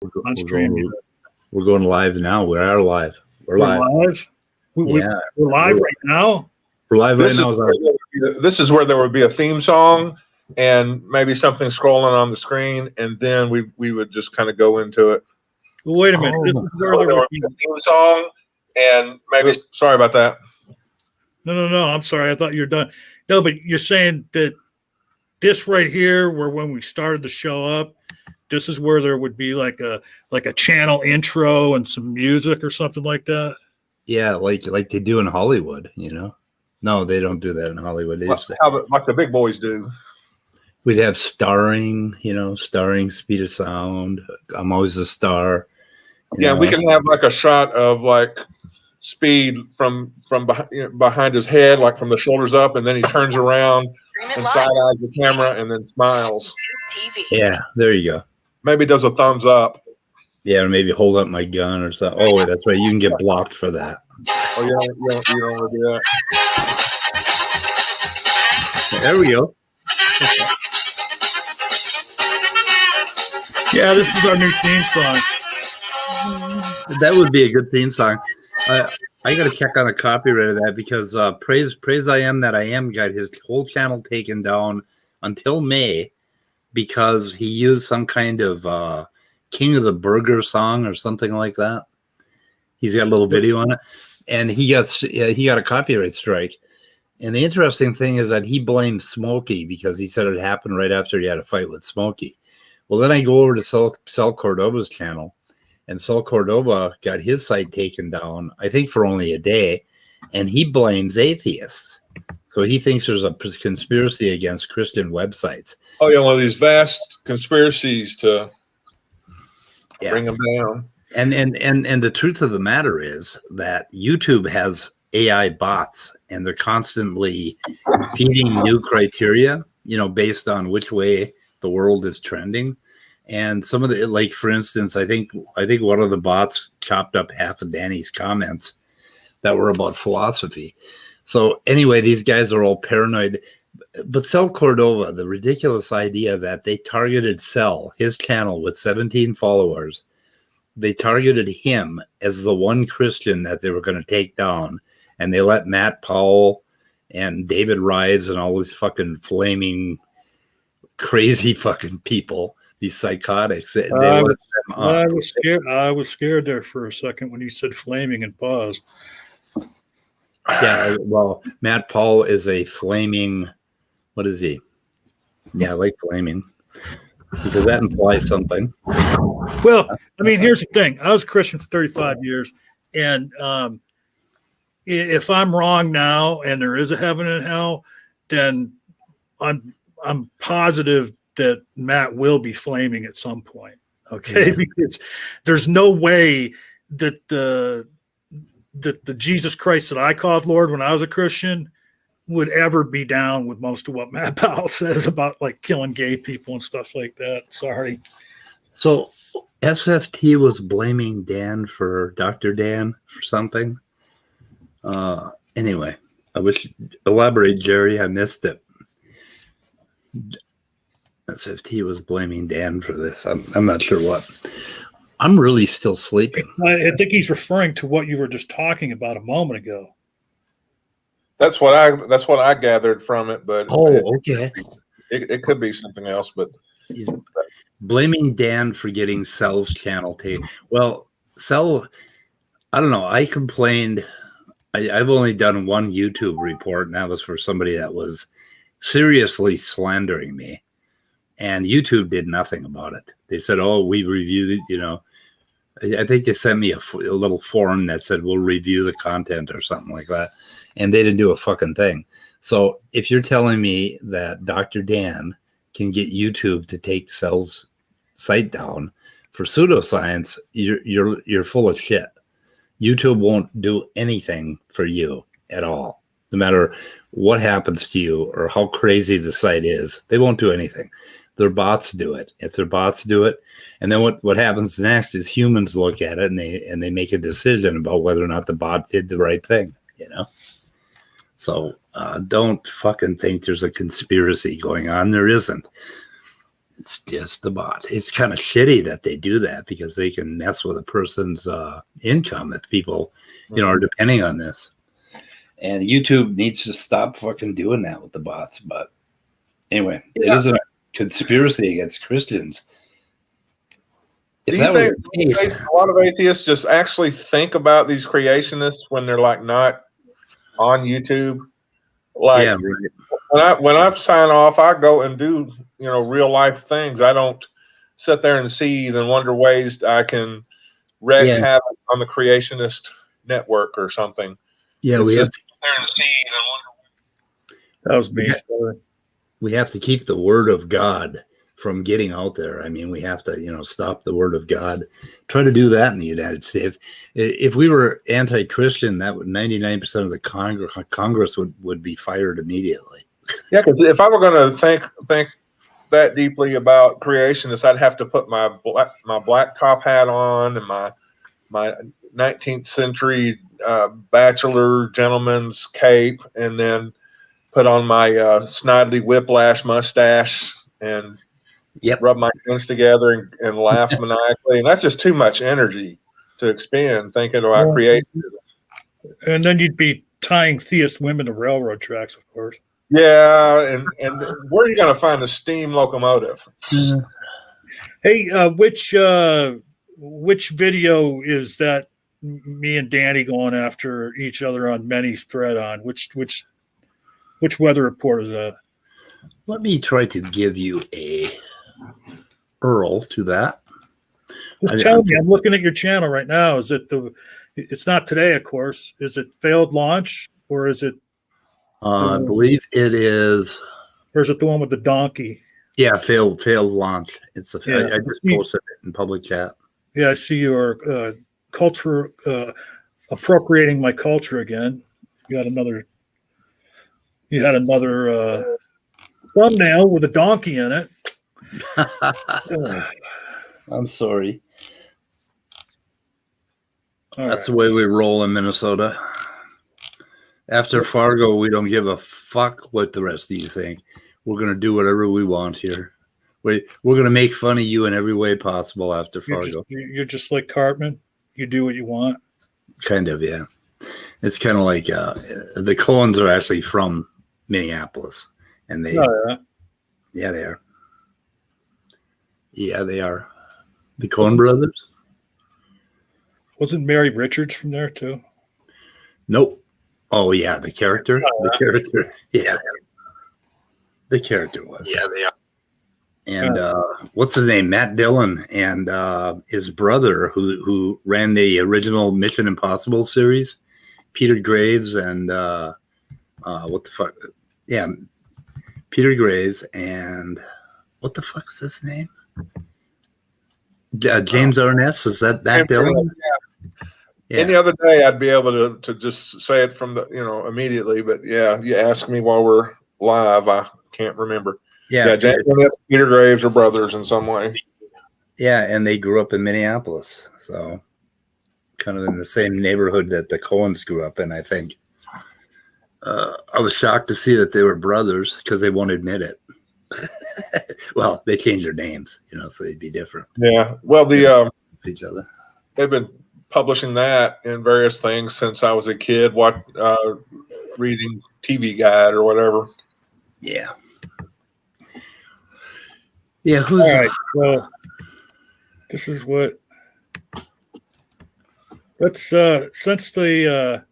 on We're stream. going live now. We are live. We're live. Live? Yeah. We're live right now? We're live right now. This is where there would be a theme song and maybe something scrolling on the screen, and then we would just kind of go into it. Well, wait a minute. This is where there would be a theme song and maybe. Sorry about that. No. I'm sorry. I thought you were done. No, but you're saying that this right here, where when we started the show up, this is where there would be like a channel intro and some music or something like that. Yeah, like they do in Hollywood, you know. No, they don't do that in Hollywood. They like the big boys do. We'd have starring Speed of Sound. I'm Always a Star. Yeah, we can have like a shot of like Speed from behind his head, like from the shoulders up, and then he turns around and side eyes the camera and then smiles. Yeah, there you go. Maybe does a thumbs up. Yeah, or maybe hold up my gun or something. Oh, wait, that's right. You can get blocked for that. Oh, you don't want to do that. There we go. Yeah, this is our new theme song. That would be a good theme song. I got to check on the copyright of that because Praise I Am That I Am got his whole channel taken down until May because he used some kind of King of the Burger song or something like that. He's got a little video on it, and he got a copyright strike. And the interesting thing is that he blamed Smokey because he said it happened right after he had a fight with Smokey. Well, then I go over to Sal Cordova's channel, and Sal Cordova got his site taken down, I think for only a day, and he blames atheists. So he thinks there's a conspiracy against Christian websites. Oh, yeah, one of these vast conspiracies to bring them down. And the truth of the matter is that YouTube has AI bots, and they're constantly feeding new criteria, based on which way the world is trending. And some of the, like, for instance, I think one of the bots chopped up half of Danny's comments that were about philosophy. So anyway, these guys are all paranoid. But Sal Cordova, the ridiculous idea that they targeted his channel with 17 followers, they targeted him as the one Christian that they were going to take down. And they let Matt Powell and David Rives and all these fucking flaming, crazy fucking people, these psychotics. I was scared. I was scared there for a second when you said flaming and paused. Yeah, well, Matt Powell is a flaming. What is he? Yeah, I like flaming because that implies something. Well, I mean, here's the thing. I was a Christian for 35 years, and if I'm wrong now and there is a heaven and hell, then I'm positive that Matt will be flaming at some point. Okay, because there's no way that the Jesus Christ that I called Lord when I was a Christian would ever be down with most of what Matt Powell says about like killing gay people and stuff like that. Sorry. So SFT was blaming Dr. Dan for something. Anyway, I wish elaborate, Jerry. I missed it. SFT was blaming Dan for this. I'm not sure what. I'm really still sleeping. I think he's referring to what you were just talking about a moment ago. That's what I gathered from it, but okay. It could be something else, but he's blaming Dan for getting Sal's channel taken. Well, Sal, I don't know. I complained. I've only done one YouTube report, and that was for somebody that was seriously slandering me. And YouTube did nothing about it. They said, "Oh, we reviewed it." I think they sent me a little form that said, "We'll review the content" or something like that. And they didn't do a fucking thing. So if you're telling me that Dr. Dan can get YouTube to take Sal's site down for pseudoscience, you're full of shit. YouTube won't do anything for you at all. No matter what happens to you or how crazy the site is, they won't do anything. Their bots do it. If their bots do it, and then what happens next is humans look at it and they make a decision about whether or not the bot did the right thing, So don't fucking think there's a conspiracy going on. There isn't. It's just the bot. It's kind of shitty that they do that because they can mess with a person's income if people, are depending on this. And YouTube needs to stop fucking doing that with the bots. But anyway, it isn't a conspiracy against Christians. Do you think a lot of atheists just actually think about these creationists when they're like not on YouTube? Like when I sign off, I go and do real life things. I don't sit there and seethe and wonder ways I can wreak havoc on the creationist network or something. Yeah, it's we have to sit there and seethe and wonder. That was me. We have to keep the word of God from getting out there. I mean, we have to, stop the word of God. Try to do that in the United States. If we were anti-Christian, that would 99% of the Congress would be fired immediately. Yeah, because if I were going to think that deeply about creationists, I'd have to put my black top hat on and my 19th century bachelor gentleman's cape, and then put on my snidely whiplash mustache and rub my hands together and laugh maniacally. And that's just too much energy to expend thinking about creationism. And then you'd be tying theist women to railroad tracks, of course. Yeah, and where are you going to find a steam locomotive? Hey, which video is that? Me and Danny going after each other on Many's thread on which weather report is that? Let me try to give you a URL to that. Just tell me. I'm looking at your channel right now. Is it it's not today, of course. Is it failed launch or is it? I believe it is. Or is it the one with the donkey? Yeah, failed launch. It's I just posted it in public chat. Yeah, I see your culture appropriating my culture again. You had another thumbnail with a donkey in it. I'm sorry. That's the way we roll in Minnesota. After Fargo, we don't give a fuck what the rest of you think. We're going to do whatever we want here. We're going to make fun of you in every way possible after Fargo. You're just like Cartman. You do what you want. Kind of, yeah. It's kind of like the Coens are actually from Minneapolis. And they... Yeah, they are. Yeah, they are. The Coen brothers? Wasn't Mary Richards from there, too? Nope. Oh, yeah, the character? The character. Yeah. The character was. Yeah, they are. And what's his name? Matt Dillon and his brother who ran the original Mission Impossible series, Peter Graves and what the fuck? Yeah, Peter Graves and what the fuck was his name? James Arness. Is that Matt Dillon? Yeah. Any other day, I'd be able to just say it from the immediately. But yeah, you ask me while we're live, I can't remember. Yeah, James and Peter Graves are brothers in some way. Yeah, and they grew up in Minneapolis, so kind of in the same neighborhood that the Coens grew up in, I think. I was shocked to see that they were brothers because they won't admit it. Well, they changed their names, so they'd be different. Yeah, well, each other. They've been publishing that in various things since I was a kid. Reading TV Guide or whatever. Yeah. Yeah, all right, well, this is what let's since the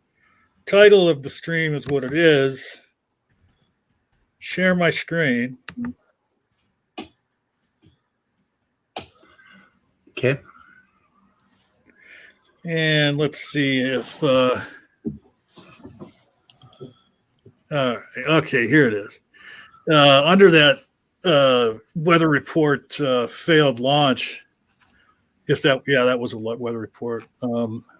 title of the stream is what it is, share my screen. Okay. And let's see if okay, here it is. Under that weather report failed launch. If that was a weather report.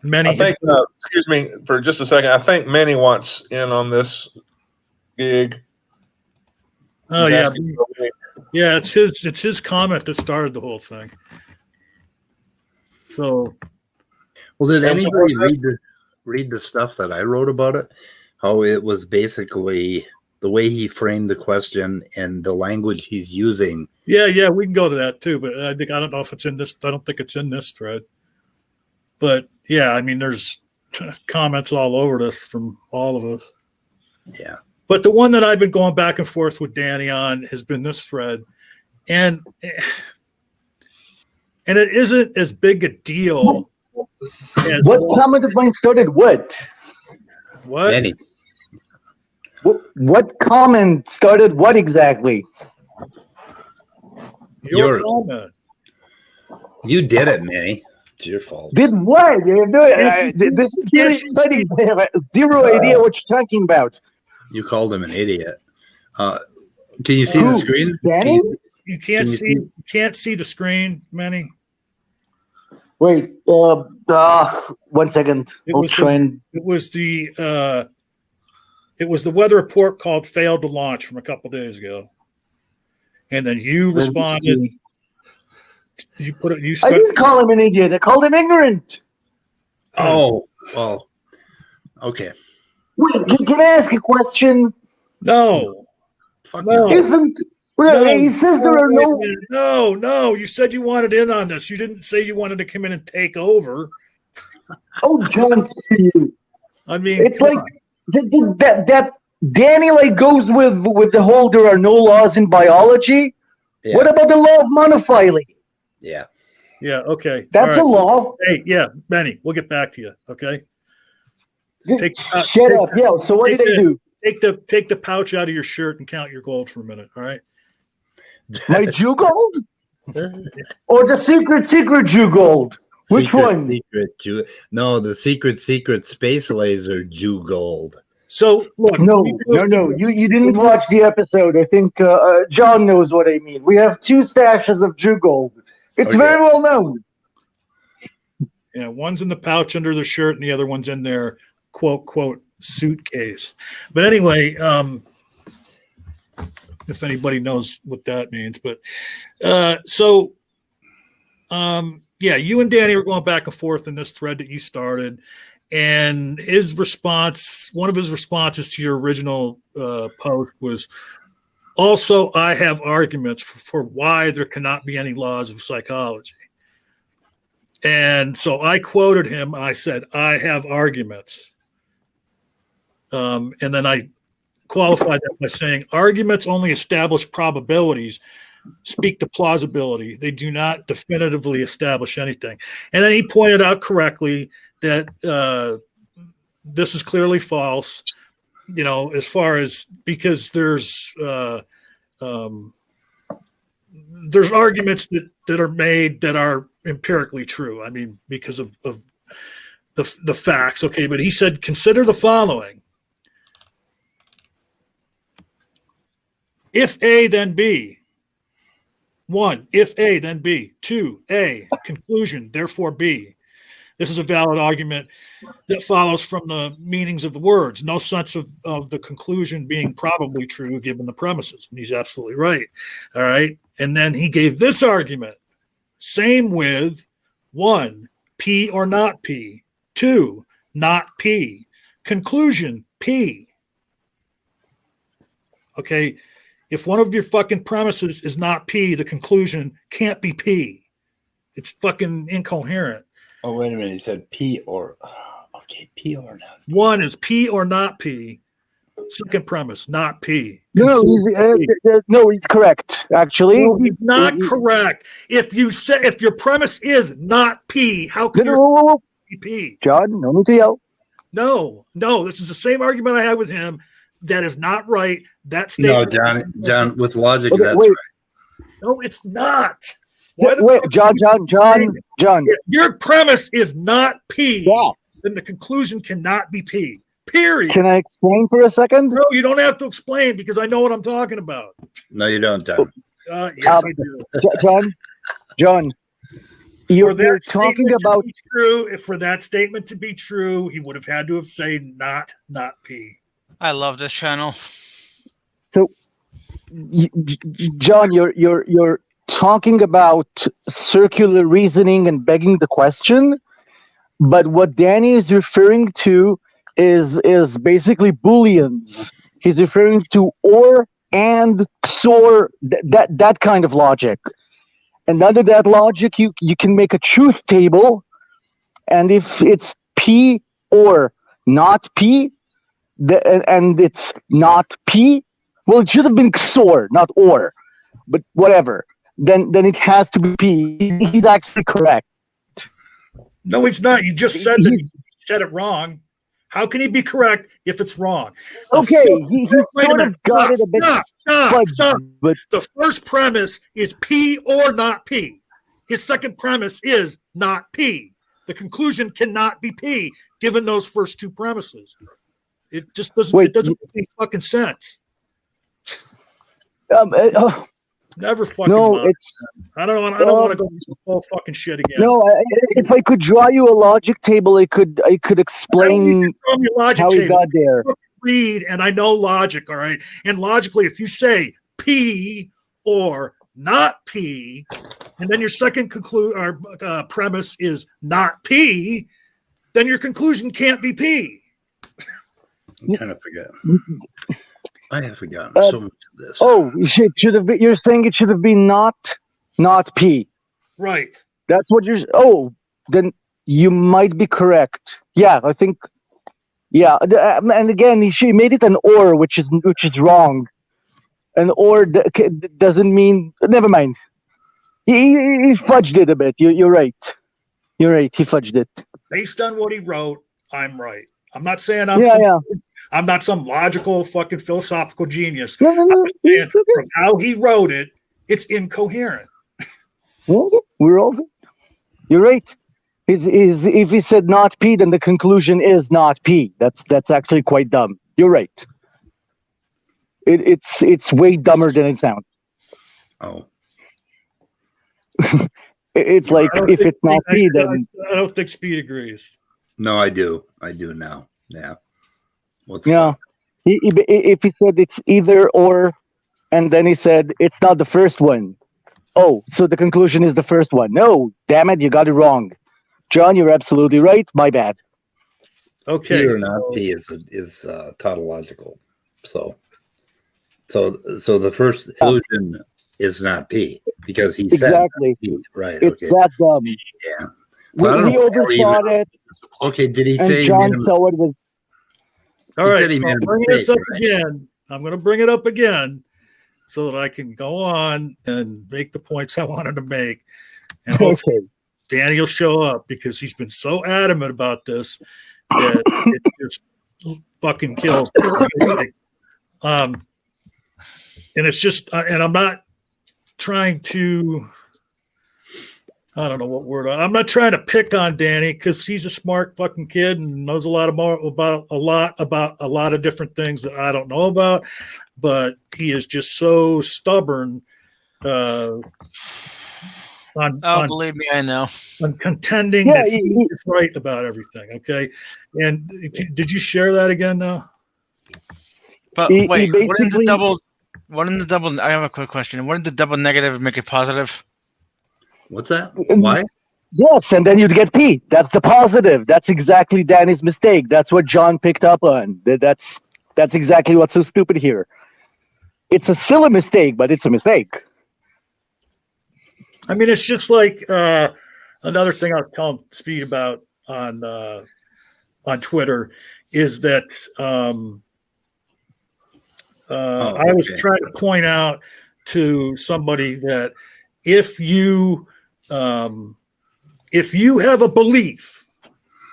Many. I think. Excuse me for just a second. I think Manny wants in on this gig. Oh yeah, yeah. It's his comment that started the whole thing. So, well, did anybody read the stuff that I wrote about it? How it was basically the way he framed the question and the language he's using. Yeah, we can go to that too, but I don't know if it's in this. I don't think it's in this thread. But yeah, I mean, there's comments all over this from all of us. Yeah. But the one that I've been going back and forth with Danny on has been this thread, and it isn't as big a deal. As what comment of mine started what? What? Danny. What comment started what exactly? Your comment. You did it, Manny. It's your fault. Did what? This is really exciting. I have zero idea what you're talking about. You called him an idiot. Can you see the screen? Danny? You can't see. You can't see the screen, Manny. Wait. 1 second. It was the weather report called "Failed to Launch" from a couple days ago, and then you responded. You put it. I didn't call him an idiot. I called him ignorant. Oh, well. Okay. Wait, can I ask a question? No. No. He says there are no. No. You said you wanted in on this. You didn't say you wanted to come in and take over. Oh, John, I mean, it's like that Danny like goes with the whole there are no laws in biology. Yeah. What about the law of monophyly? Yeah. Yeah. Okay. That's a law. Hey, yeah, Benny, we'll get back to you. Okay. Shut up. Yeah. So what did they do? Take the pouch out of your shirt and count your gold for a minute. All right. My Jew gold? Or the secret Jew gold? Which one? Secret Jew. No, the secret space laser Jew gold. So look, no. You didn't watch the episode. I think John knows what I mean. We have 2 stashes of Jew gold. It's very well known. Yeah, one's in the pouch under the shirt, and the other one's in their quote suitcase. But anyway, if anybody knows what that means, but yeah, you and Danny were going back and forth in this thread that you started. And his response, one of his responses to your original post was, also, I have arguments for why there cannot be any laws of psychology. And so I quoted him. I said, I have arguments. And then I qualified that by saying, arguments only establish probabilities, speak to plausibility. They do not definitively establish anything. And then he pointed out correctly that this is clearly false, as far as, because there's arguments that are made that are empirically true. I mean, because of the facts. Okay, but he said, consider the following. If A, then B. 1, if A, then B. 2, A, conclusion, therefore B. This is a valid argument that follows from the meanings of the words. No sense of the conclusion being probably true given the premises. And he's absolutely right. All right. And then he gave this argument. Same with 1, P or not P. 2, not P. Conclusion, P. Okay. If one of your fucking premises is not P, the conclusion can't be P. It's fucking incoherent. Oh, wait a minute. He said P or... Okay, P or not. 1 is P or not P. Second premise, not P. No, he's correct, actually. No, he's not correct. If your premise is not P, how can you be P? John, no need to yell. No, this is the same argument I had with him. That is not right. That statement. No, John, with logic, that's right. No, it's not. Wait, John. If your premise is not P, yeah, then the conclusion cannot be P. Period. Can I explain for a second? No, you don't have to explain because I know what I'm talking about. No, you don't, John. Yes, I do. John, you're talking about true. If for that statement to be true, he would have had to have said not P. I love this channel. So, John, you're talking about circular reasoning and begging the question, but what Danny is referring to is basically Booleans. He's referring to or and XOR, that kind of logic. And under that logic, you can make a truth table, and if it's P or not P, and it's not P, well, it should have been XOR, not or, but whatever. Then it has to be P. He's actually correct. No, he's not. You just said that he said it wrong. How can he be correct if it's wrong? Okay, he sort of got it a bit fudged, but the first premise is P or not P. His second premise is not P. The conclusion cannot be P given those first two premises. It just doesn't. It doesn't make fucking sense. Never fucking. No, I don't want to go into the whole fucking shit again. No, if I could draw you a logic table, I could explain how he got there. Read, and I know logic, all right. And logically, if you say P or not P, and then your second premise is not P, then your conclusion can't be P. I'm kind of forgetting. I have forgotten so much of this. Oh, it should have been. You're saying it should have been not P. Right. That's what you're. Oh, then you might be correct. Yeah, I think. Yeah, and again, he made it an or, which is wrong. An or doesn't mean. Never mind. He fudged it a bit. You're right. You're right. He fudged it. Based on what he wrote, I'm right. I'm not saying I'm not some logical fucking philosophical genius. No. I'm saying from how he wrote it, it's incoherent. We're all good. You're right. If he said not P, then the conclusion is not P. That's actually quite dumb. You're right. It's way dumber than it sounds. Oh. It's like if it's not P, then I don't think Speed agrees. No, I do. I do now. Yeah. If he said it's either or, and then he said it's not the first one. Oh, so the conclusion is the first one. No, damn it, you got it wrong. John, you're absolutely right. My bad. Okay. P or not P is tautological. So the first conclusion is not P because he said exactly. P. Right. It's okay. that dumb. Yeah. So We overthought it. Okay, did he and say John saw it was. All right, he made a bring mistake, this up right? again. I'm going to bring it up again so that I can go on and make the points I wanted to make. And hopefully Danny will show up because he's been so adamant about this that it just fucking kills me. And it's just, and I'm not trying to, I don't know what word. I'm not trying to pick on Danny because he's a smart fucking kid and knows a lot about a lot of different things that I don't know about. But he is just so stubborn. Believe me, I know. On contending that he's right about everything. Okay, and did you share that again now? But wait, wouldn't the double? I have a quick question. Wouldn't the double negative make it positive? What's that? Why? Yes, and then you'd get P. That's the positive. That's exactly Danny's mistake. That's what John picked up on. That's exactly what's so stupid here. It's a silly mistake, but it's a mistake. I mean, it's just like another thing I was telling Speed about on Twitter is that I was trying to point out to somebody that if you have a belief,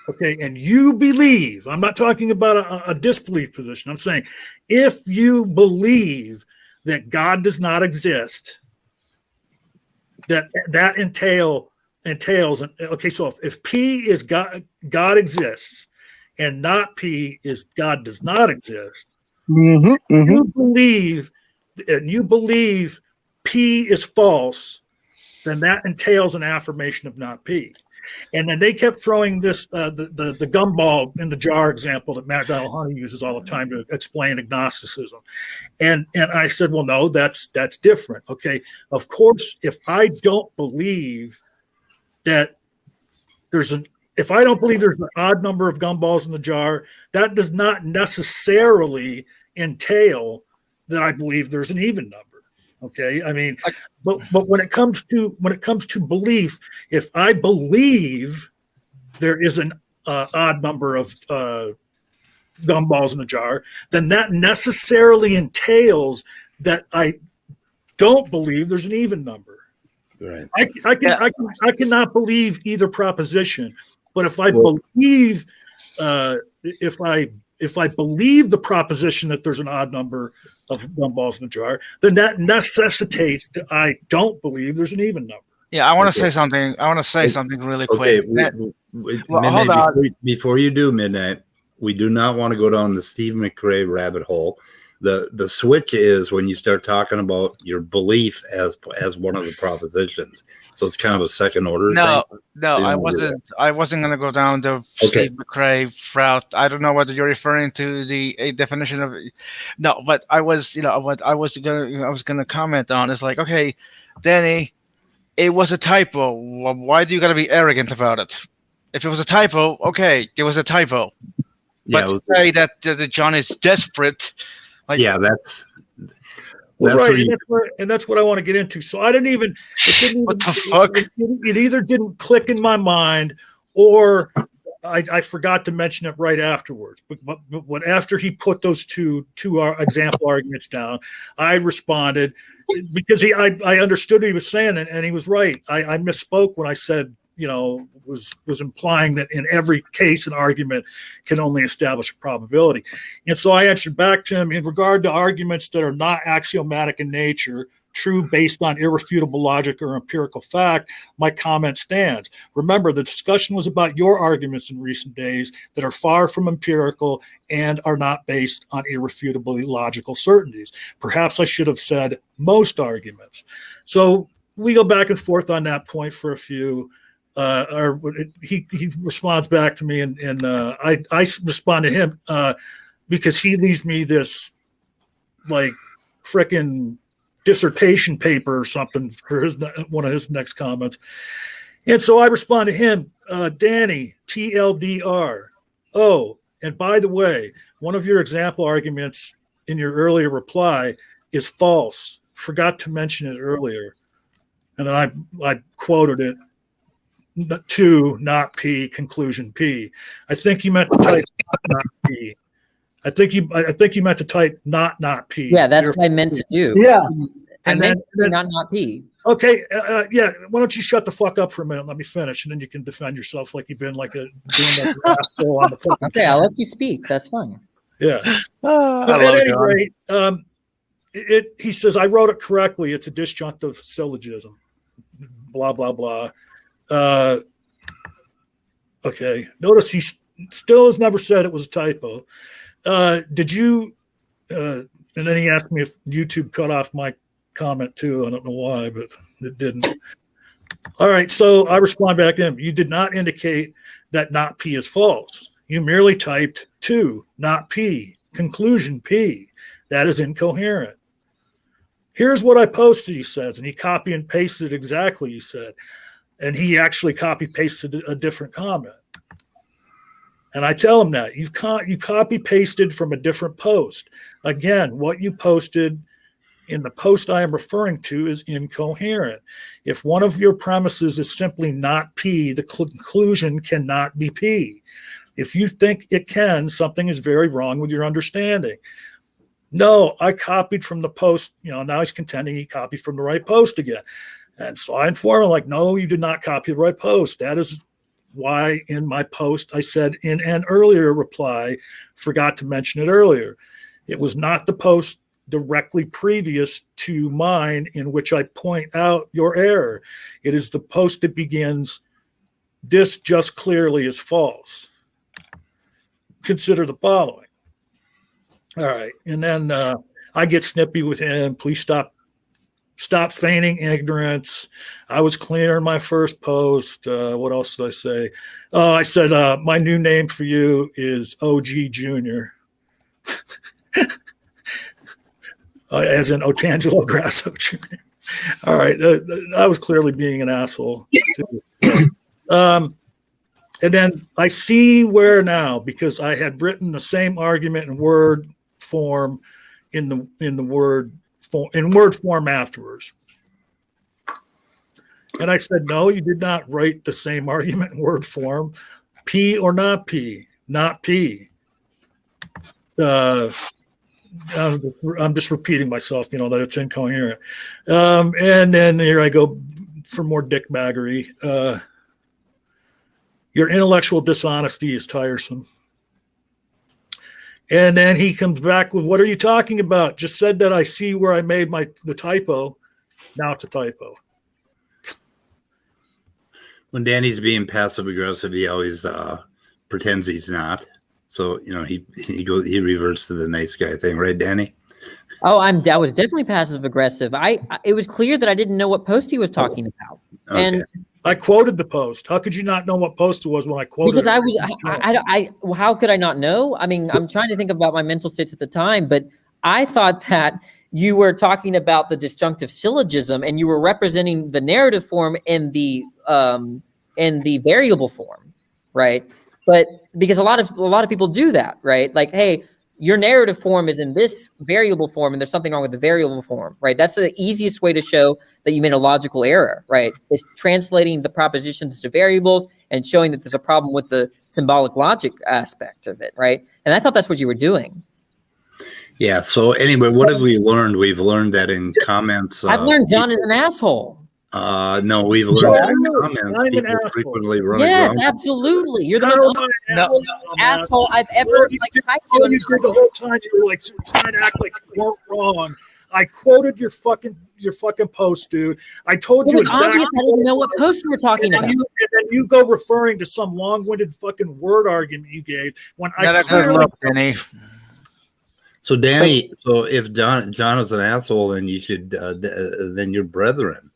okay, and you believe, I'm not talking about a disbelief position. I'm saying if you believe that God does not exist, that entails, okay, so if P is God exists and not P is God does not exist, you believe P is false, then that entails an affirmation of not P. And then they kept throwing this the gumball in the jar example that Matt Dillahunty uses all the time to explain agnosticism. And I said, well, no, that's different. Okay, of course, if I don't believe that there's an odd number of gumballs in the jar, that does not necessarily entail that I believe there's an even number. Okay, I mean, but when it comes to belief, if I believe there is an odd number of gumballs in the jar, then that necessarily entails that I don't believe there's an even number. Right. I cannot believe either proposition, but if I believe if I believe the proposition that there's an odd number of gumballs in the jar, then that necessitates that I don't believe there's an even number. Yeah, I want to say something. I want to say something really quick. Hold on. Before you do, Midnight, we do not want to go down the Steve McRae rabbit hole. The switch is when you start talking about your belief as one of the propositions. So it's kind of a second order thing. No, I wasn't going to go down the Steve McRae route. I don't know whether you're referring to a definition of no, but I was, what I was going to comment on is like, okay, Danny, it was a typo. Why do you got to be arrogant about it? If it was a typo, okay, it was a typo. Yeah, but to say that John is desperate. Like, yeah, that's right, and that's what I want to get into. So I didn't even. What the fuck? It either didn't click in my mind, or I forgot to mention it right afterwards. But when after he put those two example arguments down, I responded because I understood what he was saying, and he was right. I misspoke when I said, was implying that in every case an argument can only establish a probability. And so I answered back to him in regard to arguments that are not axiomatic in nature, true based on irrefutable logic or empirical fact, my comment stands. Remember, the discussion was about your arguments in recent days that are far from empirical and are not based on irrefutably logical certainties. Perhaps I should have said most arguments. So we go back and forth on that point for a few. He responds back to me, and I respond to him because he leaves me this like frickin' dissertation paper or something for one of his next comments. And so I respond to him, Danny, TLDR. Oh, and by the way, one of your example arguments in your earlier reply is false. Forgot to mention it earlier. And then I quoted it. To not P, conclusion P. I think you meant to type not P. I think you meant to type not P. Yeah, that's what I meant to do. Yeah. I meant to not P. Okay, yeah. Why don't you shut the fuck up for a minute? Let me finish, and then you can defend yourself like you've been like doing like an asshole on the fucking. Okay, I'll let you speak. That's fine. Yeah. At any rate, he says I wrote it correctly. It's a disjunctive syllogism. Blah blah blah. Okay. Notice he still has never said it was a typo. Did you? And then he asked me if YouTube cut off my comment too. I don't know why, but it didn't. All right. So I respond back to him. You did not indicate that not P is false. You merely typed to not P. Conclusion P. That is incoherent. Here's what I posted, he says, and he copy and pasted exactly, he said. And he actually copy pasted a different comment. And I tell him that you copy pasted from a different post. Again, what you posted in the post I am referring to is incoherent. If one of your premises is simply not P, the conclusion cannot be P. If you think it can, something is very wrong with your understanding. No, I copied from the post. Now he's contending he copied from the right post again. And so I inform him, like, no, you did not copy the right post. That is why in my post I said in an earlier reply, forgot to mention it earlier. It was not the post directly previous to mine in which I point out your error. It is the post that begins, this just clearly is false. Consider the following. All right. And then I get snippy with him. Please stop feigning ignorance. I was clear in my first post. What else did I say? Oh, I said, my new name for you is OG Junior. As in Otangelo Grasso Jr. All right. I was clearly being an asshole. And then I see where now, because I had written the same argument in Word form in the word form, in word form afterwards. And I said, no, you did not write the same argument in word form. P or not P, not P. I'm just repeating myself, that it's incoherent. And then here I go for more dickbaggery. Your intellectual dishonesty is tiresome. And then he comes back with, what are you talking about? Just said that I see where I made the typo. Now it's a typo. When Danny's being passive aggressive, he always pretends he's not. So he reverts to the nice guy thing, right, Danny? Oh, I was definitely passive aggressive. It was clear that I didn't know what post he was talking about, Okay. and I quoted the post. How could you not know what post it was when I quoted? because it? How could I not know? I mean, I'm trying to think about my mental states at the time, but I thought that you were talking about the disjunctive syllogism, and you were representing the narrative form in the variable form, right? But because a lot of people do that, right? Like, hey, your narrative form is in this variable form, and there's something wrong with the variable form, right? That's the easiest way to show that you made a logical error, right? It's translating the propositions to variables and showing that there's a problem with the symbolic logic aspect of it, right? And I thought that's what you were doing. Yeah. So anyway, what have we learned? We've learned that in comments. I've learned John is an asshole. No, we've learned that in comments. People frequently run Yes, around. absolutely. You're the most asshole I've ever typed to. You did the whole time. You were like trying to act like you weren't wrong. I quoted your fucking post, dude. I told you exactly. Obvious I didn't know what post you were talking about. And then you go referring to some long-winded fucking word argument you gave when I clearly. Danny. So Danny, so if John is an asshole, then you should then you're brethren.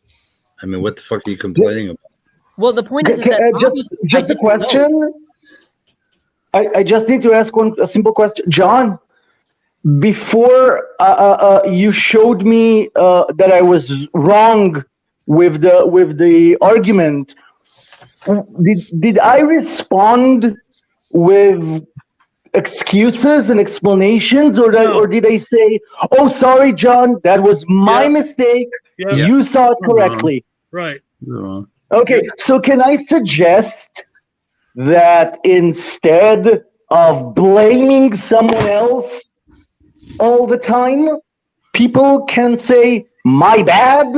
I mean, what the fuck are you complaining about? Well, the point is that just a question. I just need to ask a simple question, John. Before you showed me that I was wrong with the argument, did I respond with excuses and explanations, or did I say, "Oh, sorry, John, that was my mistake. Yeah. You saw it correctly." Right. Okay, so can I suggest that instead of blaming someone else all the time, people can say, "My bad"?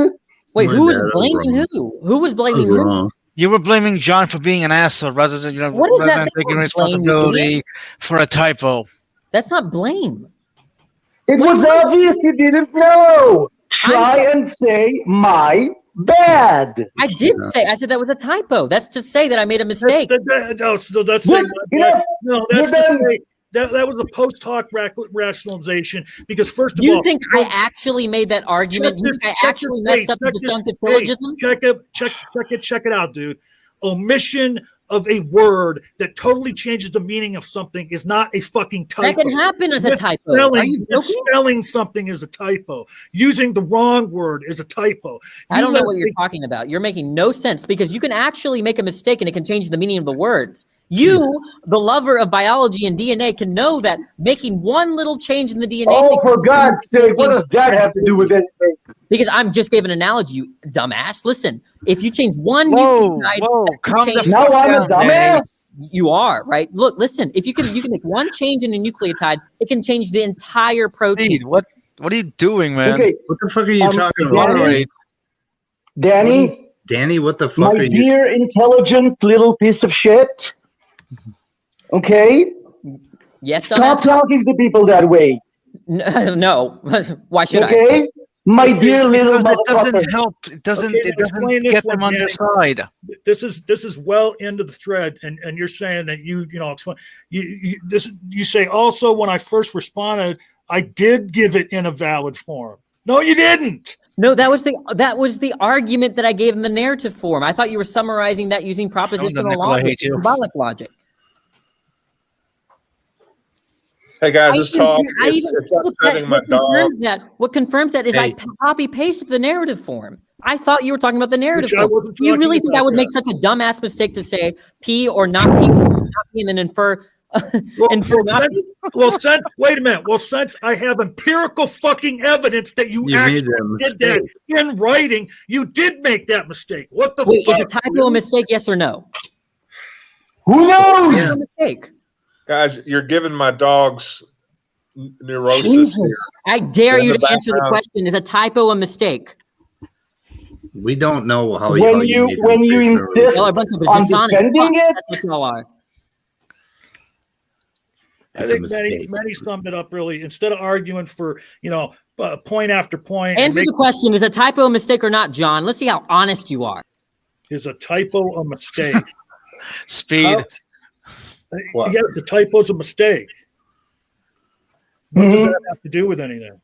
Wait, who was blaming who? Who was blaming who? You were blaming John for being an asshole rather than taking responsibility for a typo. That's not blame. It was obvious you didn't know. Try and say "my bad." I did say. I said that was a typo. That's to say that I made a mistake. That was a post hoc rationalization, because first of all, you think I actually made that argument? You think I actually messed up the disjunctive syllogism? Check it out, dude. Omission of a word that totally changes the meaning of something is not a fucking typo. That can happen as a typo. Are you joking? Spelling something is a typo. Using the wrong word is a typo. I don't know what you're talking about. You're making no sense, because you can actually make a mistake and it can change the meaning of the words. You, the lover of biology and DNA, can know that making one little change in the DNA. Oh, for God's sake, what does that have to do with anything? Because I'm just giving an analogy, you dumbass. Listen, if you change one nucleotide, now I'm a dumbass. You are, right? Look, listen, if you can make one change in a nucleotide, it can change the entire protein. Dude, what are you doing, man? Okay. What the fuck are you talking about? Danny, what the fuck my are you? dear intelligent little piece of shit. Okay? Yes, stop talking to people that way. No. Why should I? Okay? My dear little motherfucker. It doesn't help. It doesn't get them on your side. This is well into the thread, and you're saying that you say also, when I first responded, I did give it in a valid form. No, you didn't. No, that was the argument that I gave in the narrative form. I thought you were summarizing that using propositional logic, symbolic logic. Hey guys, this talk it's upsetting my dog. What confirms that is I copy pasted the narrative form. I thought you were talking about the narrative form. Do you really think I would make such a dumbass mistake to say P or not P, and then infer And for not wait a minute. Well, since I have empirical fucking evidence that you actually did that in writing, you did make that mistake. What the wait, fuck? is a typo a mistake? Yes or no? Who knows? It's a mistake. Guys, you're giving my dogs neurosis Jesus. here. I dare In you the to answer the background. question: is a typo a mistake? We don't know how When how you made when them you figure insist Y'all are a bunch of on dishonest defending fucks. it, That's what y'all are. I It's a think mistake. Manny summed it up really. Instead of arguing for point after point, and Answer the question: is a typo a mistake or not, John? Let's see how honest you are. is a typo a mistake? Speed. What? Yeah, the typo's a mistake. What does that have to do with anything?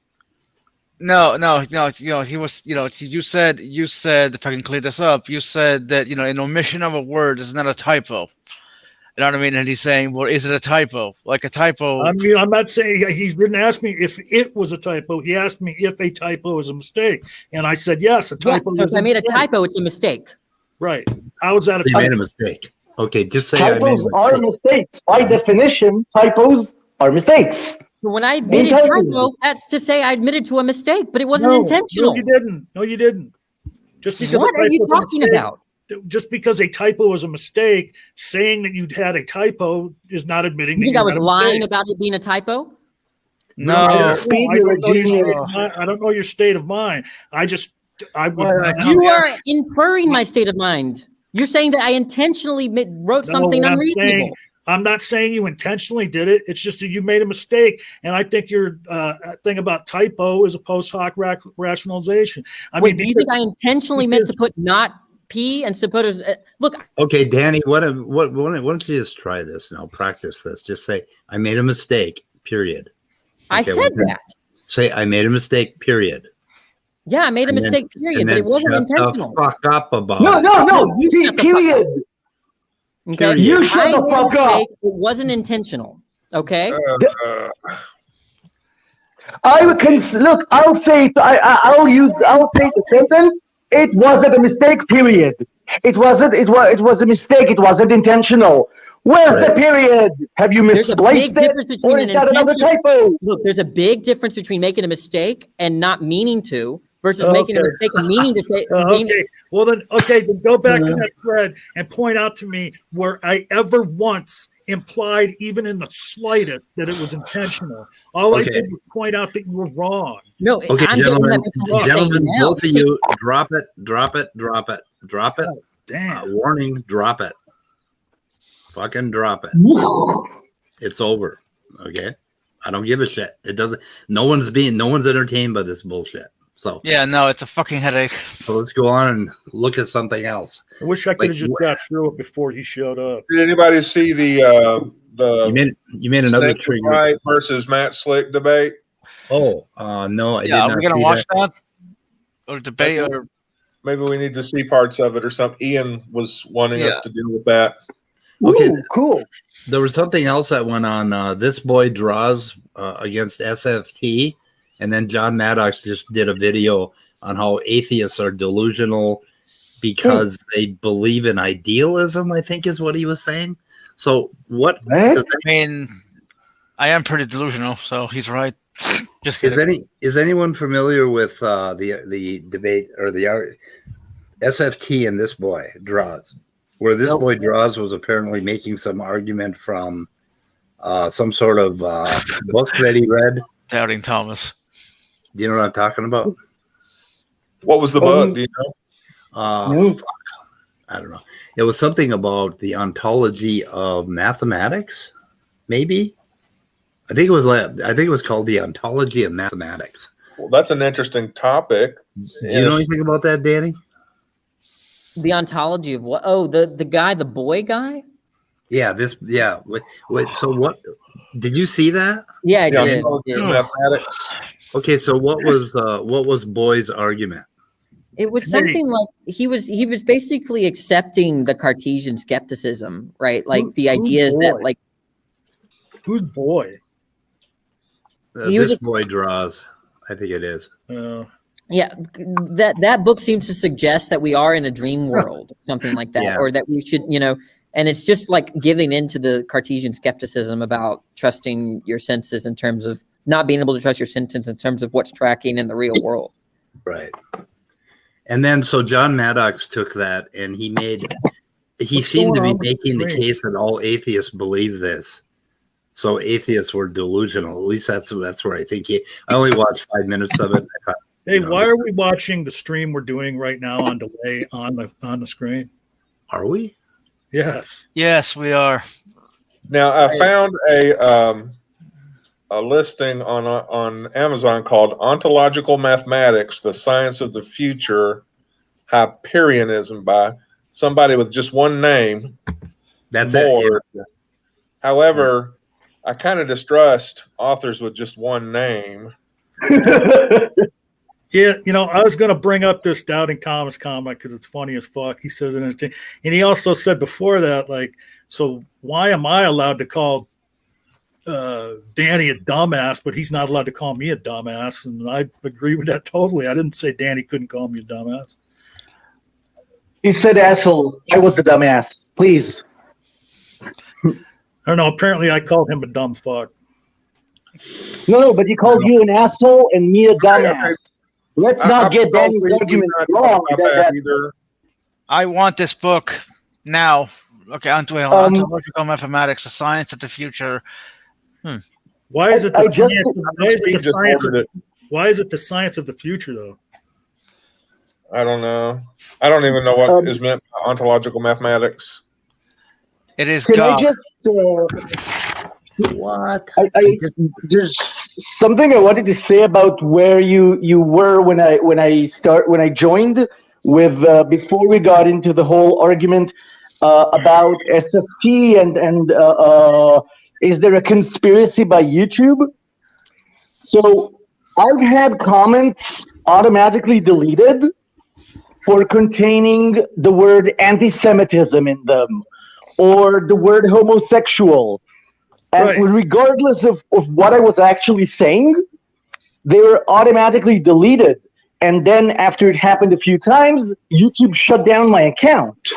No. He was. You said. If I can clear this up, you said that an omission of a word is not a typo. You know what I mean? And he's saying, well, is it a typo? Like a typo. I mean, I'm not saying he didn't ask me if it was a typo. He asked me if a typo is a mistake, and I said yes. A Yeah, typo. so is if I made a mistake. typo, it's a mistake. Right? How is that a You made typo? a mistake. Okay, just say I made a typos are mistake. mistakes. By definition, typos are mistakes. So when I admitted Intelligent. typo, that's to say I admitted to a mistake, but it wasn't intentional. No, you didn't. No, you didn't. Just because What a are you typo is a talking mistake- about? Just because a typo is a mistake, saying that you had a typo is not admitting You that think I you was had a lying mistake. about it being a typo? No. I Speed, don't you're a know your state genius. of mind. I don't know your state of mind. I would not. You are inferring my state of mind. You're saying that I intentionally wrote something what unreasonable. I'm not saying you intentionally did it. It's just that you made a mistake, and I think your thing about typo is a post hoc rationalization. Wait, do you think I intentionally meant to put not P and suppose? Look, Okay, Danny, why don't you just try this now? Practice this. Just say, I made a mistake, period. I Okay, said that. Say, I made a mistake, period. Yeah, I made a And then- mistake, period, and but then it wasn't shut the intentional. fuck up about No, it. no. You See, shut the fuck up. period. Okay, Period. You shut I the made a fuck up. mistake. It wasn't intentional. Okay. I can look. I'll say. I'll say the sentence. It wasn't a mistake. Period. It wasn't. It was a mistake. It wasn't intentional. Where's the period? Have you There's a misplaced big it, difference between or is an that another intention- typo? Look, there's a big difference between making a mistake and not meaning to versus making a Okay. mistake and meaning to say. Okay. Well, then go back to that thread and point out to me where I ever once implied, even in the slightest, that it was intentional. All I Okay. did was point out that you were wrong. No, Okay, I'm getting that gentlemen, based on what you're saying now. both of you, drop it. Damn. Warning, drop it. Fucking drop it. It's over. Okay? I don't give a shit. It doesn't, no one's entertained by this bullshit. So Yeah, no, it's a fucking headache. let's go on and look at something else. I wish I could have Like, just got through it before he showed up. Did anybody see the You made another Snake trigger. Wright versus Matt Slick debate? Oh, no, I did Yeah, not are we gonna see watch that. that? Or debate or Maybe we need to see parts of it or something. Ian was wanting us Yeah. to deal with that. Okay. Ooh, cool. There was something else that went on. This boy draws against SFT, and then John Maddox just did a video on how atheists are delusional because they believe in idealism, I think is what he was saying. So what Eh? does I mean, I am pretty delusional, so he's right. Just kidding. is anyone familiar with the debate or the SFT and this boy draws? Where this boy draws was apparently making some argument from some sort of book that he read. Doubting Thomas. Do you know what I'm talking about? What was the book? Do you know? No. Fuck. I don't know. It was something about the ontology of mathematics, maybe. I think it was called the ontology of mathematics. Well, that's an interesting topic. Do you know anything about that, Danny? The ontology of what? Oh, the guy, the boy guy. Yeah. Wait. So what? Did you see that? Yeah, I Yeah, did. mathematics. Okay. So what was Boy's argument? It was something like he was basically accepting the Cartesian skepticism, right? Like the ideas that boy? like Who's boy? He was This boy draws. I think it is. yeah, that book seems to suggest that we are in a dream world, something like that, Yeah. or that we should, And it's just like giving into the Cartesian skepticism about trusting your senses in terms of not being able to trust your senses in terms of what's tracking in the real world. Right. And then so John Maddox took that and he seemed to be making the case that all atheists believe this. So atheists were delusional. At least that's where I think I only watched 5 minutes of it. I thought, hey, why are we watching the stream we're doing right now on delay on the screen? Are we? Yes. Yes, we are. Now I found a listing on Amazon called Ontological Mathematics: The Science of the Future, Hyperianism by somebody with just one name. That's it. Yeah. However, I kind of distrust authors with just one name. Yeah, I was going to bring up this Doubting Thomas comment because it's funny as fuck. He says it, and he also said before that, like, so why am I allowed to call Danny a dumbass, but he's not allowed to call me a dumbass? And I agree with that totally. I didn't say Danny couldn't call me a dumbass. He said asshole. I was the dumbass. Please. I don't know. Apparently, I called him a dumb fuck. No, but he called you an asshole and me a dumbass. Okay. Let's not get Danny's arguments wrong. I want this book now. Okay, Ontological Mathematics: The Science of the Future. Why is it why is it the science of the future, though? I don't know. I don't even know what is meant by ontological mathematics. It is Can God. I just What? There's something I wanted to say about where you were when I joined with before we got into the whole argument about SFT and is there a conspiracy by YouTube? So I've had comments automatically deleted for containing the word anti-Semitism in them or the word homosexual. And regardless of what I was actually saying, they were automatically deleted. And then after it happened a few times, YouTube shut down my account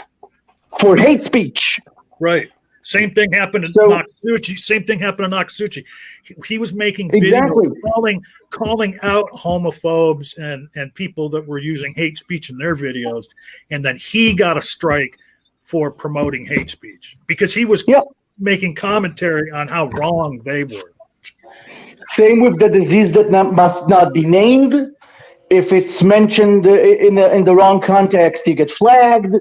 for hate speech. Right. Same thing happened to Nakasuchi. Same thing happened to Nakasuchi. He was making videos calling out homophobes and people that were using hate speech in their videos. And then he got a strike for promoting hate speech because he was making commentary on how wrong they were. Same with the disease that must not be named. If it's mentioned in the wrong context, you get flagged.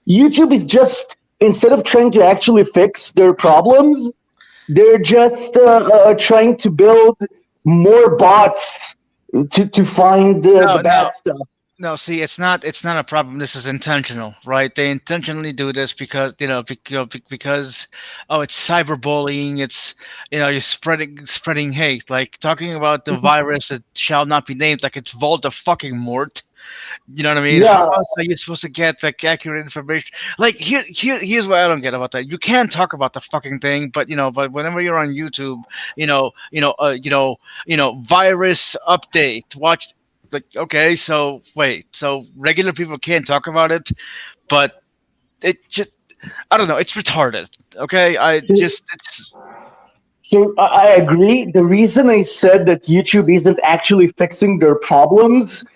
YouTube is just, instead of trying to actually fix their problems, they're just trying to build more bots to find the bad stuff. No, see, it's not a problem. This is intentional, right? They intentionally do this because because it's cyberbullying. It's you're spreading hate, like talking about the virus that shall not be named, like it's Voldemort. You know what I mean? Yeah. How else are you supposed to get like accurate information? Like here's what I don't get about that. You can talk about the fucking thing, but but whenever you're on YouTube, virus update, watch. Like, okay, so wait, so regular people can't talk about it, but it just, I don't know, it's retarded. Okay, So I agree. The reason I said that YouTube isn't actually fixing their problems,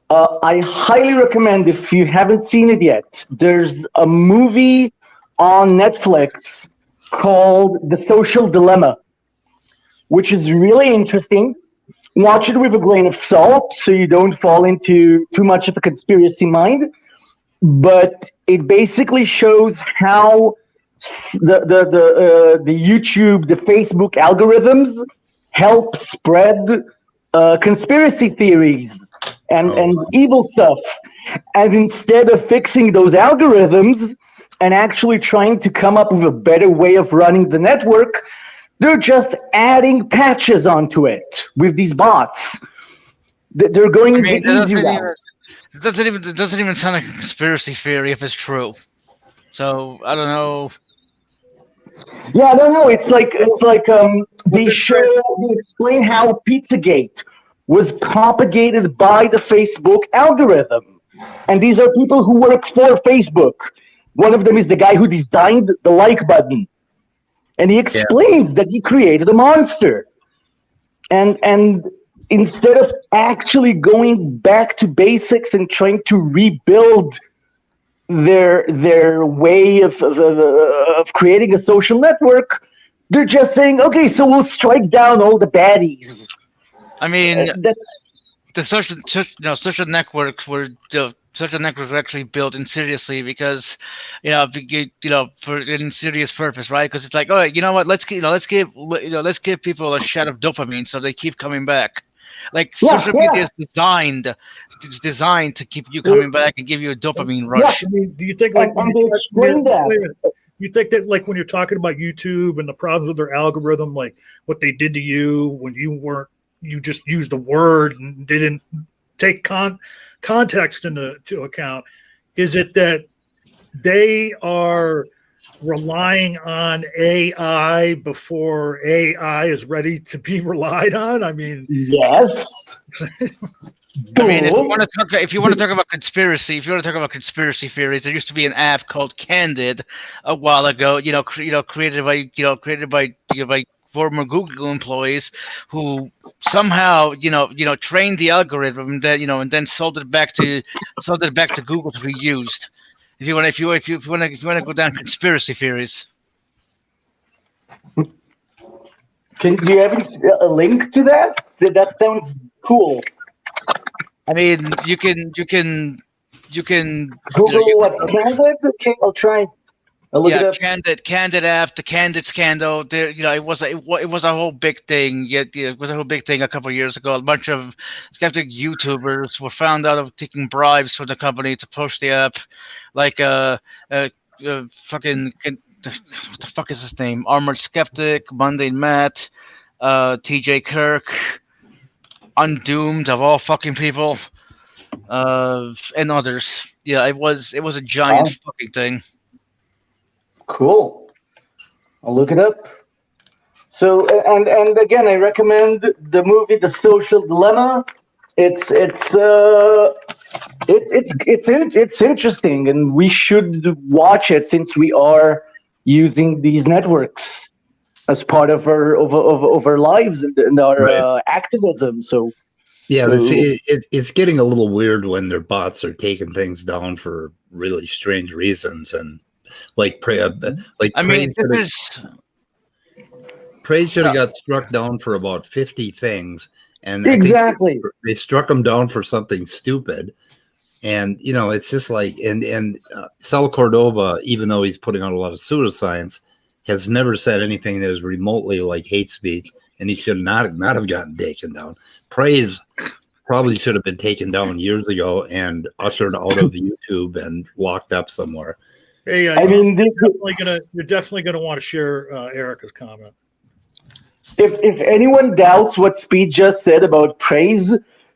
I highly recommend, if you haven't seen it yet, there's a movie on Netflix called The Social Dilemma, which is really interesting. Watch it with a grain of salt so you don't fall into too much of a conspiracy mind. But it basically shows how the YouTube, the Facebook algorithms help spread conspiracy theories and evil stuff. And instead of fixing those algorithms and actually trying to come up with a better way of running the network, they're just adding patches onto it with these bots. They're going the easy route. It doesn't even sound like a conspiracy theory if it's true. So I don't know. Yeah, no. It's like they explain how Pizzagate was propagated by the Facebook algorithm, and these are people who work for Facebook. One of them is the guy who designed the like button. And he explains that he created a monster. And instead of actually going back to basics and trying to rebuild their way of creating a social network, they're just saying, okay, so we'll strike down all the baddies. I mean, that's the social networks were social networks were actually built insidiously because, for an insidious purpose, right? Because it's like, all right, you know what? Let's give people a shot of dopamine so they keep coming back. Like social media is designed to keep you coming back and give you a dopamine rush. I mean, do you think like you think that like when you're talking about YouTube and the problems with their algorithm, like what they did to you when you just used the word and didn't take context into account, is it that they are relying on AI before AI is ready to be relied on? I mean, yes. I mean, if you want to talk about conspiracy theories, there used to be an app called Candid a while ago. Created by former Google employees who somehow trained the algorithm that and then sold it back to Google to be used. If you want to go down conspiracy theories. Do you have a link to that? That sounds cool. I mean, you can Google what Candid? Okay, I'll try. I'll look it up. Candid app, the Candid scandal. There, it was a whole big thing. It was a whole big thing a couple of years ago. A bunch of skeptic YouTubers were found out of taking bribes from the company to push the app, like fucking what the fuck is his name? Armored Skeptic, Mundane Matt, TJ Kirk, Undoomed of all fucking people, and others. Yeah, it was a giant fucking thing. Cool. I'll look it up. So and again, I recommend the movie The Social Dilemma. It's interesting, and we should watch it since we are using these networks as part of our lives and our activism. So it's getting a little weird when their bots are taking things down for really strange reasons, and Praise should have got struck down for about 50 things, and exactly they struck him down for something stupid. And it's just like and Sal Cordova, even though he's putting out a lot of pseudoscience, has never said anything that is remotely like hate speech, and he should not have gotten taken down. Praise probably should have been taken down years ago and ushered out of YouTube and locked up somewhere. Hey, you're definitely gonna want to share Erica's comment. If anyone doubts what Speed just said about Praise,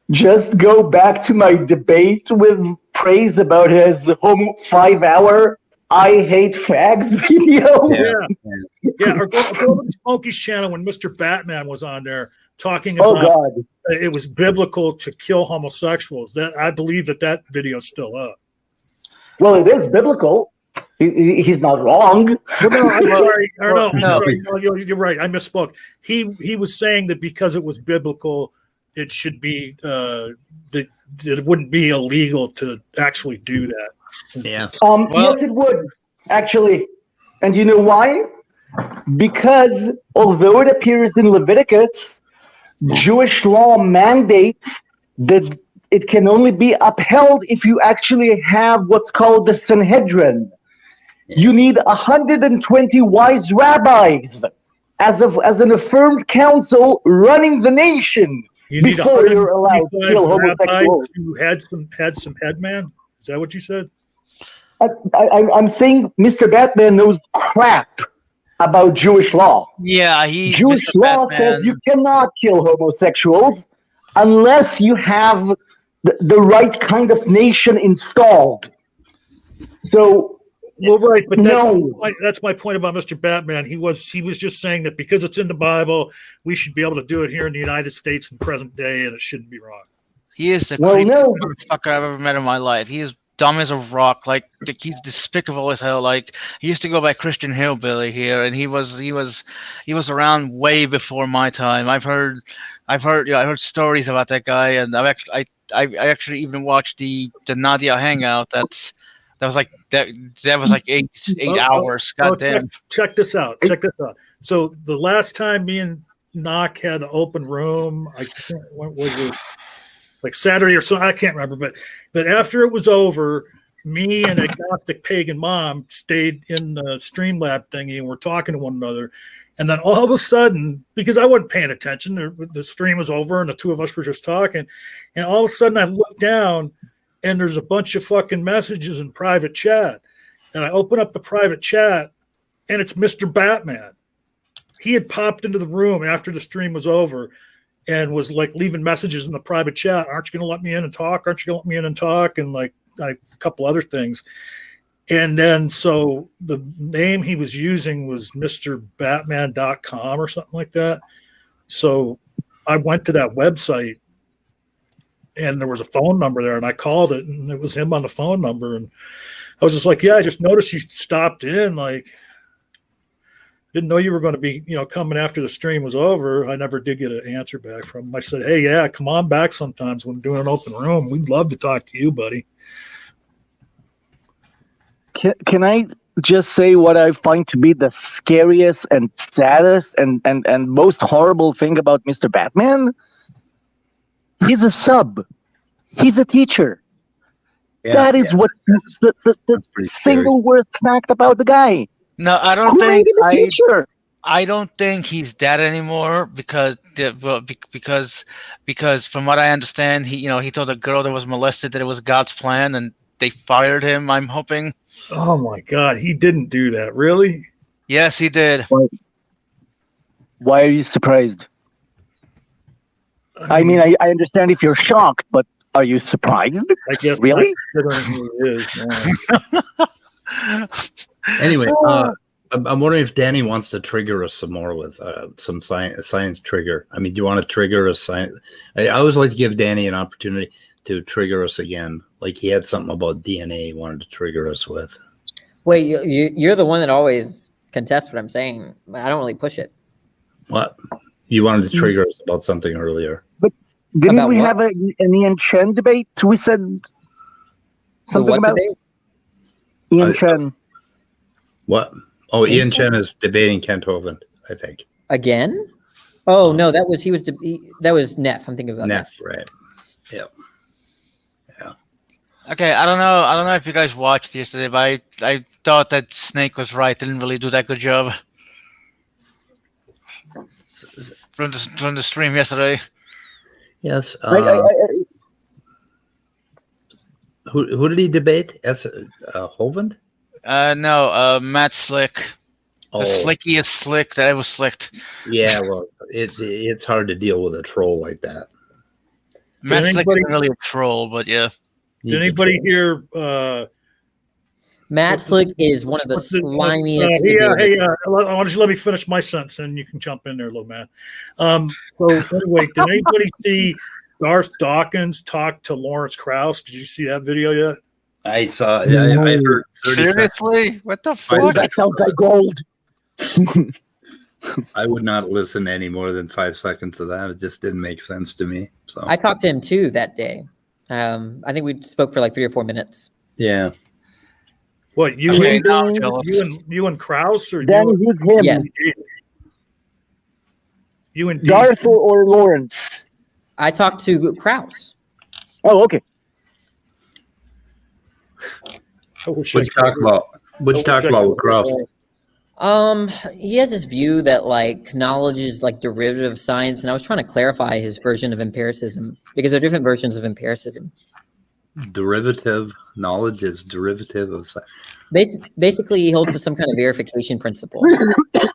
just go back to my debate with Praise about his 5-hour I hate fags video. Yeah. Or go to Smokey's channel when Mr. Batman was on there talking about it was biblical to kill homosexuals. That I believe that video's still up. Well, it is biblical. He's not wrong. No, you're right. I misspoke. He was saying that because it was biblical, it should be that it wouldn't be illegal to actually do that. Yeah. Yes, it would actually, and you know why? Because although it appears in Leviticus, Jewish law mandates that it can only be upheld if you actually have what's called the Sanhedrin. You need 120 wise rabbis as an affirmed council running the nation before you're allowed to kill homosexuals. Who had some headman? Is that what you said? I'm saying Mr. Batman knows crap about Jewish law. Yeah, Jewish law says you cannot kill homosexuals unless you have the right kind of nation installed. So. Well, right, but that's my point about Mr. Batman. He was just saying that because it's in the Bible, we should be able to do it here in the United States in present day, and it shouldn't be wrong. He is the creepiest motherfucker I've ever met in my life. He is dumb as a rock. Like he's despicable as hell. Like he used to go by Christian Hillbilly here, and he was around way before my time. I've heard stories about that guy, and I actually even watched the Nadia Hangout. That was like 8 hours. Goddamn. Check this out. So the last time me and Knock had an open room, what was it? Like Saturday or so, I can't remember, but after it was over, me and Agnostic Pagan Mom stayed in the Streamlab thingy and we're talking to one another. And then all of a sudden, because I wasn't paying attention, the stream was over and the two of us were just talking. And all of a sudden I look down and there's a bunch of fucking messages in private chat. And I open up the private chat and it's Mr. Batman. He had popped into the room after the stream was over and was like leaving messages in the private chat. Aren't you going to let me in and talk? Aren't you going to let me in and talk? And like a couple other things. And then so the name he was using was MrBatman.com or something like that. So I went to that website and there was a phone number there and I called it and it was him on the phone number. And I was just like, yeah, I just noticed you stopped in. Like, didn't know you were going to be, coming after the stream was over. I never did get an answer back from him. I said, hey, yeah, come on back sometimes when we're doing an open room. We'd love to talk to you, buddy. Can I just say what I find to be the scariest and saddest and most horrible thing about Mr. Batman? He's a sub. He's a teacher. Yeah, that is what's the single worst fact about the guy. No, I don't think I don't think he's dead anymore because from what I understand, he told a girl that was molested that it was God's plan and they fired him. I'm hoping. Oh my God, he didn't do that, really? Yes, he did. Why are you surprised? I mean, I understand if you're shocked, but are you surprised? I guess really? Anyway, I'm wondering if Danny wants to trigger us some more with some science trigger. I mean, do you want to trigger us? I always like to give Danny an opportunity to trigger us again. Like he had something about DNA he wanted to trigger us with. Wait, you're the one that always contests what I'm saying. I don't really push it. What? You wanted to trigger us about something earlier. But didn't we have an Ian Chen debate? We said something about debate? Ian Chen. What? Oh, Ian Chen is debating Kent Hovind, I think. Again? Oh no, that was Neff. I'm thinking about Neff, right? Yeah. Okay, I don't know if you guys watched yesterday, but I thought that Snake was right. Didn't really do that good job from the stream yesterday. Yes. Who did he debate? Hovind? No, Matt Slick. Oh. The slickiest slick that ever slicked. Yeah, well, it's hard to deal with a troll like that. Matt Slick isn't really a troll, but yeah. Did anybody hear? Matt Slick is one of the slimiest. I want you to let me finish my sentence, and you can jump in there, little man. So anyway, did anybody see Darth Dawkins talk to Lawrence Krauss? Did you see that video yet? I saw. I heard. Seriously, what the fuck? Does that sound like gold? I would not listen to any more than 5 seconds of that. It just didn't make sense to me. So I talked to him too that day. I think we spoke for like 3 or 4 minutes. Yeah. What you and Krauss or Danny, who's him? Yes. You and Darth or Lawrence? I talked to Krauss. Oh, okay. What you talk about? What you talk about with Krauss? He has this view that like knowledge is like derivative of science, and I was trying to clarify his version of empiricism because there are different versions of empiricism. Derivative knowledge is derivative of science. Basically, he holds to some kind of verification principle. I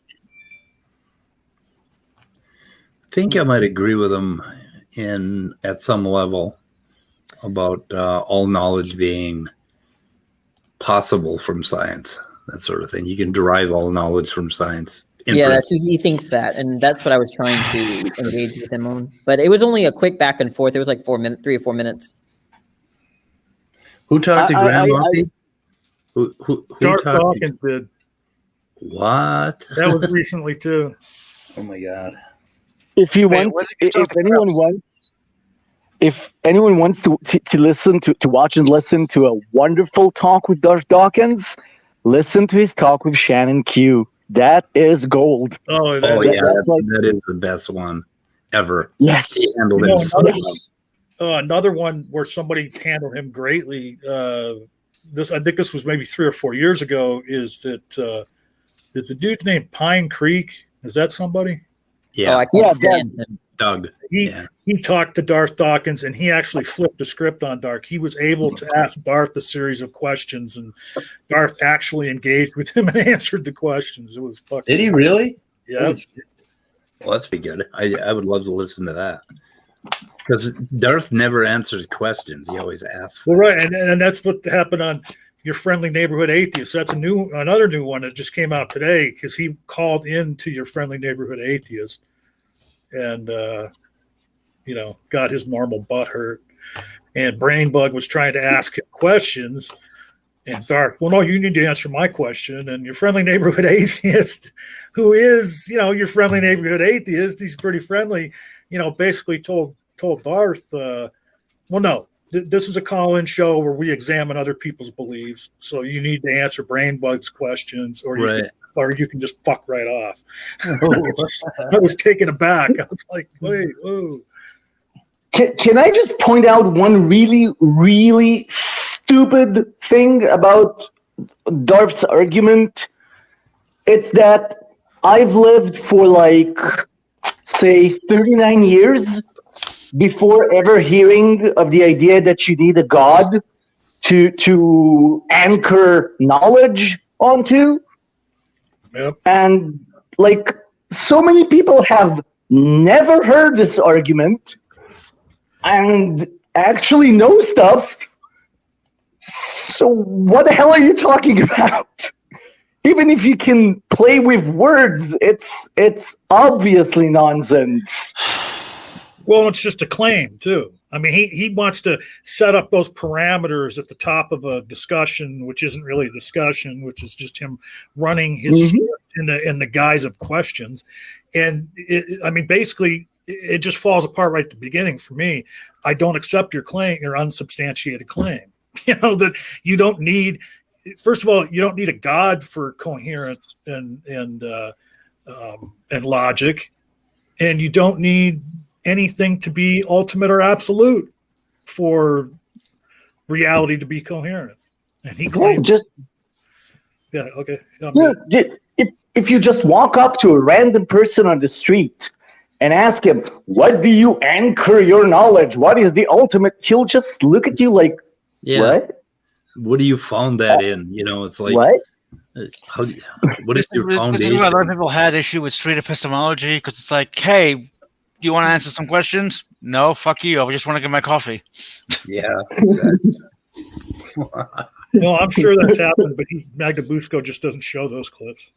think I might agree with him at some level about all knowledge being possible from science. That sort of thing. You can derive all knowledge from science. Yeah, he thinks that, and that's what I was trying to engage with him on. But it was only a quick back and forth. It was like 3 or 4 minutes. Who talked to Graham Monkey? Who Darth talked Dawkins did. What? That was recently too. Oh my god. If you Wait, want, what did you if talk anyone wants to listen to watch and listen to a wonderful talk with Darth Dawkins, listen to his talk with Shannon Q. That is gold. Oh, That is the best one ever. Yes. He handled You know, him so well. another one where somebody handled him greatly. I think this was maybe 3 or 4 years ago. Is the dude's name Pine Creek? Is that somebody? Yeah. Oh, I can't stand him. Doug. He talked to Darth Dawkins, and he actually flipped the script on Darth. He was able to ask Darth a series of questions, and Darth actually engaged with him and answered the questions. It was fucking. Did he really? Yeah. Well, that's be good. I would love to listen to that. Because Darth never answers questions. He always asks. Well, right, and that's what happened on Your Friendly Neighborhood Atheist. That's another new one that just came out today, because he called into Your Friendly Neighborhood Atheist, and got his normal butt hurt. And Brainbug was trying to ask him questions, and Darth, well, no, you need to answer my question. And Your Friendly Neighborhood Atheist, who is Your Friendly Neighborhood Atheist, he's pretty friendly. Basically told Darth, well, no, this is a call-in show where we examine other people's beliefs. So you need to answer Brainbug's questions, or you can just fuck right off. I was taken aback. I was like, wait, whoa. Can I just point out one really, really stupid thing about Darth's argument? It's that I've lived for say 39 years before ever hearing of the idea that you need a god to anchor knowledge onto. Yep. And so many people have never heard this argument and actually know stuff. So what the hell are you talking about? Even if you can play with words, it's obviously nonsense. Well, it's just a claim too. I mean, he wants to set up those parameters at the top of a discussion, which isn't really a discussion, which is just him running his in the guise of questions. And basically, it just falls apart right at the beginning for me. I don't accept your claim, your unsubstantiated claim. That you don't need. First of all, you don't need a god for coherence and logic, and you don't need anything to be ultimate or absolute for reality to be coherent. And he claimed, okay. If you just walk up to a random person on the street and ask him, "What do you anchor your knowledge? What is the ultimate?" He'll just look at you like, "What? What do you found that in?" It's like, what? What is your foundation? A lot of people had issue with street epistemology because it's like, hey, do you want to answer some questions? No, fuck you. I just want to get my coffee. Yeah. Exactly. No, I'm sure that's happened, but Magda Busco just doesn't show those clips.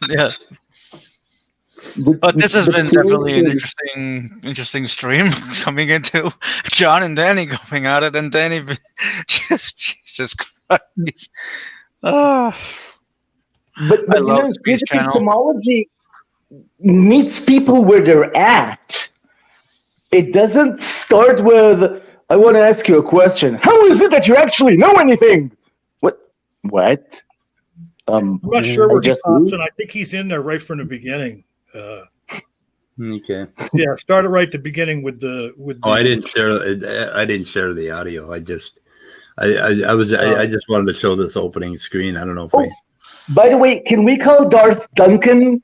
Yeah. But this has been definitely an interesting stream coming into John and Danny going at it, and Danny, Jesus Christ. But street epistemology meets people where they're at. It doesn't start with, "I want to ask you a question. How is it that you actually know anything?" What? I'm not sure where Thompson. I think he's in there right from the beginning. Okay. Yeah, started right at the beginning with the. I didn't share the audio. I just wanted to show this opening screen. I don't know if By the way, can we call Darth Duncan?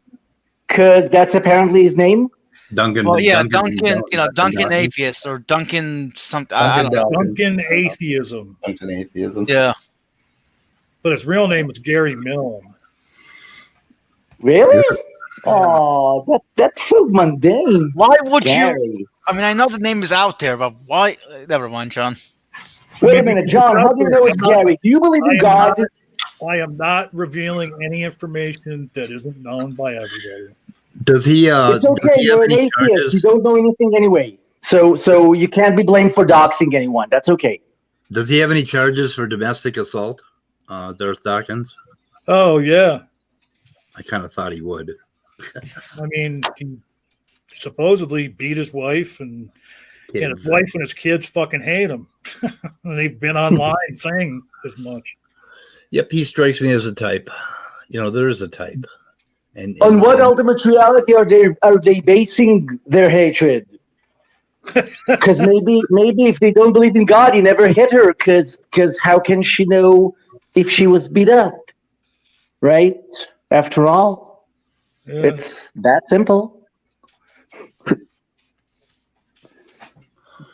Because that's apparently his name. Duncan. Well, yeah, Duncan Atheist or Duncan something. I don't know. Duncan Atheism. Duncan Atheism. Yeah. But his real name is Gary Milne. Really? Oh, that's so mundane. Why would Gary. you? I mean, I know the name is out there, but why? Never mind, John. Wait a minute, John. How do you know it's Gary? Do you believe in God? I am not revealing any information that isn't known by everybody. Does he? It's okay. You're an atheist. You don't know anything anyway. So you can't be blamed for doxing anyone. That's okay. Does he have any charges for domestic assault, Darth Dawkins? Oh yeah. I kind of thought he would. I mean, he supposedly beat his wife, and his Kids. wife and his kids fucking hate him. And they've been online saying as much. Yep, he strikes me as a type. You know, there is a type. And On what ultimate reality are they basing their hatred? Because maybe if they don't believe in God, he never hit her. Because how can she know if she was beat up? Right? After all, it's that simple.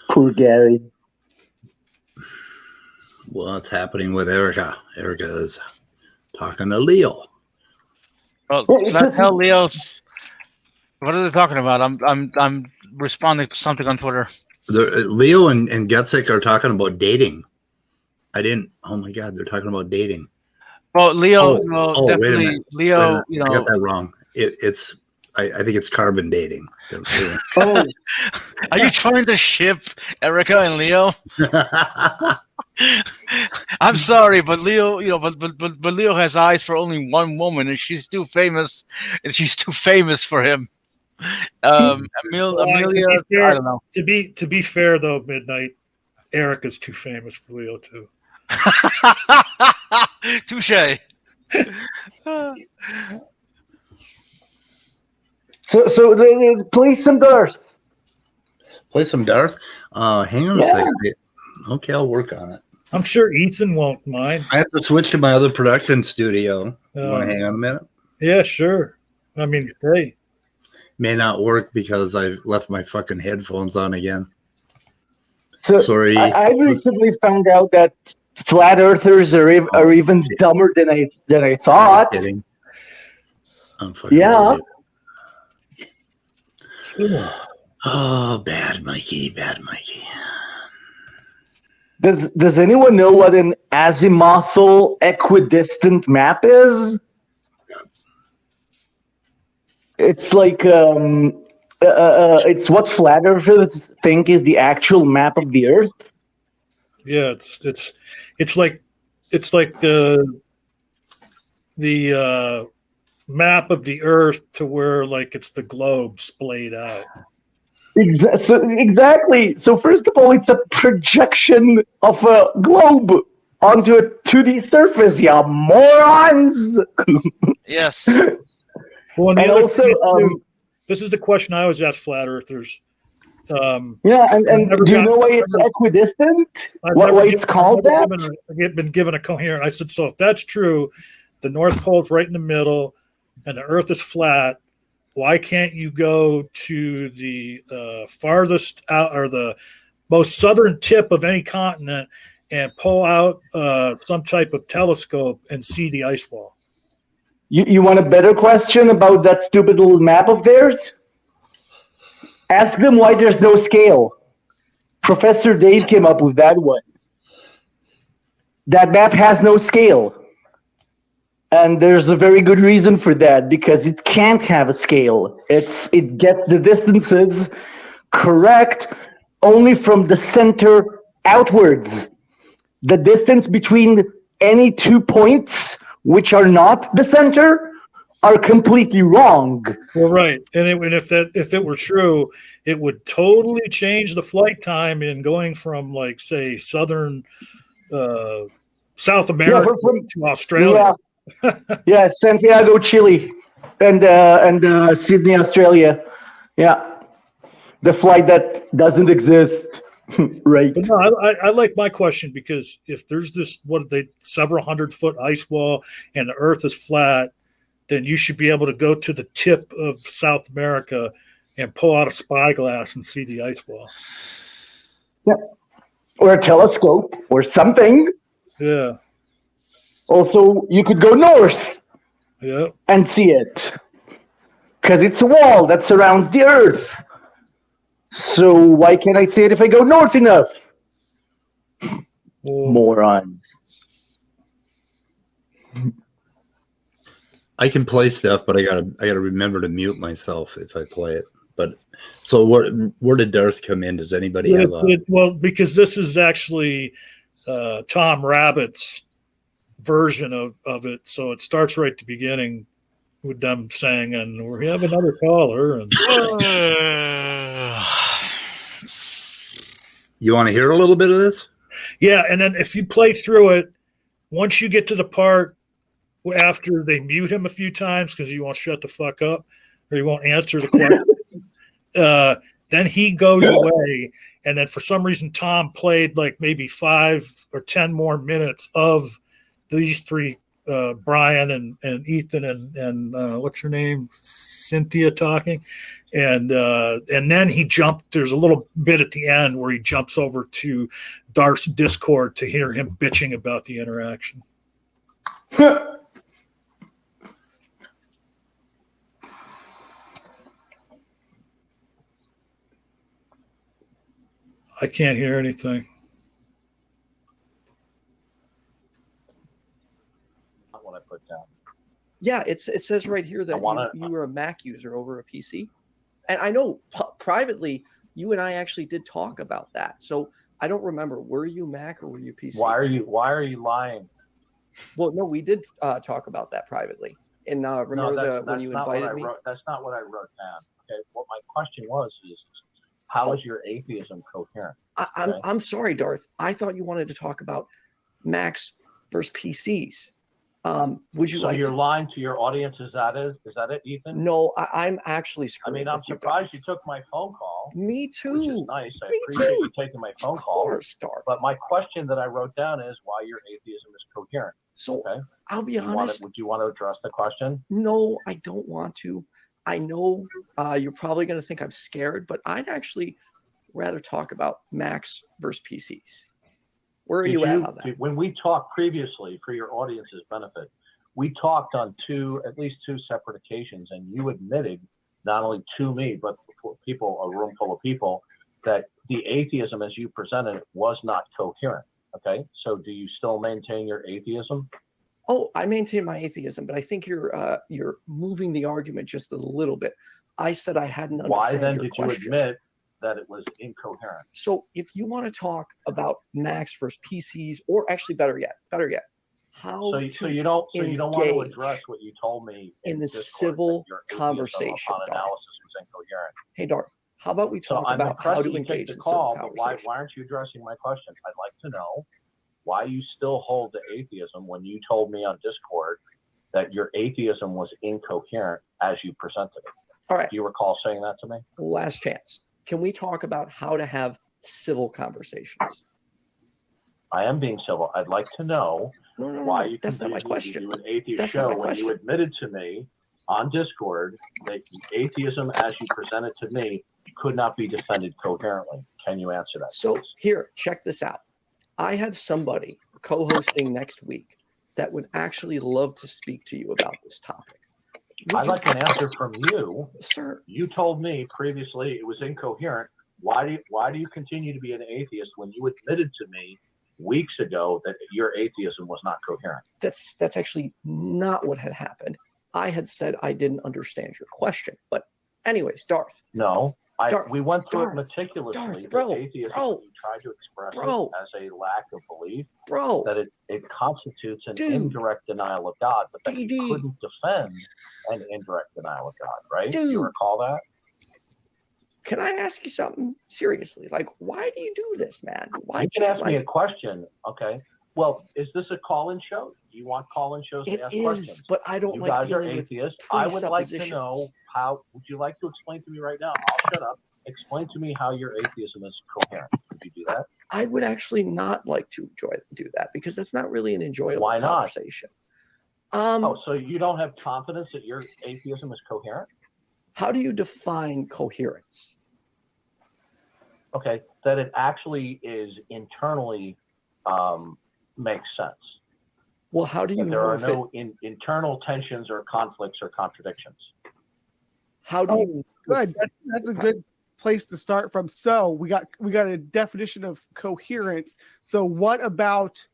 Poor Gary. What's happening with Erica? Erica is talking to Leo. Well, Well, it's let's just- tell Leo. What are they talking about? I'm responding to something on Twitter. Leo and Getzig are talking about dating. I didn't. Oh my God, they're talking about dating. Well, Leo, Oh, no, wait a definitely minute. Leo. I got that wrong. It's. I think it's carbon dating. Oh, Are you trying to ship Erica and Leo? I'm sorry, but Leo, but Leo has eyes for only one woman, and she's too famous. And she's too famous for him. Amelia, I don't know. To be fair though, Midnight, Erica's too famous for Leo too. Touche. so play some Darth. Play some Darth. Hang on a second. Okay, I'll work on it. I'm sure Ethan won't mind. I have to switch to my other production studio. You want to hang on a minute? Yeah, sure. I mean, hey. May not work because I've left my fucking headphones on again. So Sorry. I recently found out that flat earthers are even dumber than I thought. Kidding. I'm fucking Yeah. with you. Oh, bad Mikey, bad Mikey. Does anyone know what an azimuthal equidistant map is? It's like it's what flat earthers think is the actual map of the Earth. Yeah, it's like the map of the Earth to where like it's the globe splayed out. Exactly. So first of all, it's a projection of a globe onto a 2D surface. Yeah, morons. Yes. Well, And also, this is the question I always ask flat earthers. yeah, and do you know why it's equidistant? Why it's called that? I've been given a coherent. I said, so if that's true, the North Pole's right in the middle, and the Earth is flat. Why can't you go to the farthest out or the most southern tip of any continent and pull out some type of telescope and see the ice wall? You want a better question about that stupid little map of theirs? Ask them why there's no scale. Professor Dave came up with that one. That map has no scale. And there's a very good reason for that, because it can't have a scale. It gets the distances correct only from the center outwards. The distance between any 2 points which are not the center are completely wrong. Well, right, and if it were true, it would totally change the flight time in going from, like, say, southern South America to Australia. Yeah, Santiago, Chile, and Sydney, Australia. Yeah, the flight that doesn't exist. Right. But no, I like my question, because if there's this several 100-foot ice wall and the Earth is flat, then you should be able to go to the tip of South America and pull out a spyglass and see the ice wall. Yeah, or a telescope or something. Yeah. Also, you could go north. Yeah. And see it, because it's a wall that surrounds the Earth. So why can't I see it if I go north enough? Morons. I can play stuff, but I gotta remember to mute myself if I play it. But so where did Darth come in? Does anybody have a? Well, because this is actually Tom Rabbitt's version of it. So it starts right at the beginning with them saying, and we have another caller. And You want to hear a little bit of this? yeah, and then if you play through it, once you get to the part after they mute him a few times because he won't shut the fuck up or he won't answer the question, then he goes away. And then for some reason, Tom played like maybe 5 or 10 more minutes of these three, Brian and Ethan and what's her name, Cynthia talking. And then he jumped. There's a little bit at the end where he jumps over to Darth's Discord to hear him bitching about the interaction. I can't hear anything. What I put down. Yeah, it says right here that you were a Mac user over a PC. And I know privately, you and I actually did talk about that. So I don't remember. Were you Mac or were you PC? Why are you lying? Well, no, we did talk about that privately. And remember when you invited me? That's not what I wrote down. Okay. What my question was is, how is your atheism coherent? I'm sorry, Darth. I thought you wanted to talk about Macs versus PCs. Would you so like you're to... lying to your audience? Is that it, Ethan? No, I'm actually screwing. I mean, I'm surprised you took my phone call. Me too. Which is nice. I appreciate you taking my phone call. Of course, Darth. But my question that I wrote down is why your atheism is coherent. So okay? I'll be honest. Would you want to address the question? No, I don't want to. I know you're probably going to think I'm scared, but I'd actually rather talk about Macs versus PCs. Where are you at on that? When we talked previously, for your audience's benefit, we talked on at least two separate occasions, and you admitted, not only to me, but for a room full of people, that the atheism as you presented it was not coherent. Okay, so do you still maintain your atheism? Oh, I maintain my atheism, but I think you're moving the argument just a little bit. I said I hadn't understood. Why then did you admit that it was incoherent? So if you want to talk about Macs versus PCs, or actually better yet, how so you don't want to address what you told me in the civil conversation. Upon analysis was incoherent. Hey, Darth, how about we talk about how to engage in civil conversation? Why aren't you addressing my question? I'd like to know why you still hold to atheism when you told me on Discord that your atheism was incoherent as you presented it. All right. Do you recall saying that to me? Last chance. Can we talk about how to have civil conversations? I am being civil. I'd like to know why you that's not my question. To do an atheist show when you admitted to me on Discord that atheism as you presented to me could not be defended coherently. Can you answer that? So please? Here, check this out. I have somebody co-hosting next week that would actually love to speak to you about this topic. I'd like an answer from you. Sir. You told me previously it was incoherent. Why do you continue to be an atheist when you admitted to me weeks ago that your atheism was not coherent? That's actually not what had happened. I had said I didn't understand your question. But anyways, Darth. No. We went through it meticulously. Atheism, you tried to express it as a lack of belief. That it constitutes an indirect denial of God, but that you couldn't defend an indirect denial of God, right? Do you recall that? Can I ask you something seriously? Like, why do you do this, man? Why you can ask me a question, okay? Well, is this a call-in show? Do you want call-in shows to ask questions? But I don't you like guys are atheists. I would like to know how. Would you like to explain to me right now? I'll shut up. Explain to me how your atheism is coherent. Would you do that? I would actually not like to do that because that's not really an enjoyable conversation. So you don't have confidence that your atheism is coherent? How do you define coherence? Okay, that it actually is internally makes sense. Well, how do you know there are no internal tensions or conflicts or contradictions? How do you? Good. That's a good place to start from. So we got a definition of coherence. So what about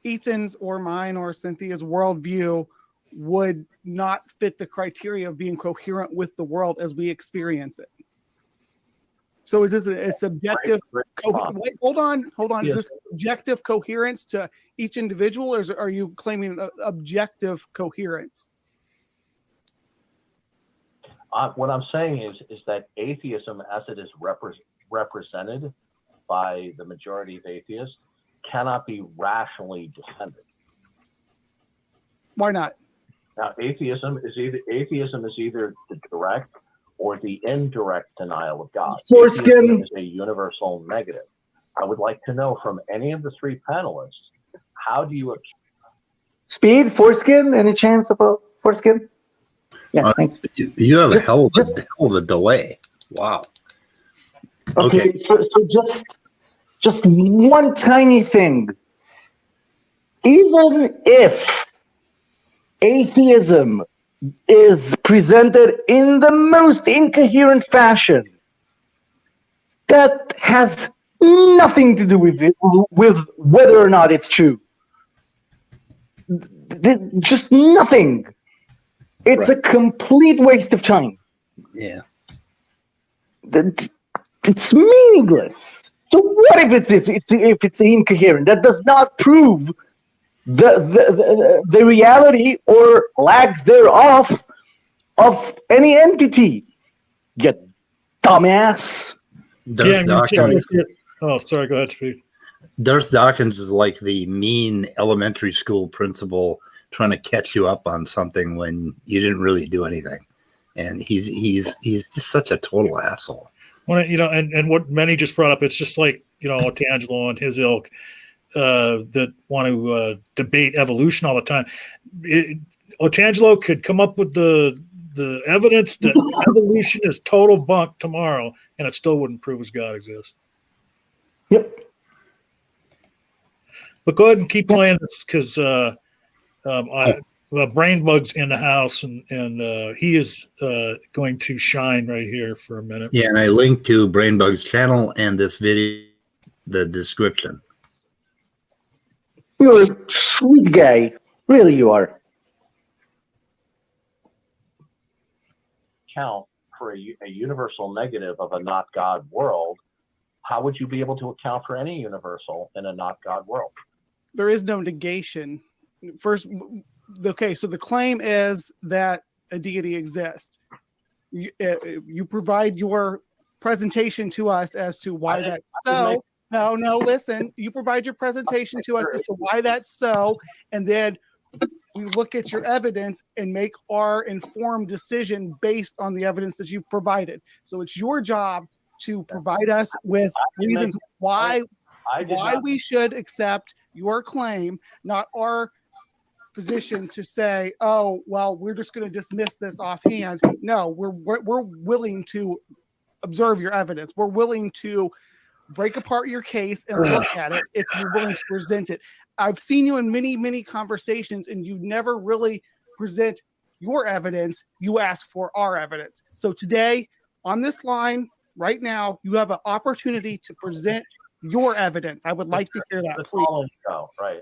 Ethan's or mine or Cynthia's worldview would not fit the criteria of being coherent with the world as we experience it? So is this a subjective? Wait, hold on. Is this subjective coherence to each individual, or are you claiming objective coherence? What I'm saying is that atheism, as it is represented by the majority of atheists, cannot be rationally defended. Why not? Now, atheism is either the direct or the indirect denial of God. Atheism is a universal negative. I would like to know from any of the three panelists, how do you... Speed, foreskin, any chance about foreskin? Yeah, thanks. You have a hell of a delay. Wow. Okay. So just one tiny thing. Even if atheism is presented in the most incoherent fashion, that has nothing to do with whether or not it's true. Just nothing. It's a complete waste of time. Yeah. It's meaningless. So what if it's incoherent? That does not prove the reality or lack thereof of any entity. You dumbass. Oh, sorry. Go ahead, Speed. Darth Dawkins is like the mean elementary school principal trying to catch you up on something when you didn't really do anything, and he's just such a total asshole. When and what Manny just brought up, it's just like Otangelo and his ilk that want to debate evolution all the time. Otangelo could come up with the evidence that evolution is total bunk tomorrow, and it still wouldn't prove his God exists. Yep. But go ahead and keep playing this because Brainbug's in the house, and he is going to shine right here for a minute. Yeah, and I linked to Brainbug's channel and this video, the description. You're a sweet guy. Really, you are. Count for a universal negative of a not God world. How would you be able to account for any universal in a not God world? There is no negation. First, okay, so the claim is that a deity exists. You provide your presentation to us as to why that's so. No, listen. You provide your presentation to us as to why that's so, and then we look at your evidence and make our informed decision based on the evidence that you've provided. So it's your job to provide us with reasons why we should accept your claim, not our position to say, oh, well, we're just going to dismiss this offhand. No, we're willing to observe your evidence. We're willing to break apart your case and look at it if you're willing to present it. I've seen you in many, many conversations, and you never really present your evidence. You ask for our evidence. So today, on this line, right now, you have an opportunity to present your evidence. I would like to hear that, please. Right.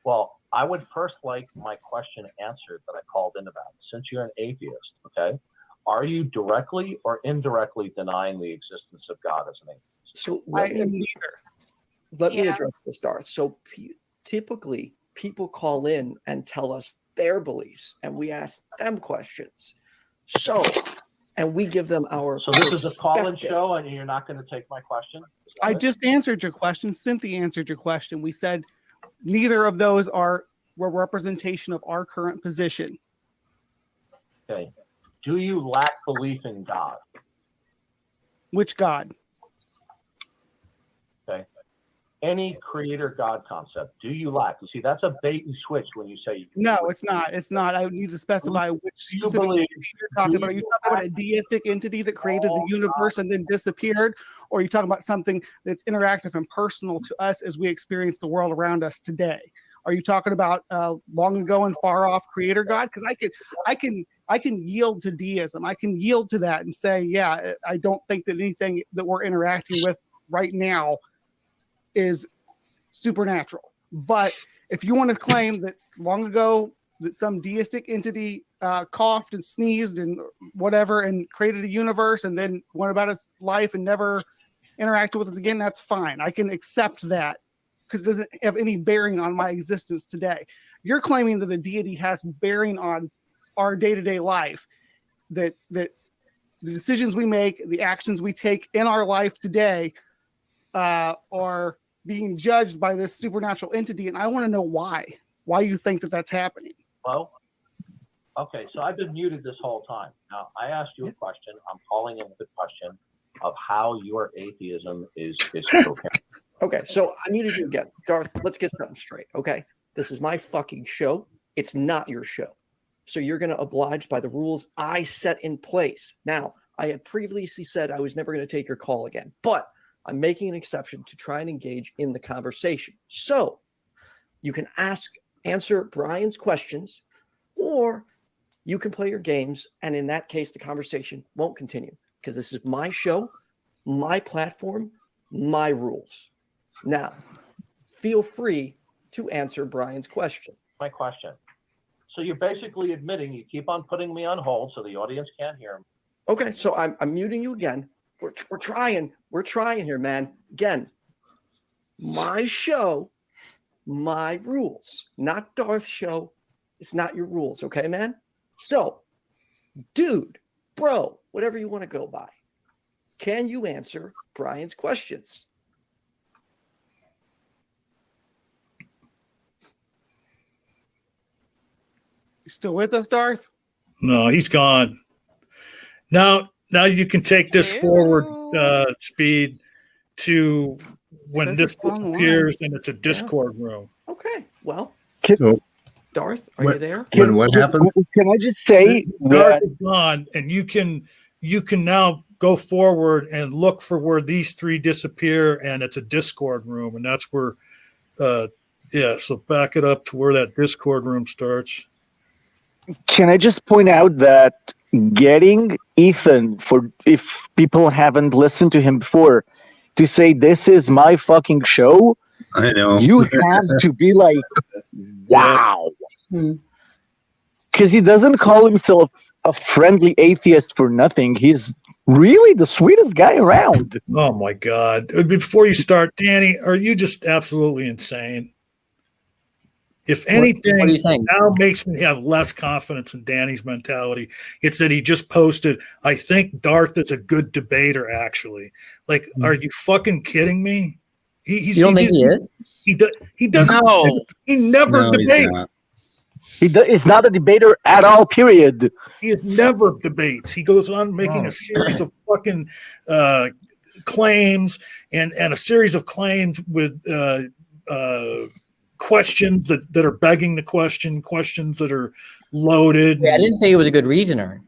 Well, I would first like my question answered that I called in about. Since you're an atheist, okay, are you directly or indirectly denying the existence of God as an atheist? So let me address this, Darth. So typically, people call in and tell us their beliefs, and we ask them questions. And we give them our. So this is a call-in show, and you're not going to take my question? I just answered your question. Cynthia answered your question. We said neither of those were representation of our current position. Okay. Do you lack belief in God? Which God? Okay. Any creator God concept, do you lack? You see, that's a bait and switch when you say. No, it's not. It's not. I need to specify which specific you're talking about. Are you talking about a deistic entity that created the universe and then disappeared? Or are you talking about something that's interactive and personal to us as we experience the world around us today? Are you talking about long ago and far off creator God? Because I can yield to deism. I can yield to that and say, yeah, I don't think that anything that we're interacting with right now is supernatural. But if you want to claim that long ago that some deistic entity coughed and sneezed and whatever and created a universe and then went about its life and never interacted with us again, that's fine. I can accept that because it doesn't have any bearing on my existence today. You're claiming that the deity has bearing on our day-to-day life, that the decisions we make, the actions we take in our life today are being judged by this supernatural entity, and I want to know why you think that that's happening. Well, okay, so I've been muted this whole time. Now, I asked you a question. I'm calling in the question of how your atheism is okay. Okay, so I muted you again. Darth, let's get something straight, okay? This is my fucking show. It's not your show. So you're going to oblige by the rules I set in place. Now, I had previously said I was never going to take your call again, but I'm making an exception to try and engage in the conversation. So you can answer Brian's questions, or you can play your games, and in that case, the conversation won't continue because this is my show, my platform, my rules. Now, feel free to answer Brian's question. My question. So you're basically admitting you keep on putting me on hold so the audience can't hear him. Okay, so I'm muting you again. We're trying here, man. Again, my show, my rules, not Darth's show. It's not your rules, okay, man? So, dude, bro, whatever you want to go by, can you answer Brian's questions? You still with us, Darth? No, he's gone. Now you can take this forward speed to when this disappears and it's a Discord room. Okay, well, So, Darth, are you there? when what happens? Can I just say Darth that is gone, and you can now go forward and look for where these three disappear, and it's a Discord room, and that's where, so back it up to where that Discord room starts. can I just point out that getting Ethan, for if people haven't listened to him before, to say this is my fucking show, I know. you have to be like, wow. Because he doesn't call himself a friendly atheist for nothing. He's really the sweetest guy around. Oh my God! Before you start, Danny, are you just absolutely insane? If anything, what are you saying? now makes me have less confidence in Danny's mentality. It's that he just posted, I think Darth is a good debater, actually. Like, are you fucking kidding me? You don't think he is? He doesn't. No. He never debates. He's not a debater at all, period. He has never debates. He goes on making a series of fucking claims and a series of claims with questions that are begging the questions that are loaded. Yeah, I didn't say he was a good reasoner.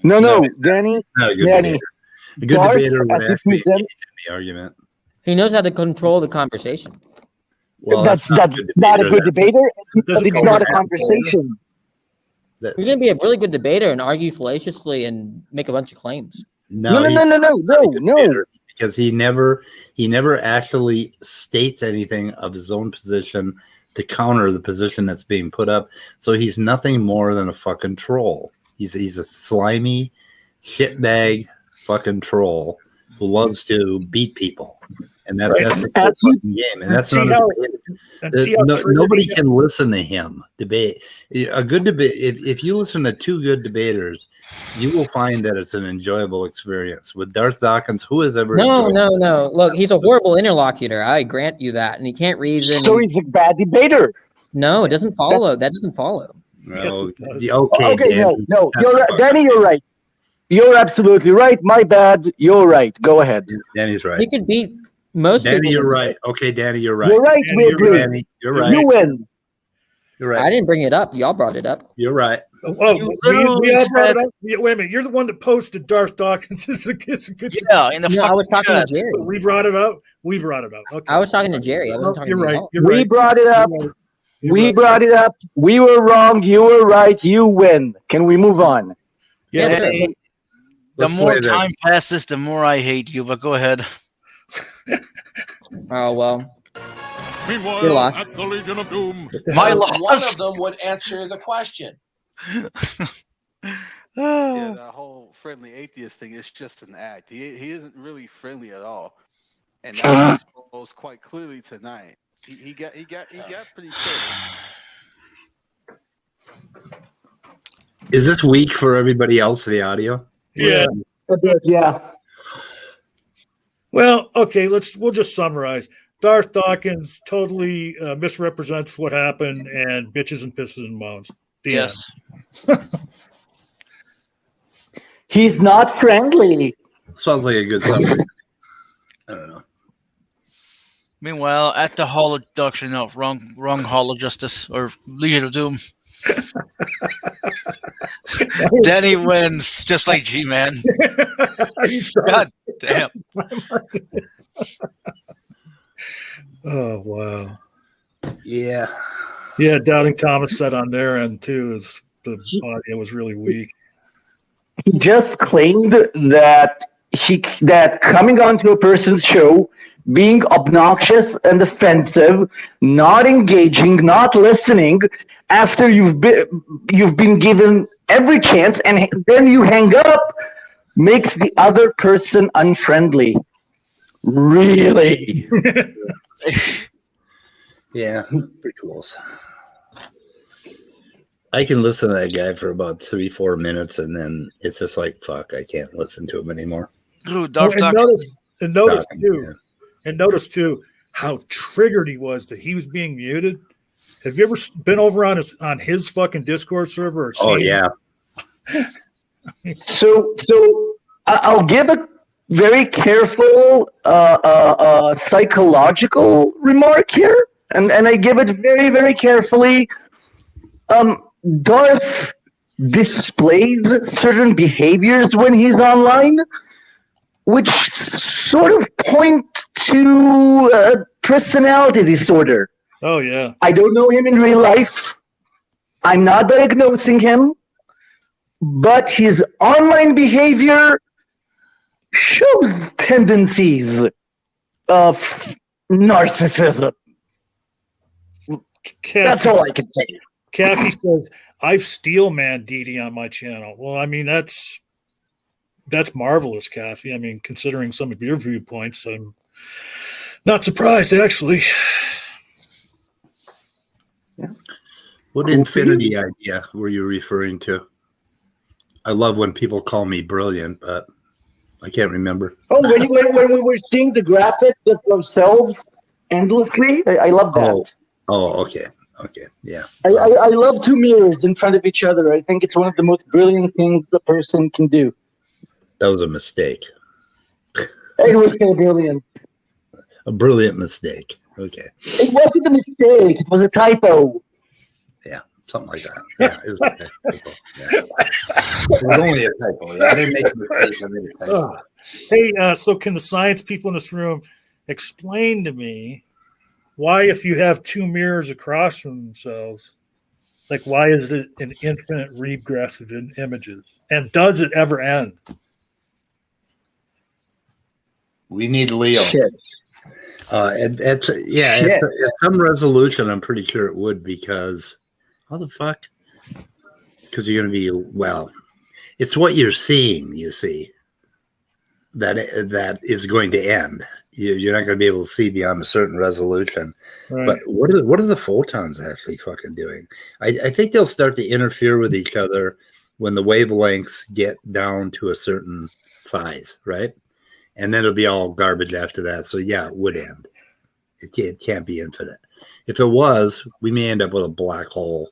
No, Danny. Not a good Danny. debater. A good Darth, debater would as he actually presents- engage in the argument. He knows how to control the conversation. Well, that's not a good debater. Doesn't It's go not a back. conversation. You're going to be a really good debater and argue fallaciously and make a bunch of claims. No. Because he never actually states anything of his own position to counter the position that's being put up. So he's nothing more than a fucking troll. He's a slimy shitbag fucking troll who loves to beat people. And that's the fucking game. And that's not nobody can listen to him debate. A good debate. If you listen to two good debaters, you will find that it's an enjoyable experience. With Darth Dawkins, who has ever? No. Look, he's a horrible interlocutor. I grant you that, and he can't reason. So he's a bad debater. No, it doesn't follow. That doesn't follow. No, No. Danny, you're right. You're absolutely right. My bad. You're right. Go ahead. Danny's right. He could beat most Danny, people. you're right. Okay, Danny, you're right. You're right. Danny, We agree. Danny, you're right. You win. You're right. I didn't bring it up. Y'all brought it up. You're right. Oh, You we literally all brought said- it up? Wait a minute. You're the one that posted Darth Dawkins. It's a good Yeah, in the No, I was talking chat. to Jerry. We brought it up. We brought it up. Okay. I was talking to Jerry. I wasn't talking You're to you. right. at all. You're We right. brought it up. You're We right. brought it up. We were wrong. You were right. You win. Can we move on? Yeah. Yeah, Danny, the Let's more play this. time passes, the more I hate you. But go ahead. Oh well. You're lost. at the Legion of Doom, My One loss. of them would answer the question. Yeah, that whole friendly atheist thing is just an act. He isn't really friendly at all, and that exposed quite clearly tonight. He got pretty clear. Is this weak for everybody else, the audio? Yeah. Yeah. Well, okay, we'll just summarize. Darth Dawkins totally misrepresents what happened and bitches and pisses and moans. The end. He's not friendly. Sounds like a good summary. I don't know. Meanwhile, at the Hall of Doctrine, no, wrong Hall of Justice or Legion of Doom. Danny wins, just like G-Man. God damn. Oh, wow. Yeah. Yeah, Doubting Thomas said on their end, too, is the audio was really weak. He just claimed that coming onto a person's show, being obnoxious and offensive, not engaging, not listening, after you've been given every chance, and then you hang up, makes the other person unfriendly. Really? Yeah, pretty close. I can listen to that guy for about 3-4 minutes, and then it's just like, fuck, I can't listen to him anymore. Ooh, And notice too how triggered he was that he was being muted. Have you ever been over on his fucking Discord server? Or Oh yeah. So I'll give a very careful psychological remark here, and I give it very, very carefully. Darth displays certain behaviors when he's online, which sort of point to a personality disorder. Oh, yeah. I don't know him in real life. I'm not diagnosing him. But his online behavior shows tendencies of narcissism. That's all I can say. Kathy says, I've steel man Didi on my channel. Well, I mean, that's marvelous, Kathy. I mean, considering some of your viewpoints, I'm not surprised, actually. Yeah. What infinity idea were you referring to? I love when people call me brilliant, but I can't remember. Oh, when we were seeing the graphics of ourselves endlessly, I love that. Oh, okay. Okay, yeah. I love two mirrors in front of each other. I think it's one of the most brilliant things a person can do. That was a mistake. It was so brilliant. A brilliant mistake. Okay. It wasn't a mistake. It was a typo. Yeah, something like that. Yeah, it was a typo. Yeah. It was only a typo. Yeah, I didn't make a mistake. I made a typo. Hey, so can the science people in this room explain to me why, if you have two mirrors across from themselves, like why is it an infinite regress of images? And does it ever end? We need Leo. Shit. At some resolution, I'm pretty sure it would, because how the fuck? Because you're going to be, well, it's what you're seeing, you see, that is going to end. You're not going to be able to see beyond a certain resolution. Right. But what are the photons actually fucking doing? I think they'll start to interfere with each other when the wavelengths get down to a certain size, right? And then it'll be all garbage after that. So yeah, it would end. It can't be infinite. If it was, we may end up with a black hole.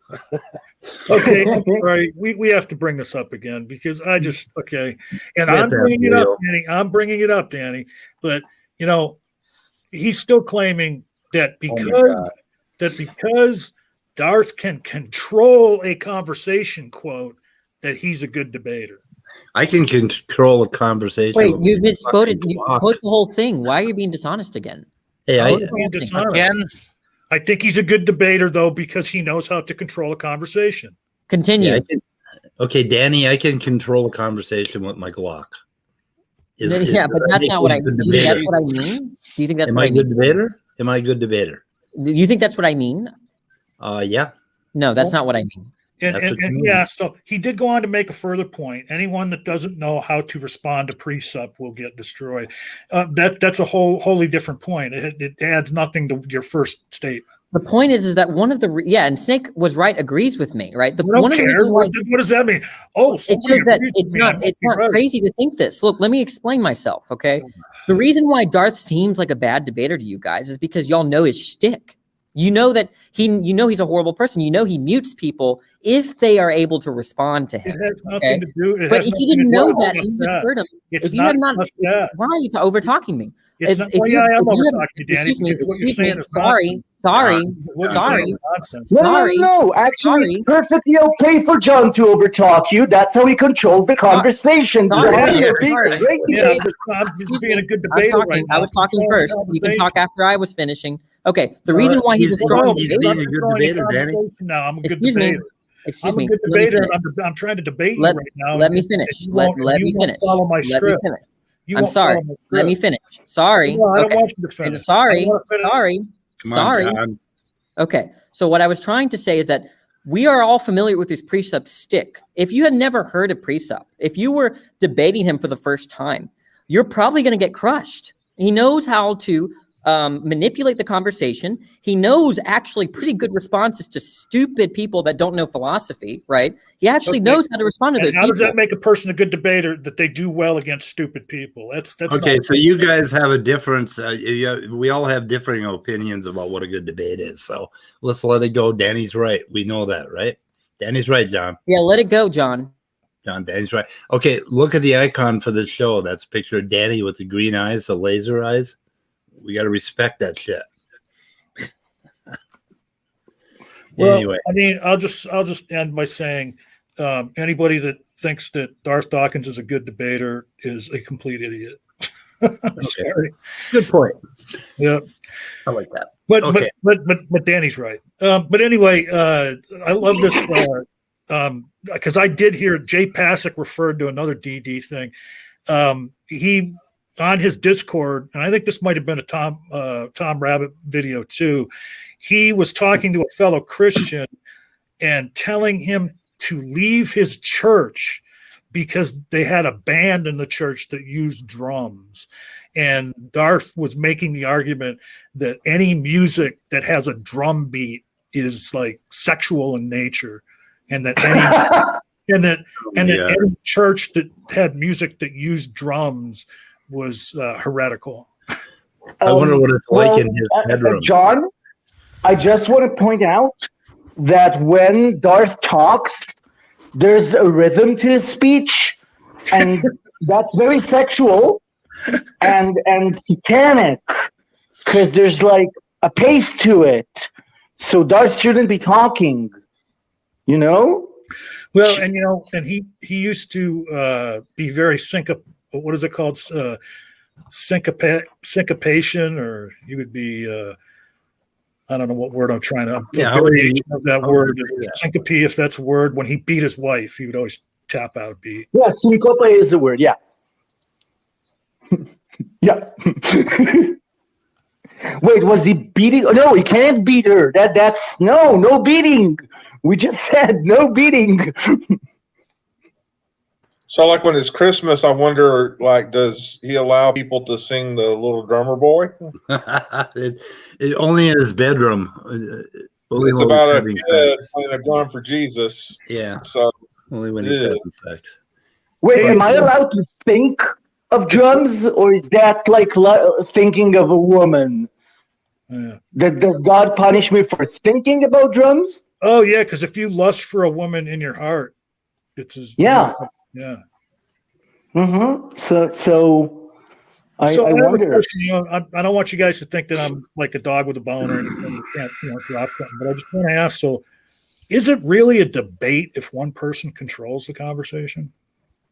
Okay, right. We have to bring this up again because and I'm bringing it up, Danny. I'm bringing it up, Danny. But you know, he's still claiming that because Darth can control a conversation, quote, that he's a good debater. I can control a conversation. Wait, you misquoted. You quote the whole thing. Why are you being dishonest again? Hey, I think he's a good debater, though, because he knows how to control a conversation. Continue. Yeah, okay, Danny, I can control a conversation with my Glock. But that's not what I mean. That's what I mean. Do you think that's Am I a good debater? Am I a good debater? You think that's what I mean? Yeah. No, that's not what I mean. And yeah, so he did go on to make a further point. Anyone that doesn't know how to respond to precept will get destroyed. That's a wholly different point. It adds nothing to your first statement. The point is that one of the and Snake was right, agrees with me, right? One of the reasons why, what does that mean? Oh, it shows that it's not crazy to think this. Look, let me explain myself, okay? The reason why Darth seems like a bad debater to you guys is because y'all know his shtick. You know that he's a horrible person. You know he mutes people if they are able to respond to him. It has nothing to do. But if you didn't know that, and you just heard him. If you have not, why are you over talking me? It's not. Well, yeah, I am over talking you, Danny. Excuse me. Sorry. No. Actually, it's perfectly okay for John to overtalk you. That's how he controls the conversation. I'm just being a good debater right now. I was talking first. You can talk after I was finishing. Okay. The reason why he's a strong debater. Now I'm a good debater. Excuse me. I'm a good debater. I'm trying to debate you right now. Let me finish. Let me finish. Follow my script. I'm sorry. Let me finish. Sorry. No, I don't want you to finish. Sorry. Come on, John. Okay. So what I was trying to say is that we are all familiar with his precept stick. If you had never heard of precept, if you were debating him for the first time, you're probably going to get crushed. He knows how to manipulate the conversation. He knows actually pretty good responses to stupid people that don't know philosophy, right? He actually knows how to respond to those people. How does that make a person a good debater, that they do well against stupid people? That's okay. So you guys have a difference. We all have differing opinions about what a good debate is. So let's let it go. Danny's right. We know that, right? Danny's right, John. Yeah, let it go, John. Danny's right. Okay, look at the icon for the show. That's a picture of Danny with the green eyes, the laser eyes. We got to respect that shit. Well, anyway, I mean, I'll just end by saying anybody that thinks that Darth Dawkins is a good debater is a complete idiot. Sorry. Good point. Yeah, I like that. But Danny's right. But anyway, I love this because I did hear Jay Pasek referred to another DD thing. He on his Discord, and I think this might have been a Tom Rabbittt video too. He was talking to a fellow Christian and telling him to leave his church because they had a band in the church that used drums. And Darth was making the argument that any music that has a drum beat is like sexual in nature, and that any church that had music that used drums was heretical. I wonder what it's like in his bedroom. John, I just want to point out that when Darth talks, there's a rhythm to his speech, and that's very sexual and satanic, because there's like a pace to it. So Darth shouldn't be talking, you know? Well, and he used to be very what is it called? Syncopation, or you would be, I don't know what word I'm trying to, that word, syncope, if that's a word. When he beat his wife, he would always tap out a beat. Yeah, syncope is the word, yeah. Yeah. Wait, was he beating? No, he can't beat her. That's no beating. We just said no beating. So, like when it's Christmas, I wonder, like, does he allow people to sing the Little Drummer Boy? it only in his bedroom. It's about a kid playing a drum for Jesus. Yeah. So only when he's having sex. Wait, am I allowed to think of drums, or is that like thinking of a woman? Yeah. Does God punish me for thinking about drums? Oh yeah, because if you lust for a woman in your heart, it's as yeah. Mm-hmm. So I wonder. I don't want you guys to think that I'm like a dog with a bone or anything. You can't, drop something. But I just want to ask: so, is it really a debate if one person controls the conversation?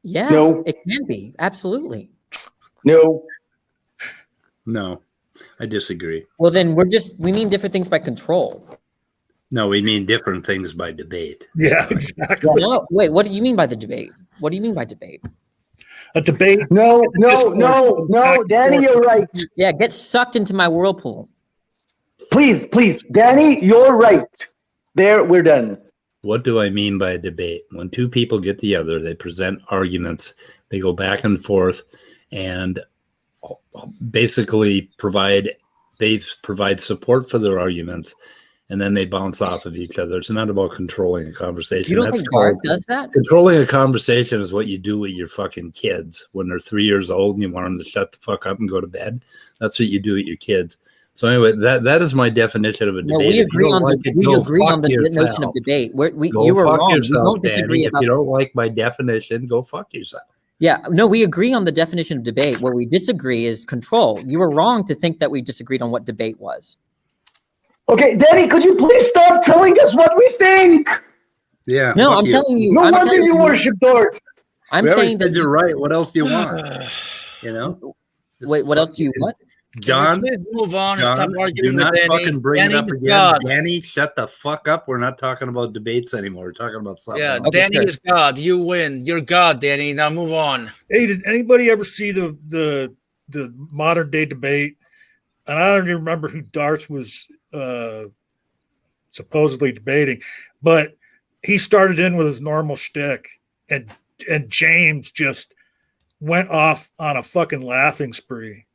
Yeah, no, it can be. Absolutely. No, I disagree. Well, then we mean different things by control. No, we mean different things by debate. Yeah, exactly. No, wait, what do you mean by the debate? What do you mean by debate? A debate? No, Danny, you're right. Yeah, get sucked into my whirlpool. please, Danny, you're right. There, we're done. What do I mean by a debate? When two people get together, they present arguments, they go back and forth, and basically provide support for their arguments, and then they bounce off of each other. It's not about controlling a conversation. You don't think Darth does that? Controlling a conversation is what you do with your fucking kids when they're 3 years old and you want them to shut the fuck up and go to bed. That's what you do with your kids. So anyway, that is my definition of a debate. No, we agree on the notion of debate. You were wrong. We don't disagree about. If you don't like my definition, go fuck yourself. Yeah, no, we agree on the definition of debate. Where we disagree is control. You were wrong to think that we disagreed on what debate was. Okay, Danny, could you please stop telling us what we think? Yeah. No, I'm telling you. No wonder you worship Darth. I'm saying that you're right. What else do you want? You know? Wait, what else do you want? John, please move on and John, stop arguing do not with Danny. fucking bring Danny it up is again. God. Danny, shut the fuck up. We're not talking about debates anymore. We're talking about something. Yeah, else. Danny is God. You win. You're God, Danny. Now move on. Hey, did anybody ever see the modern day debate? And I don't even remember who Darth was supposedly debating, but he started in with his normal shtick, and James just went off on a fucking laughing spree.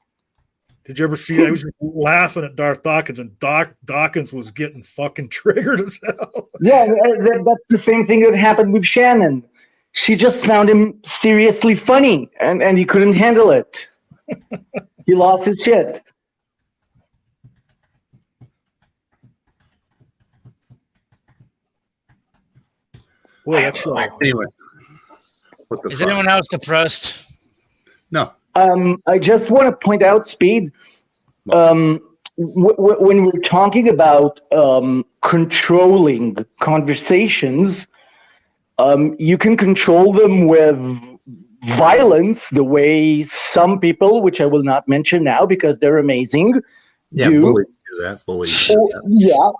Did you ever see that? He was laughing at Darth Dawkins, and Dawkins was getting fucking triggered as hell. Yeah, that's the same thing that happened with Shannon. She just found him seriously funny, and he couldn't handle it. He lost his shit. Well, that's right. Anyway, is anyone else depressed? No. I just want to point out, Speed, when we're talking about controlling conversations, you can control them with violence, the way some people, which I will not mention now because they're amazing, do. Bullies do that. Bullies do that. Yeah.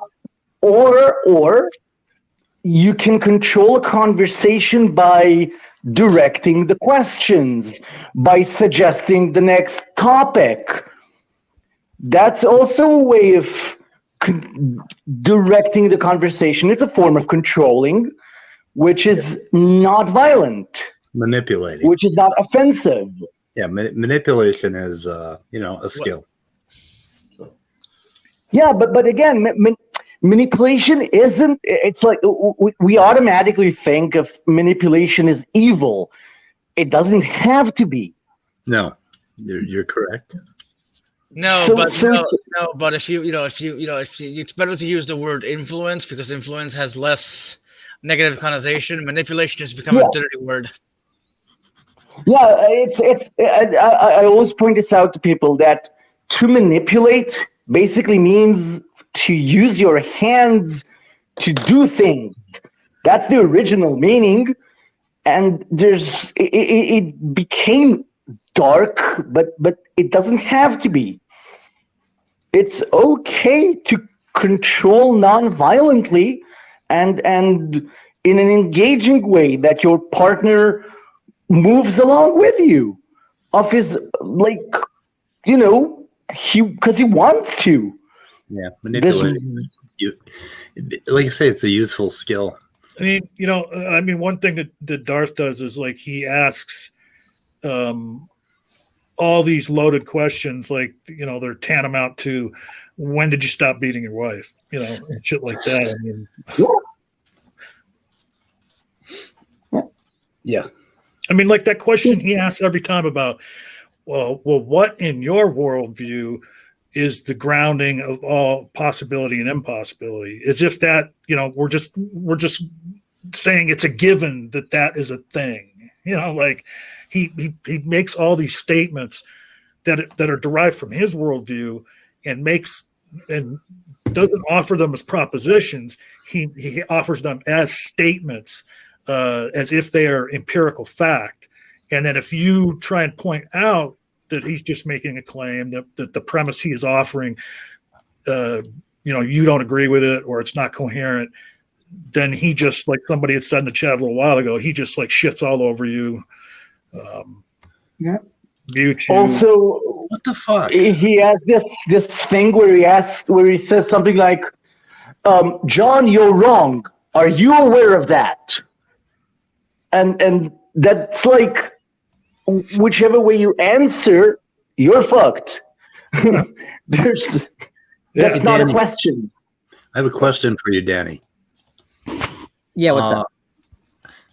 Or you can control a conversation by directing the questions, by suggesting the next topic. That's also a way of directing the conversation. It's a form of controlling, which is not violent. Manipulating. Which is not offensive. Yeah, manipulation is, a skill. Yeah, but again, manipulation isn't, it's like we automatically think of manipulation as evil. It doesn't have to be. No, you're correct. No, but if you it's better to use the word influence because influence has less negative connotation. Manipulation has become a dirty word. Yeah, I always point this out to people that to manipulate basically means to use your hands to do things. That's the original meaning. And it became dark, but it doesn't have to be. It's okay to control non-violently and in an engaging way that your partner moves along with you of his, because he wants to. Yeah, manipulating. Like you say, it's a useful skill. I mean, one thing that Darth does is like he asks all these loaded questions, like, they're tantamount to when did you stop beating your wife? And shit like that. I mean, yeah. I mean, like that question he asks every time about, well, what in your worldview is the grounding of all possibility and impossibility? As if that, we're just saying it's a given that is a thing. Like he makes all these statements that are derived from his worldview and doesn't offer them as propositions. He offers them as statements, as if they are empirical fact. And then if you try and point out that he's just making a claim that the premise he is offering, you don't agree with it or it's not coherent, then he just, like somebody had said in the chat a little while ago, he just like shits all over you. Yeah. Mute you. Also, What the fuck? He has this thing where he says something like, John, you're wrong. Are you aware of that? And that's like, whichever way you answer, you're fucked. That's not Danny, a question. I have a question for you, Danny. Yeah, what's up?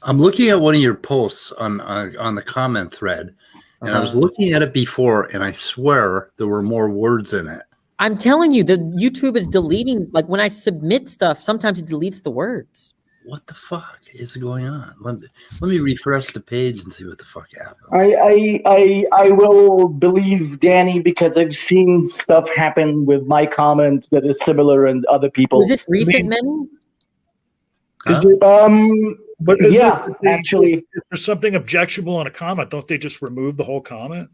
I'm looking at one of your posts on the comment thread, and I was looking at it before, and I swear there were more words in it. I'm telling you, the YouTube is deleting. Like when I submit stuff, sometimes it deletes the words. What the fuck is going on? Let me refresh the page and see what the fuck happens. I will believe Danny because I've seen stuff happen with my comments that is similar and other people's. Was this recent, Manny? But actually, if there's something objectionable in a comment, don't they just remove the whole comment?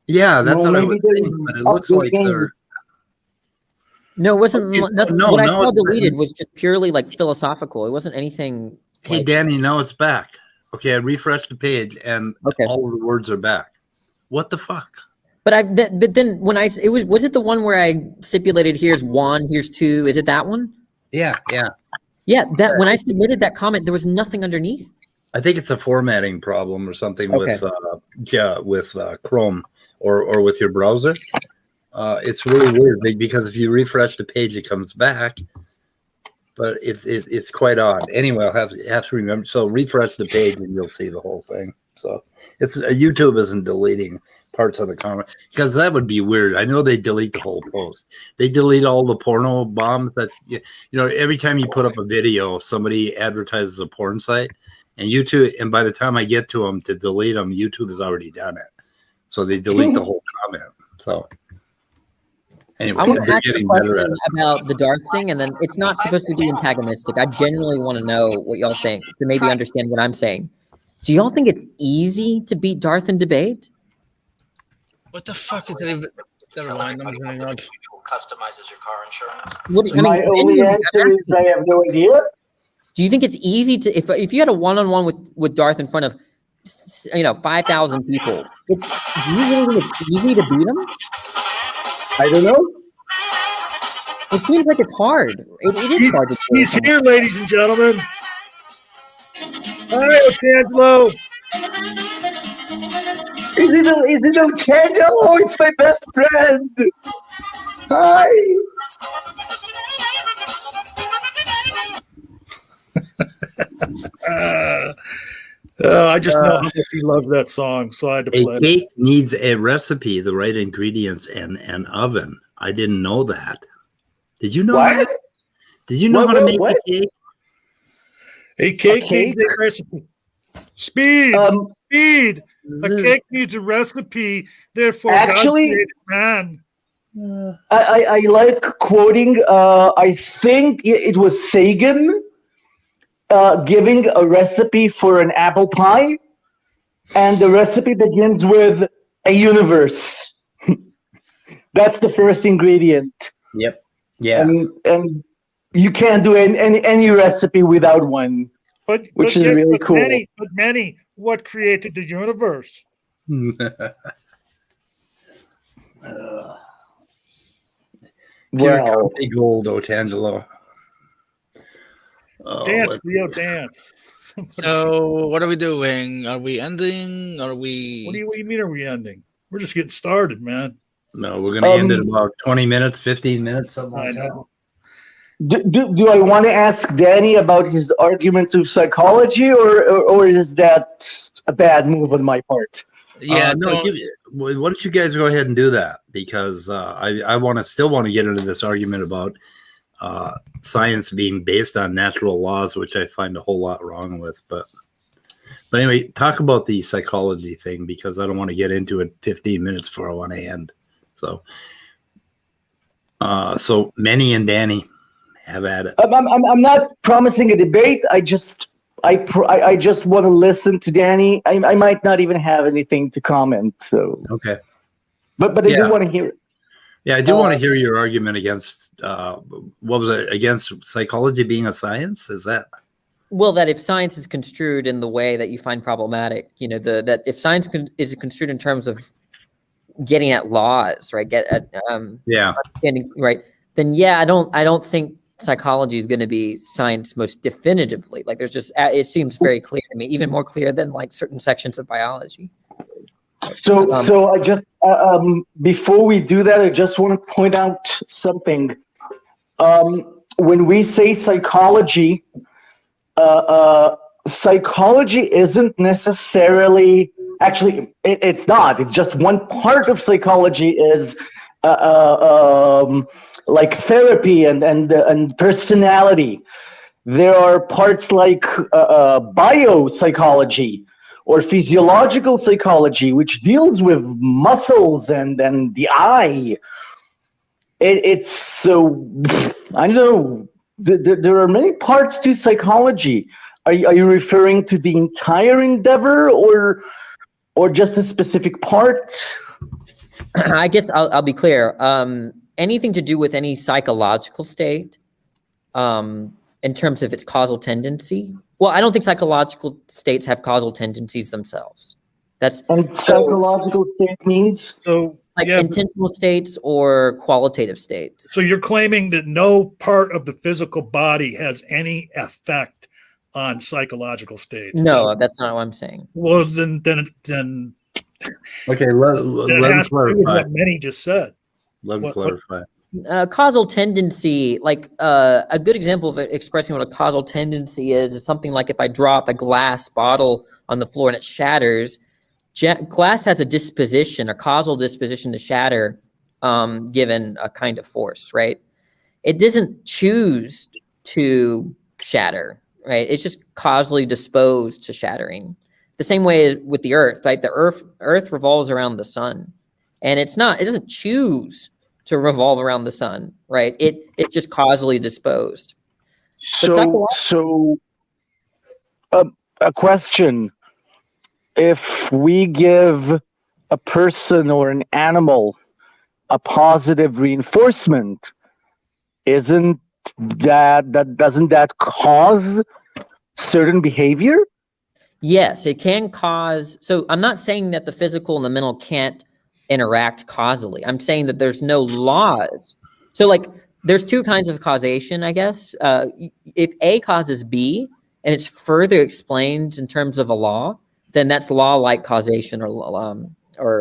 Yeah, that's what I would think. But it looks like they're. No, it wasn't. No, what I saw deleted was just purely like philosophical. It wasn't anything. Hey, Danny, now it's back. Okay, I refreshed the page and all of the words are back. What the fuck? But then when was it the one where I stipulated here's 1, here's 2? Is it that one? Yeah. Yeah, that when I submitted that comment, there was nothing underneath. I think it's a formatting problem or something with Chrome or with your browser. It's really weird because if you refresh the page, it comes back, but it's quite odd. Anyway, I'll have to remember. So refresh the page and you'll see the whole thing. So it's YouTube isn't deleting parts of the comment because that would be weird. I know they delete the whole post. They delete all the porno bombs that every time you put up a video, somebody advertises a porn site, and YouTube. And by the time I get to them to delete them, YouTube has already done it. So they delete the whole comment. So. Anyway, I want to ask you a question about the Darth thing, and then it's not supposed to be antagonistic. I genuinely want to know what y'all think to maybe understand what I'm saying. Do y'all think it's easy to beat Darth in debate? What the fuck is that? Never mind. I'm going up. Customizes your car insurance. My only answer is I have no idea. Do you think it's easy to if you had a one-on-one with Darth in front of 5,000 people? Do you really think it's easy to beat him? I don't know. It seems like it's hard. It is hard. He's here, ladies and gentlemen. Hi, Otangelo. Is it Otangelo? It's my best friend. Hi. I just know how much he loves that song, so I had to play it. A cake needs a recipe, the right ingredients, and an oven. I didn't know that. Did you know that? Did you know how to make a cake? A cake needs a recipe. Speed. Speed. A cake needs a recipe. Therefore, actually, God created man. I like quoting. I think it was Sagan. Giving a recipe for an apple pie, and the recipe begins with a universe. That's the first ingredient. Yep. Yeah. And you can't do any recipe without one, which is really cool. Many, what created the universe? Well, big old Otangelo. Dance, Leo, dance. So, what are we doing? Are we ending? Are we? What do you mean? Are we ending? We're just getting started, man. No, we're gonna end in about 20 minutes, 15 minutes, something like that. Do I want to ask Danny about his arguments of psychology, or is that a bad move on my part? Yeah, no. Why don't you guys go ahead and do that? Because I still want to get into this argument about science being based on natural laws, which I find a whole lot wrong with. But anyway, talk about the psychology thing, because I don't want to get into it 15 minutes before I want to end. So Manny and Danny have at it. I'm not promising a debate. I just want to listen to Danny. I might not even have anything to comment. So okay, but I do want to hear it. Yeah, I do want to hear your argument against what was it, against psychology being a science? Is that? Well, that if science is construed in the way that you find problematic, that if science is construed in terms of getting at laws, right? Get at Yeah. right. Then yeah, I don't think psychology is going to be science most definitively. Like there's just it seems very clear to me, even more clear than like certain sections of biology. So I just before we do that, I just want to point out something. When we say psychology, psychology isn't necessarily actually. It's not. It's just one part of psychology is like therapy and personality. There are parts like biopsychology or physiological psychology, which deals with muscles and the eye. It's so, I don't know, there are many parts to psychology. Are you referring to the entire endeavor or just a specific part? I guess I'll be clear. Anything to do with any psychological state, in terms of its causal tendency. Well, I don't think psychological states have causal tendencies themselves. That's psychological state means like intentional states or qualitative states. So you're claiming that no part of the physical body has any effect on psychological states? No, that's not what I'm saying. Well, then. Okay, let me clarify. What Manny just said. Let me clarify. Causal tendency, like a good example of expressing what a causal tendency is something like if I drop a glass bottle on the floor and it shatters, glass has a disposition, a causal disposition to shatter, given a kind of force, right? It doesn't choose to shatter, right? It's just causally disposed to shattering. The same way with the Earth, right? The Earth revolves around the sun, and it doesn't choose to revolve around the sun, right? It's just causally disposed. So a question: if we give a person or an animal a positive reinforcement, doesn't that cause certain behavior? Yes, it can cause. So I'm not saying that the physical and the mental can't interact causally. I'm saying that there's no laws. So like there's two kinds of causation, I guess. If A causes B and it's further explained in terms of a law, then that's law-like causation or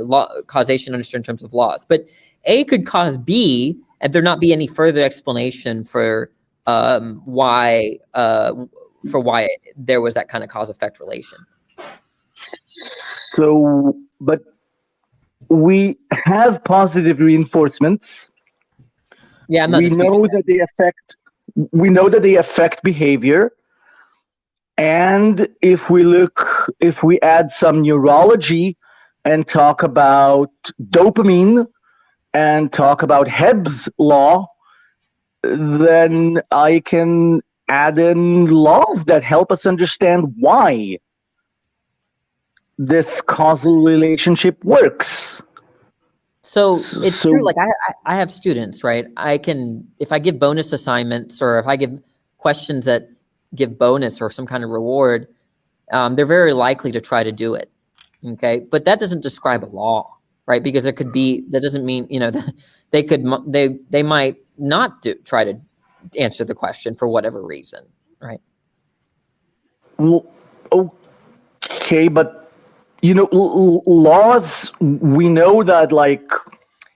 law causation understood in terms of laws. But A could cause B and there not be any further explanation for why there was that kind of cause-effect relation. So, but we have positive reinforcements. Yeah, I'm not we know that they affect behavior. And if we add some neurology and talk about dopamine and talk about Hebb's law, then I can add in laws that help us understand why this causal relationship works. So it's true. Like I have students, right? If I give bonus assignments or if I give questions that give bonus or some kind of reward, they're very likely to try to do it. Okay. But that doesn't describe a law, right? Because that doesn't mean, they might not try to answer the question for whatever reason, right? Well, okay, but laws, we know that, like,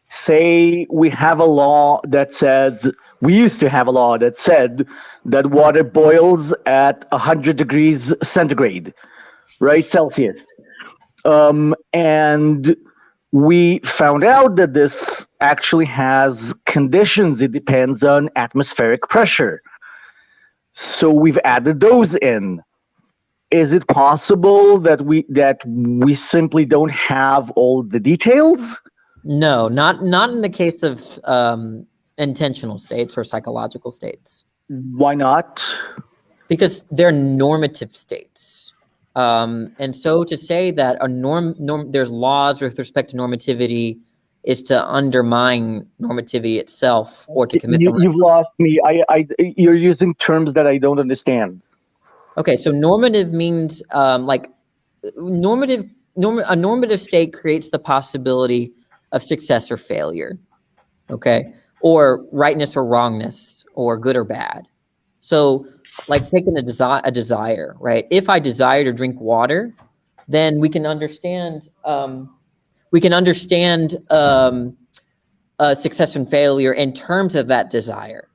say we have a law that says, we used to have a law that said that water boils at 100 degrees centigrade, right? Celsius. And we found out that this actually has conditions. It depends on atmospheric pressure. So we've added those in. Is it possible that we simply don't have all the details? No, not in the case of intentional states or psychological states. Why not? Because they're normative states. And so to say that there's laws with respect to normativity is to undermine normativity itself or to commit. You've lost me. You're using terms that I don't understand. Okay, so normative means a normative state creates the possibility of success or failure, okay, or rightness or wrongness, or good or bad. So, like taking a desire, right? If I desire to drink water, then we can understand success and failure in terms of that desire.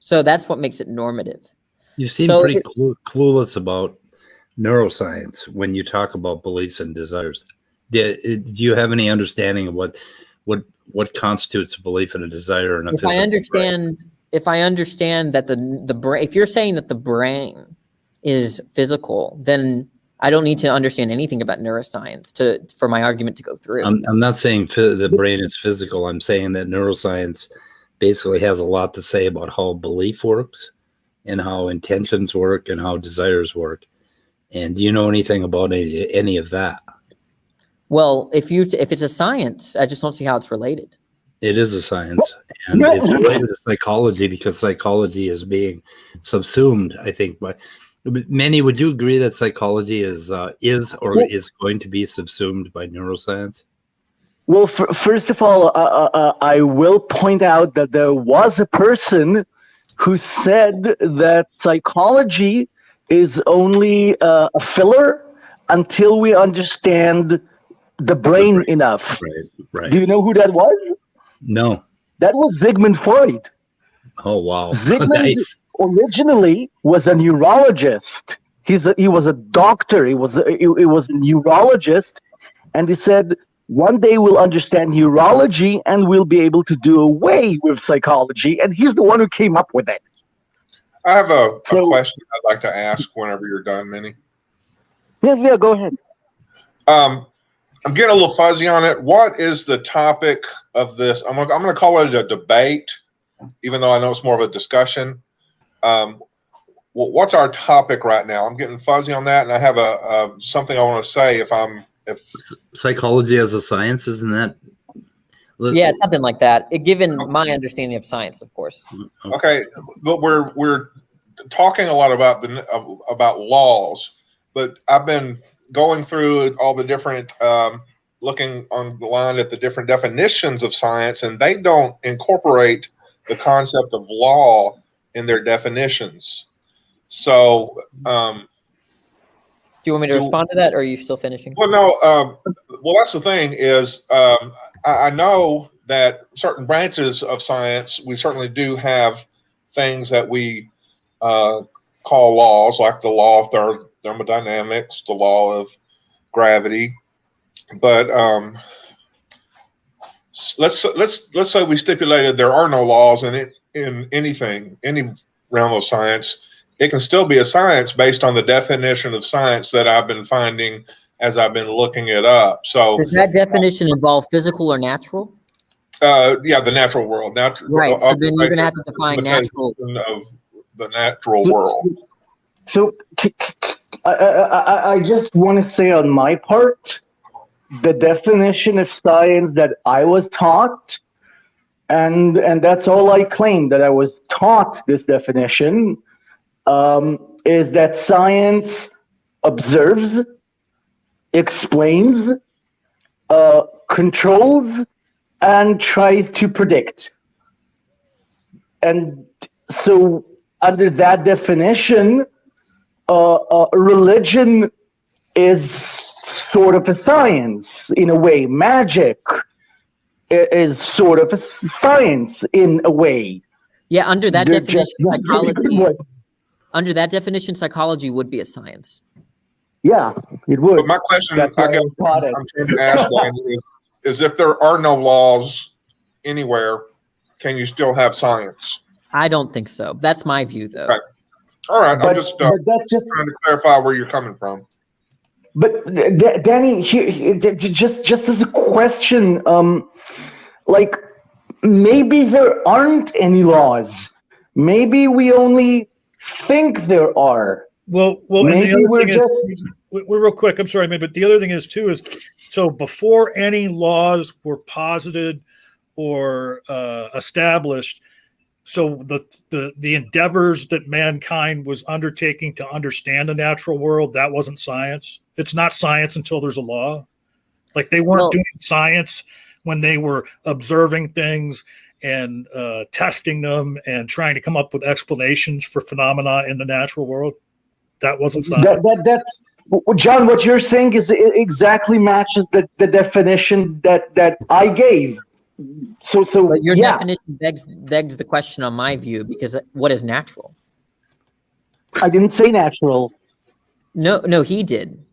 So that's what makes it normative. You seem pretty clueless about neuroscience when you talk about beliefs and desires. Do you have any understanding of what constitutes a belief and a desire and a physical brain? If I understand that the brain, if you're saying that the brain is physical, then I don't need to understand anything about neuroscience for my argument to go through. I'm not saying the brain is physical. I'm saying that neuroscience basically has a lot to say about how belief works and how intentions work and how desires work. And do you know anything about any of that? Well, if it's a science, I just don't see how it's related. It is a science, and it's related to psychology because psychology is being subsumed, I think, by many. Would you agree that psychology is going to be subsumed by neuroscience? Well, first of all, I will point out that there was a person who said that psychology is only a filler until we understand the brain enough. Right. Do you know who that was? No. That was Sigmund Freud. Oh, wow. Sigmund originally was a neurologist. He was a doctor. He was a neurologist. And he said, one day we'll understand neurology and we'll be able to do away with psychology. And he's the one who came up with it. I have a question I'd like to ask whenever you're done, Minnie. Yeah, go ahead. I'm getting a little fuzzy on it. What is the topic of this? I'm going to call it a debate, even though I know it's more of a discussion. What's our topic right now? I'm getting fuzzy on that, and I have something I want to say. If psychology as a science, isn't that? Yeah, something like that. Given my understanding of science, of course. Okay, but we're talking a lot about laws, but I've been going through all the different, looking online at the different definitions of science, and they don't incorporate the concept of law in their definitions. So, do you want me to respond to that, or are you still finishing? Well, no. Well, that's the thing is, I know that certain branches of science, we certainly do have things that we call laws, like the law of thermodynamics, the law of gravity. But let's say we stipulated there are no laws in any realm of science. It can still be a science based on the definition of science that I've been finding as I've been looking it up. So does that definition involve physical or natural? Yeah, the natural world. Right. So then you're going to have to define natural of the natural world. So I just want to say on my part, the definition of science that I was taught, and that's all I claim, that I was taught this definition, is that science observes, explains, controls, and tries to predict. And so under that definition, religion is sort of a science in a way. Magic is sort of a science in a way. Yeah, under that definition, psychology would be a science. Yeah, it would. But my question, I'm trying to ask is if there are no laws anywhere, can you still have science? I don't think so. That's my view, though. Right. All right, I'm just trying to clarify where you're coming from. But Danny, here, just as a question, like maybe there aren't any laws. Maybe we only think there are. Well, maybe and the we're other thing is, we're real quick. I'm sorry, but the other thing is too is so before any laws were posited or established. So the endeavors that mankind was undertaking to understand the natural world, that wasn't science. It's not science until there's a law. Like they weren't doing science when they were observing things and testing them and trying to come up with explanations for phenomena in the natural world? That wasn't science. That's John. What you're saying is it exactly matches the definition that I gave. So But your yeah. definition begs the question on my view, because what is natural? I didn't say natural. No, he did.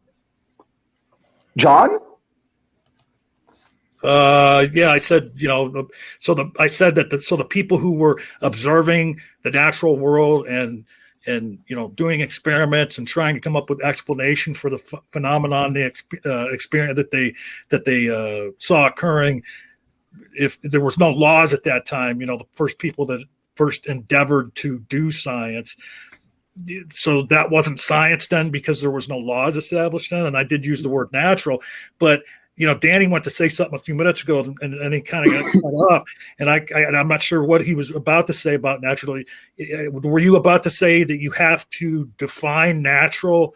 John? Yeah, I said, I said that the people who were observing the natural world and doing experiments and trying to come up with explanation for the phenomenon they experience that they saw occurring, if there was no laws at that time, the first people that first endeavored to do science. So that wasn't science then, because there was no laws established then. And I did use the word natural, but Danny went to say something a few minutes ago, and he kind of got cut off. And I'm not sure what he was about to say about naturally. Were you about to say that you have to define natural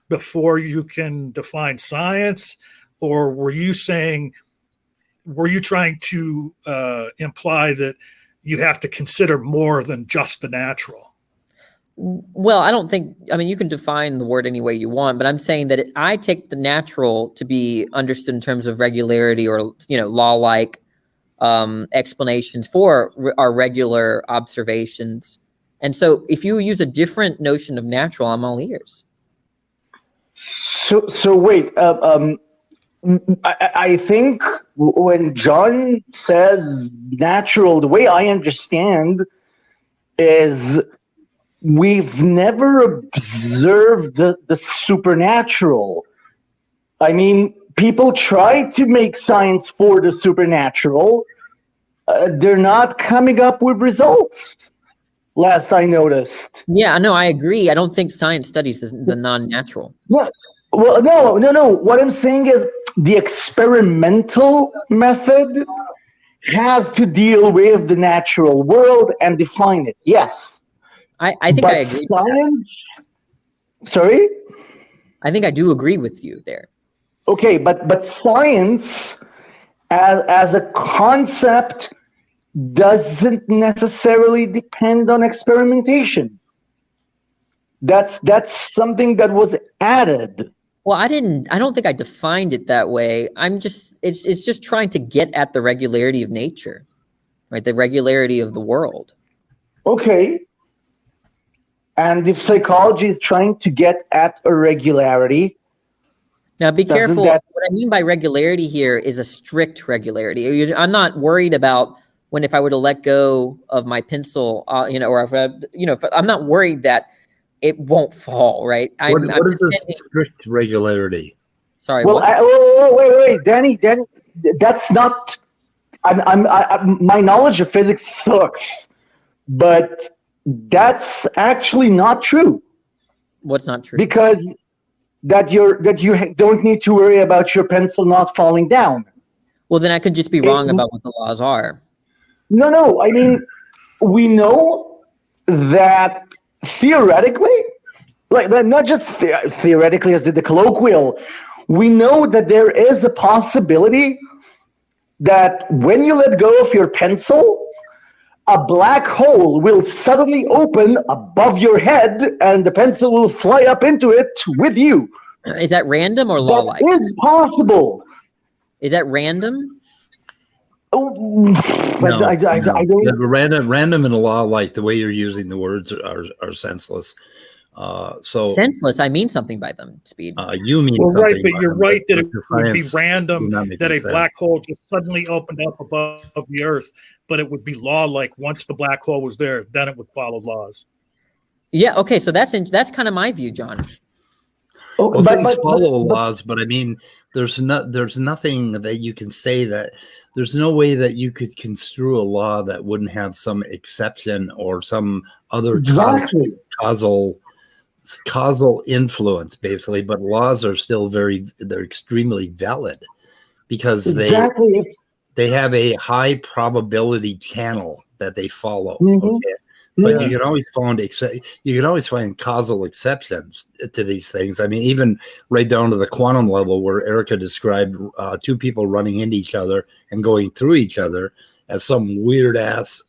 before you can define science, or were you trying to imply that you have to consider more than just the natural? Well, you can define the word any way you want, but I'm saying that I take the natural to be understood in terms of regularity or, law-like explanations for our regular observations. And so if you use a different notion of natural, I'm all ears. So wait, I think when John says natural, the way I understand is we've never observed the supernatural. I mean, people try to make science for the supernatural. They're not coming up with results, last I noticed. Yeah, no, I agree. I don't think science studies the non-natural. Yeah. Well, no. What I'm saying is the experimental method has to deal with the natural world and define it. Yes. I think I agree. Science, sorry? I think I do agree with you there. Okay, but science as a concept doesn't necessarily depend on experimentation. That's something that was added. Well, I don't think I defined it that way. It's just trying to get at the regularity of nature, right? The regularity of the world. Okay. And if psychology is trying to get at a regularity, now be careful. What I mean by regularity here is a strict regularity. I'm not worried about if I were to let go of my pencil, or if I'm not worried that it won't fall, right? What is a strict regularity? Sorry. Well, wait, Danny, that's not. My knowledge of physics sucks, but that's actually not true. What's not true? Because that you don't need to worry about your pencil not falling down. Well, then I could just be wrong about what the laws are. No. I mean, we know that theoretically, like not just theoretically as the colloquial, we know that there is a possibility that when you let go of your pencil, a black hole will suddenly open above your head and the pencil will fly up into it with you. Is that random or law-like? That is possible. Is that random? But I don't. Yeah, random and law-like, the way you're using the words are senseless. Senseless. I mean something by them. Speed. You mean well, something right, but you're right that it would be random that a sense. black hole just suddenly opened up above the Earth, but it would be law-like once the black hole was there. Then it would follow laws. Yeah. Okay. So that's kind of my view, John. Well, things follow laws, but I mean, there's nothing that you can say that there's no way that you could construe a law that wouldn't have some exception or some other causal influence, basically. But laws are still they're extremely valid because they have a high probability channel that they follow. Mm-hmm. Okay, But you can always find causal exceptions to these things. I mean, even right down to the quantum level, where Erica described two people running into each other and going through each other as some weird ass,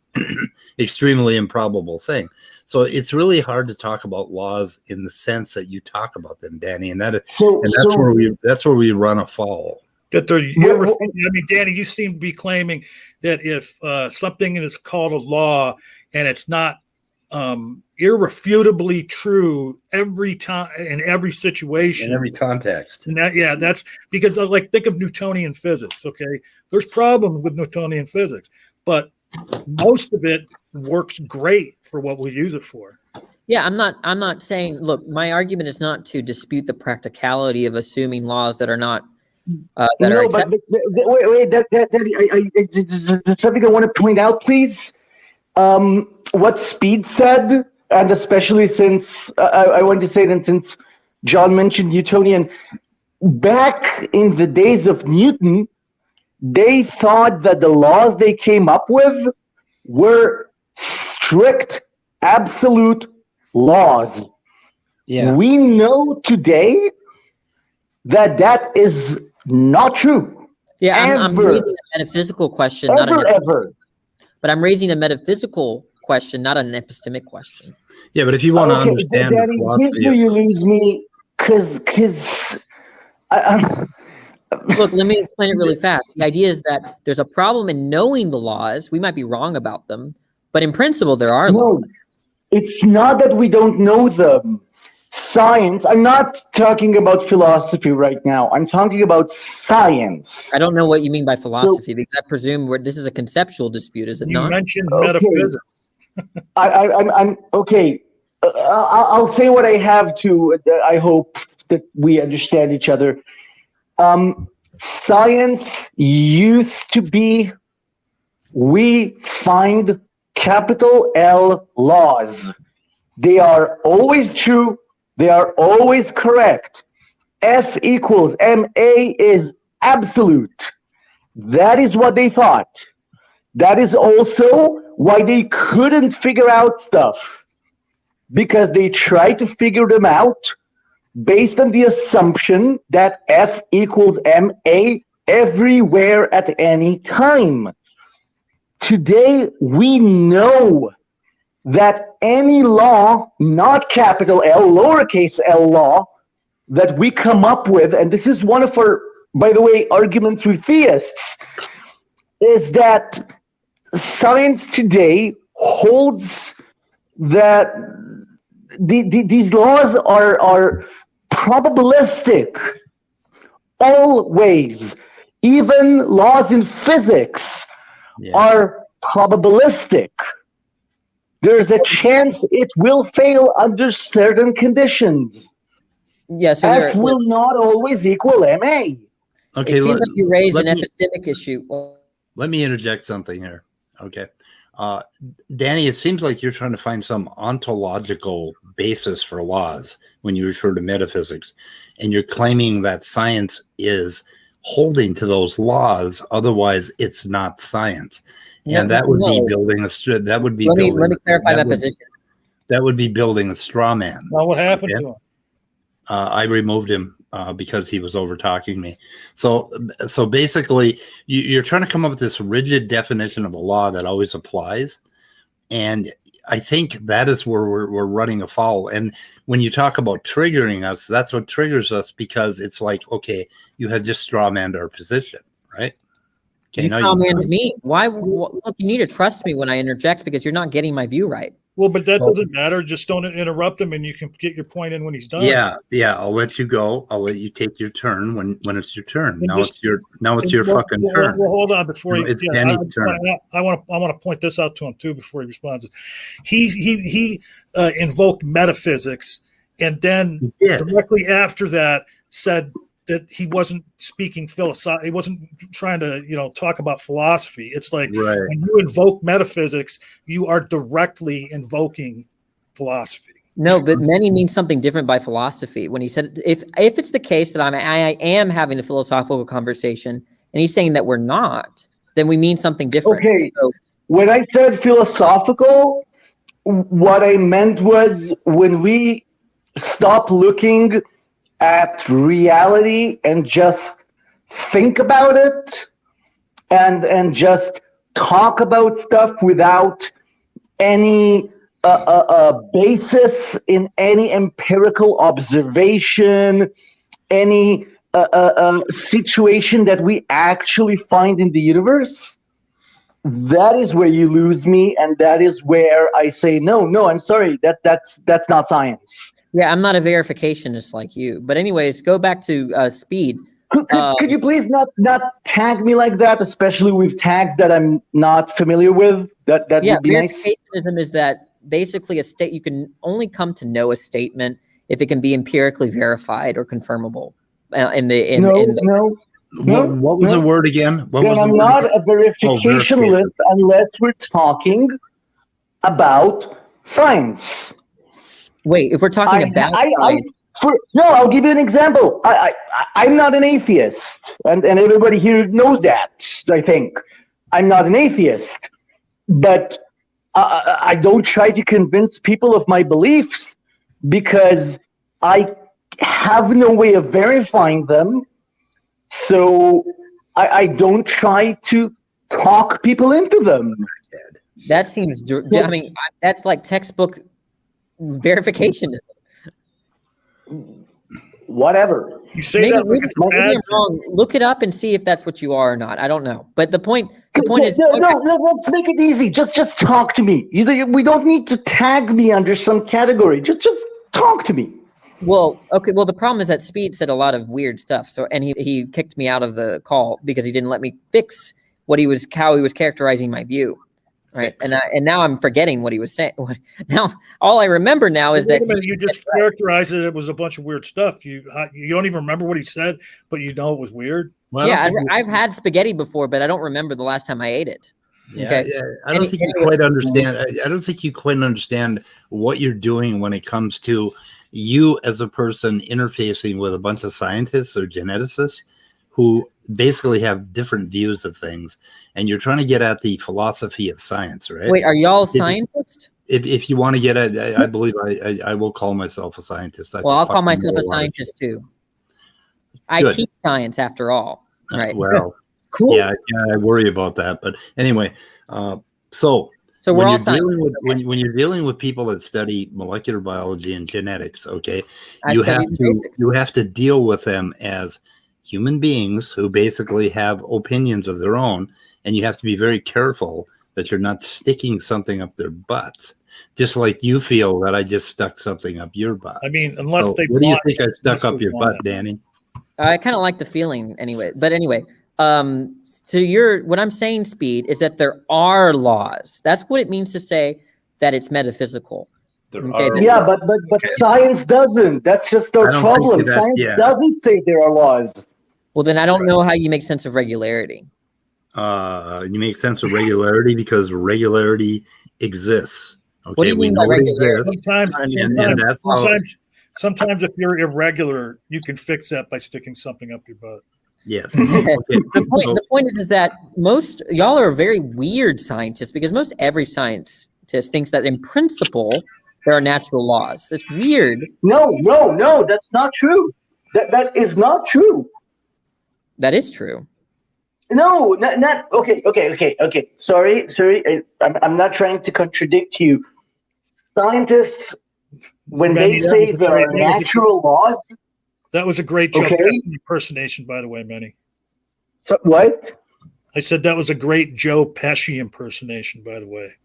extremely improbable thing. So it's really hard to talk about laws in the sense that you talk about them, Danny, and that's where we run afoul. That they're I mean, Danny, you seem to be claiming that if something is called a law and it's not irrefutably true every time in every situation, in every context, and that's because, like, think of Newtonian physics. Okay, there's problems with Newtonian physics, but most of it works great for what we use it for. Yeah, I'm not saying. Look, my argument is not to dispute the practicality of assuming laws that are not. Wait, that's something I want to point out, please. What Speed said, and especially since I want to say that since John mentioned Newtonian, back in the days of Newton, they thought that the laws they came up with were strict, absolute laws. Yeah. We know today that is not true. Yeah, I'm raising a metaphysical question, but I'm raising a metaphysical question, not an epistemic question. Yeah, but if you want to understand Danny, the philosophy, here's where you lose me, because look, let me explain it really fast. The idea is that there's a problem in knowing the laws. We might be wrong about them, but in principle, there are laws. It's not that we don't know them. Science, I'm not talking about philosophy right now. I'm talking about science. I don't know what you mean by philosophy, because I presume this is a conceptual dispute, is it not? You mentioned metaphysics. I'm okay. I'll say what I have to. I hope that we understand each other. Science used to be, we find capital L laws. They are always true. They are always correct. F equals MA is absolute. That is what they thought. That is also why they couldn't figure out stuff, because they tried to figure them out based on the assumption that F equals MA everywhere at any time. Today, we know that any law, not capital L, lowercase l law, that we come up with, and this is one of our, by the way, arguments with theists, is that science today holds that these laws are probabilistic, always. Even laws in physics are probabilistic. There's a chance it will fail under certain conditions. Yes, so F will not always equal MA. Okay, it seems like you raised an epistemic issue. Let me interject something here. Okay. Danny, it seems like you're trying to find some ontological basis for laws when you refer to metaphysics, and you're claiming that science is holding to those laws, otherwise it's not science. And that would be building a that would be let me clarify that position. That would be building a straw man. Well, what happened to him? I removed him because he was over talking me. So basically, you're trying to come up with this rigid definition of a law that always applies, and I think that is where we're running afoul. And when you talk about triggering us, that's what triggers us, because it's like, okay, you have just straw manned our position, right? You strawmanned me. Why? Look, you need to trust me when I interject, because you're not getting my view right. Well, but that doesn't matter. Just don't interrupt him, and you can get your point in when he's done. Yeah. I'll let you go. I'll let you take your turn when it's your turn. Now it's your fucking turn. Well, hold on before it's Danny's turn. I want to point this out to him too before he responds. He invoked metaphysics, and then directly after that said that he wasn't speaking philosophy. He wasn't trying to, talk about philosophy. It's like when you invoke metaphysics, you are directly invoking philosophy. No, but many means something different by philosophy. When he said, if it's the case that I am having a philosophical conversation, and he's saying that we're not, then we mean something different. Okay. So, when I said philosophical, what I meant was when we stop looking at reality and just think about it and just talk about stuff without any basis in any empirical observation, any situation that we actually find in the universe, that is where you lose me, and that is where I say no, I'm sorry, that's not science. Yeah, I'm not a verificationist like you. But anyways, go back to speed. Could you please not tag me like that, especially with tags that I'm not familiar with? That would be nice. Verificationism is that basically you can only come to know a statement if it can be empirically verified or confirmable. What was the word again? I'm not a verificationist unless we're talking about science. Wait, if we're talking about science. I'll give you an example. I'm not an atheist, and everybody here knows that, I think. I'm not an atheist, but I don't try to convince people of my beliefs because I have no way of verifying them. So I don't try to talk people into them. That seems, I mean, that's like textbook verificationism. Whatever. You say maybe, that maybe I'm wrong. Look it up and see if that's what you are or not. I don't know. But the point is, no, let's make it easy. Just talk to me. We don't need to tag me under some category. Just talk to me. Well, okay. Well, the problem is that Speed said a lot of weird stuff. So, and he kicked me out of the call because he didn't let me fix how he was characterizing my view. Right. And now I'm forgetting what he was saying. Now, all I remember now is that you just characterized it. It was a bunch of weird stuff. You don't even remember what he said, but you know it was weird. Well, yeah, I've had spaghetti before, but I don't remember the last time I ate it. Okay. Yeah. I don't think you quite understand. I don't think you quite understand what you're doing when it comes to you as a person interfacing with a bunch of scientists or geneticists who basically have different views of things, and you're trying to get at the philosophy of science, right? Wait, are y'all scientists? If you want to get at, I believe I will call myself a scientist. I'll call myself a scientist too. I teach science after all, right? Well, cool. Yeah, I worry about that, but anyway, so we're all scientists. When you're dealing with people that study molecular biology and genetics, okay, you have to deal with them as human beings who basically have opinions of their own, and you have to be very careful that you're not sticking something up their butts, just like you feel that I just stuck something up your butt. I mean, unless what do you think I stuck up your butt, Danny? I kind of like the feeling anyway. But anyway, what I'm saying, Speed, is that there are laws. That's what it means to say that it's metaphysical. But science doesn't. That's just our problem. Science doesn't say there are laws. Well, then I don't know how you make sense of regularity. You make sense of regularity because regularity exists. Okay, what do you mean by regularity? Sometimes if you're irregular, you can fix that by sticking something up your butt. Yes. The point is that most y'all are very weird scientists because most every scientist thinks that in principle there are natural laws. It's weird. No, that's not true. That is not true. That is true. No, not okay. Sorry. I'm not trying to contradict you. Scientists, when they say there are natural laws. That was a great Joe Pesci impersonation, by the way, Manny. So, what? I said that was a great Joe Pesci impersonation, by the way.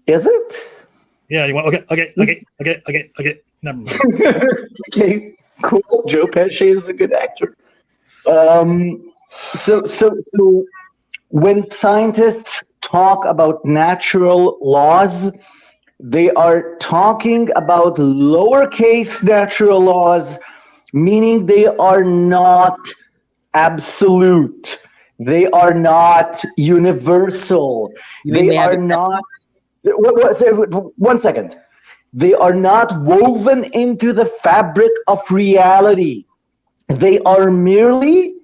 Is it? Yeah, you want okay. Never mind. Okay, cool. Joe Pesci is a good actor. So when scientists talk about natural laws, they are talking about lowercase natural laws, meaning they are not absolute. They are not universal. They are not. One second. They are not woven into the fabric of reality. They are merely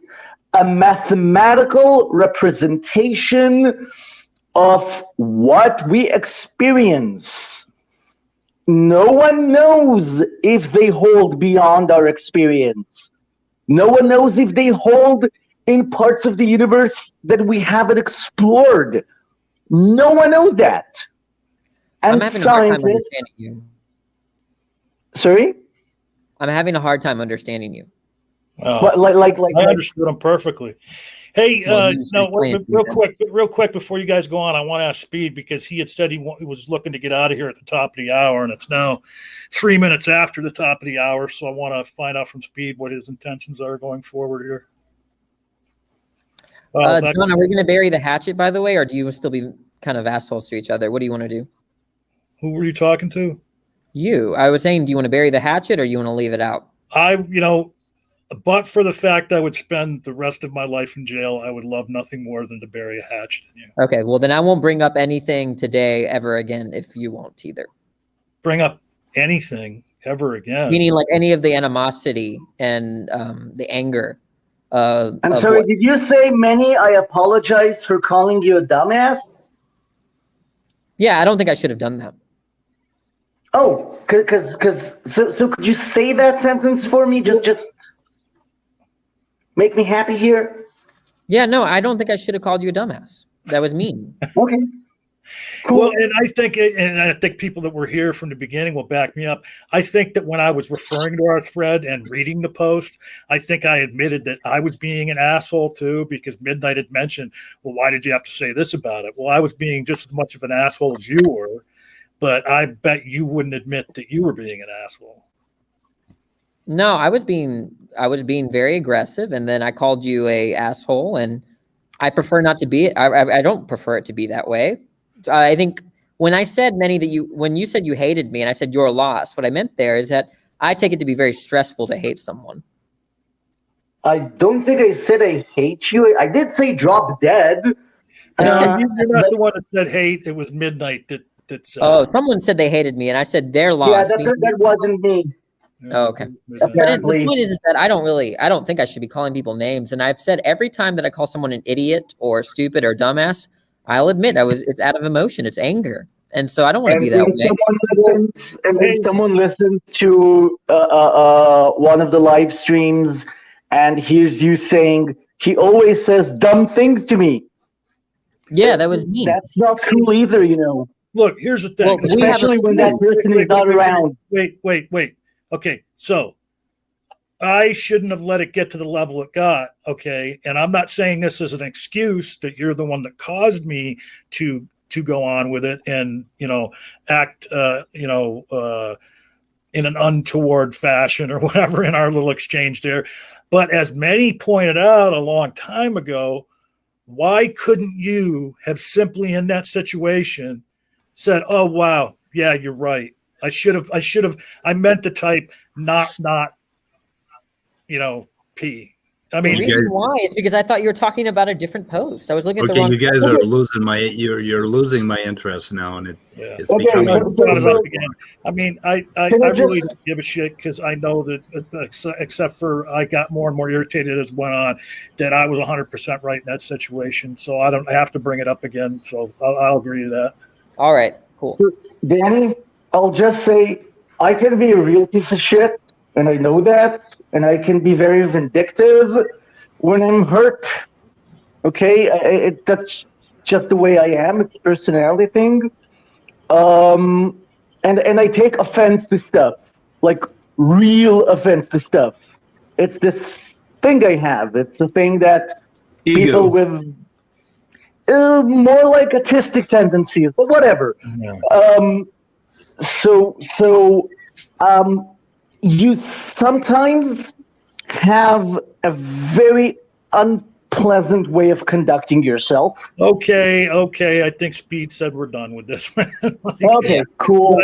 a mathematical representation of what we experience. No one knows if they hold beyond our experience. No one knows if they hold in parts of the universe that we haven't explored. No one knows that. And I'm having a hard time scientists. understanding you. Sorry? I'm having a hard time understanding you. But like I understood him perfectly. Hey, Well, you no, explain it to me real quick before you guys go on, I want to ask Speed because he had said he was looking to get out of here at the top of the hour, and it's now 3 minutes after the top of the hour. So I want to find out from Speed what his intentions are going forward here. John, are we going to bury the hatchet, by the way, or do you still be kind of assholes to each other? What do you want to do? Who were you talking to? You. I was saying, do you want to bury the hatchet or you want to leave it out? But for the fact I would spend the rest of my life in jail, I would love nothing more than to bury a hatchet in you. Okay, well, then I won't bring up anything today ever again if you won't either. Bring up anything ever again? Meaning like any of the animosity and the anger. I'm sorry, did you say, Manny, I apologize for calling you a dumbass? Yeah, I don't think I should have done that. Oh, so could you say that sentence for me? Just make me happy here. Yeah, no, I don't think I should have called you a dumbass. That was mean. Okay. Cool. Well, and I think people that were here from the beginning will back me up. I think that when I was referring to our thread and reading the post, I think I admitted that I was being an asshole too, because Midnight had mentioned, well, why did you have to say this about it? Well, I was being just as much of an asshole as you were, but I bet you wouldn't admit that you were being an asshole. No, I was being very aggressive, and then I called you a asshole, and I prefer not to be. I don't prefer it to be that way. I think when I said when you said you hated me, and I said you're lost, what I meant there is that I take it to be very stressful to hate someone. I don't think I said I hate you. I did say drop dead. No, you're not the one that said hate. It was Midnight that said. Oh, someone said they hated me, and I said they're lost. Yeah, that wasn't me. Oh, okay. Apparently. The point is that I don't think I should be calling people names. And I've said every time that I call someone an idiot or stupid or dumbass, I'll admit it's out of emotion. It's anger. And so I don't want to be that way. If someone listens to one of the live streams and hears you saying, he always says dumb things to me. Yeah, that was me. That's not cool either, Look, here's the thing. Well, especially when that person is not around. Wait. Okay, so I shouldn't have let it get to the level it got, okay? And I'm not saying this as an excuse that you're the one that caused me to go on with it and, act, in an untoward fashion or whatever in our little exchange there. But as many pointed out a long time ago, why couldn't you have simply in that situation said, oh, wow, yeah, you're right. I meant to type not, P. I mean, the reason why is because I thought you were talking about a different post. I was looking at the wrong. You guys are you're losing my interest now, and it's okay, becoming. I mean, I really don't give a shit because I know that except for I got more and more irritated as it went on, that I was 100% right in that situation. So I don't have to bring it up again. So I'll agree to that. All right, cool. Danny, I'll just say I can be a real piece of shit, and I know that, and I can be very vindictive when I'm hurt. Okay, that's just the way I am. It's a personality thing, and I take offense to stuff, like real offense to stuff. It's this thing I have. It's a thing that people with more like autistic tendencies, but whatever. Yeah. So you sometimes have a very unpleasant way of conducting yourself. Okay. I think Speed said we're done with this. Okay, cool.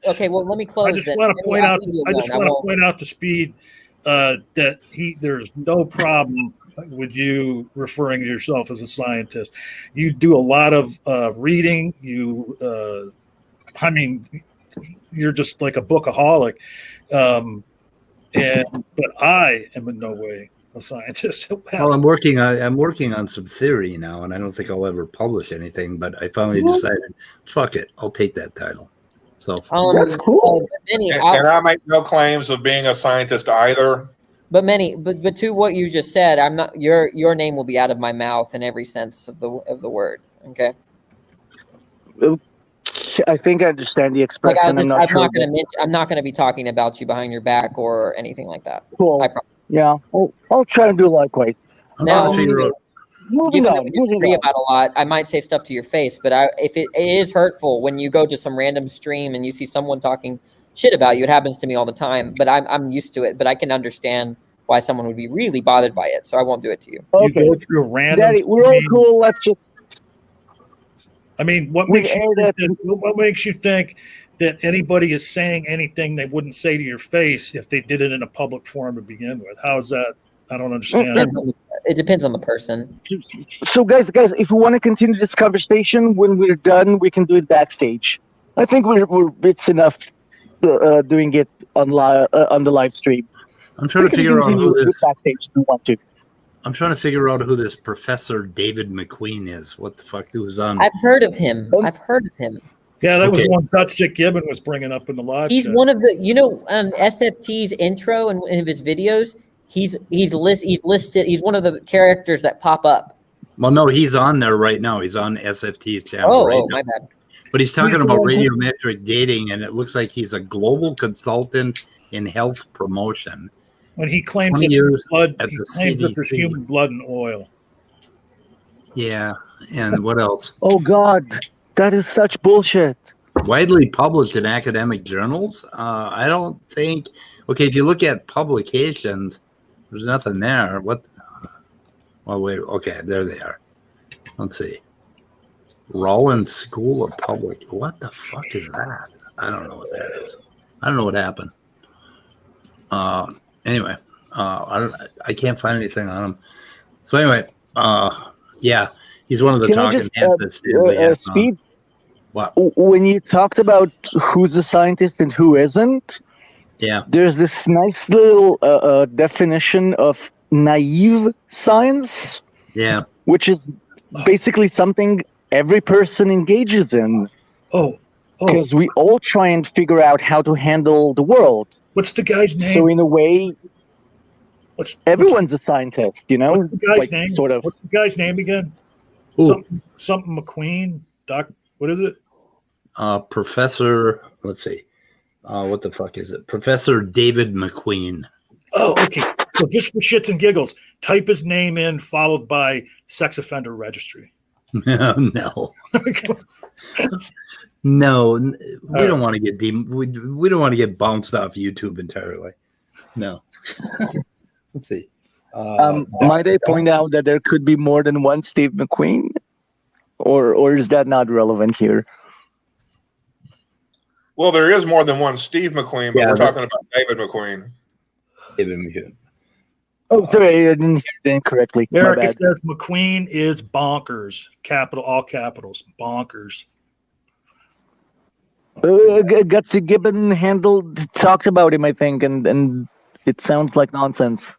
Okay, well, let me close. I just want to point out to Speed that there's no problem with you referring to yourself as a scientist. You do a lot of reading. You're just like a bookaholic. But I am in no way a scientist. Well, I'm working on some theory now, and I don't think I'll ever publish anything. But I finally decided, fuck it, I'll take that title. So That's cool. And I make no claims of being a scientist either. But to what you just said, I'm not. Your name will be out of my mouth in every sense of the word. Okay. I think I understand the expression. I'm not going to be talking about you behind your back or anything like that. Cool. I promise. Yeah, I'll try and do likewise. Now, Moving on. We agree about a lot. I might say stuff to your face, but if it is hurtful when you go to some random stream and you see someone talking shit about you, it happens to me all the time. But I'm used to it. But I can understand why someone would be really bothered by it, so I won't do it to you. Okay. You go through a random. Daddy, we're all cool. Let's just. I mean, what makes you think that anybody is saying anything they wouldn't say to your face if they did it in a public forum to begin with? How is that? I don't understand. It depends on the person. So, guys, if we want to continue this conversation, when we're done, we can do it backstage. I think it's enough doing it on the live stream. I'm trying to figure out who this backstage if we want to. I'm trying to figure out who this Professor David McQueen is. What the fuck? Who was on? I've heard of him. Yeah, that was one Gutsick Gibbon was bringing up in the live. He's one of the, SFT's intro and in his videos. He's listed. He's one of the characters that pop up. Well, no, he's on there right now. He's on SFT's channel right now. My bad. But he's talking about radiometric dating, and it looks like he's a global consultant in health promotion. When he claims that there's human blood and oil. Yeah, and what else? Oh God, that is such bullshit. Widely published in academic journals. I don't think. Okay, if you look at publications, there's nothing there. What? Well, wait. Okay, there they are. Let's see. Rollins School of Public. What the fuck is that? I don't know what that is. I don't know what happened. Anyway, I can't find anything on him. So anyway, yeah, he's one of the talking heads. Speed. What? When you talked about who's a scientist and who isn't, yeah, there's this nice little definition of naive science. Yeah, which is basically something every person engages in. Because we all try and figure out how to handle the world. What's the guy's name? So in a way, everyone's a scientist, What's the guy's name? Sort of. What's the guy's name again? Something McQueen. Doc. What is it? Professor. Let's see. What the fuck is it? Professor David McQueen. Oh, okay. So just for shits and giggles, type his name in, followed by sex offender registry. No. No, we don't want to get we don't want to get bounced off YouTube entirely. No. Let's see. Might I point out that there could be more than one Steve McQueen, or is that not relevant here? Well, there is more than one Steve McQueen, but we're talking about David McQueen. David McQueen. Oh, sorry, I didn't hear it incorrectly. Erica says McQueen is bonkers. All capitals, bonkers. Gutsy Gibbon talked about him, I think, and it sounds like nonsense.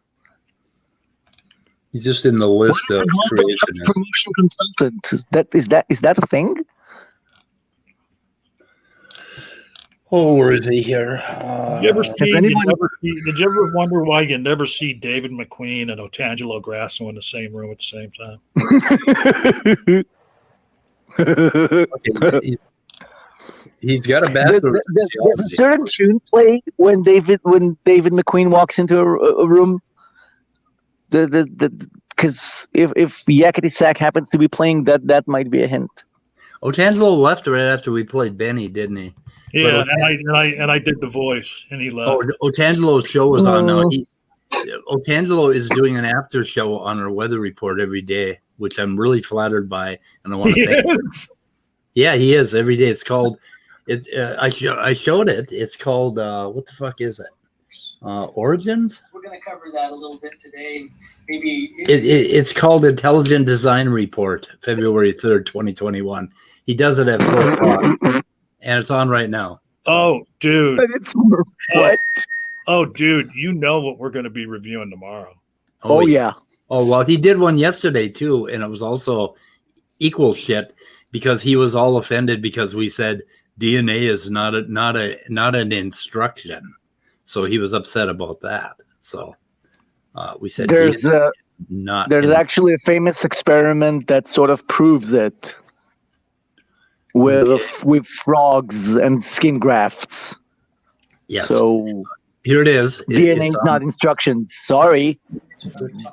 He's just in the list of creationists. Promotion consultant. Is that a thing? Oh, where is he here? Did you ever wonder why you never see David McQueen and Otangelo Grasso in the same room at the same time? Okay, he's got a bachelor's. There's a certain tune played when David McQueen walks into a room. Because if Yakety Sack happens to be playing, that might be a hint. Otangelo left right after we played Benny, didn't he? Yeah, and I did the voice, and he left. Oh, Otangelo's show is on now. Otangelo is doing an after show on our weather report every day, which I'm really flattered by, and I want to thank him. Yeah, he is every day. It's called. I showed it. It's called. What the fuck is it? Origins. We're going to cover that a little bit today. Maybe it's called Intelligent Design Report, February 3rd, 2021. He does it at 4 o'clock. And it's on right now. Oh, dude. But it's what? Oh, dude, you know what we're going to be reviewing tomorrow. Oh yeah. Oh well, he did one yesterday too, and it was also equal shit because he was all offended because we said DNA is not an instruction, so he was upset about that. So we said there's actually a famous experiment that sort of proves it with frogs and skin grafts. Yes. So here it is. DNA is not instructions. Sorry.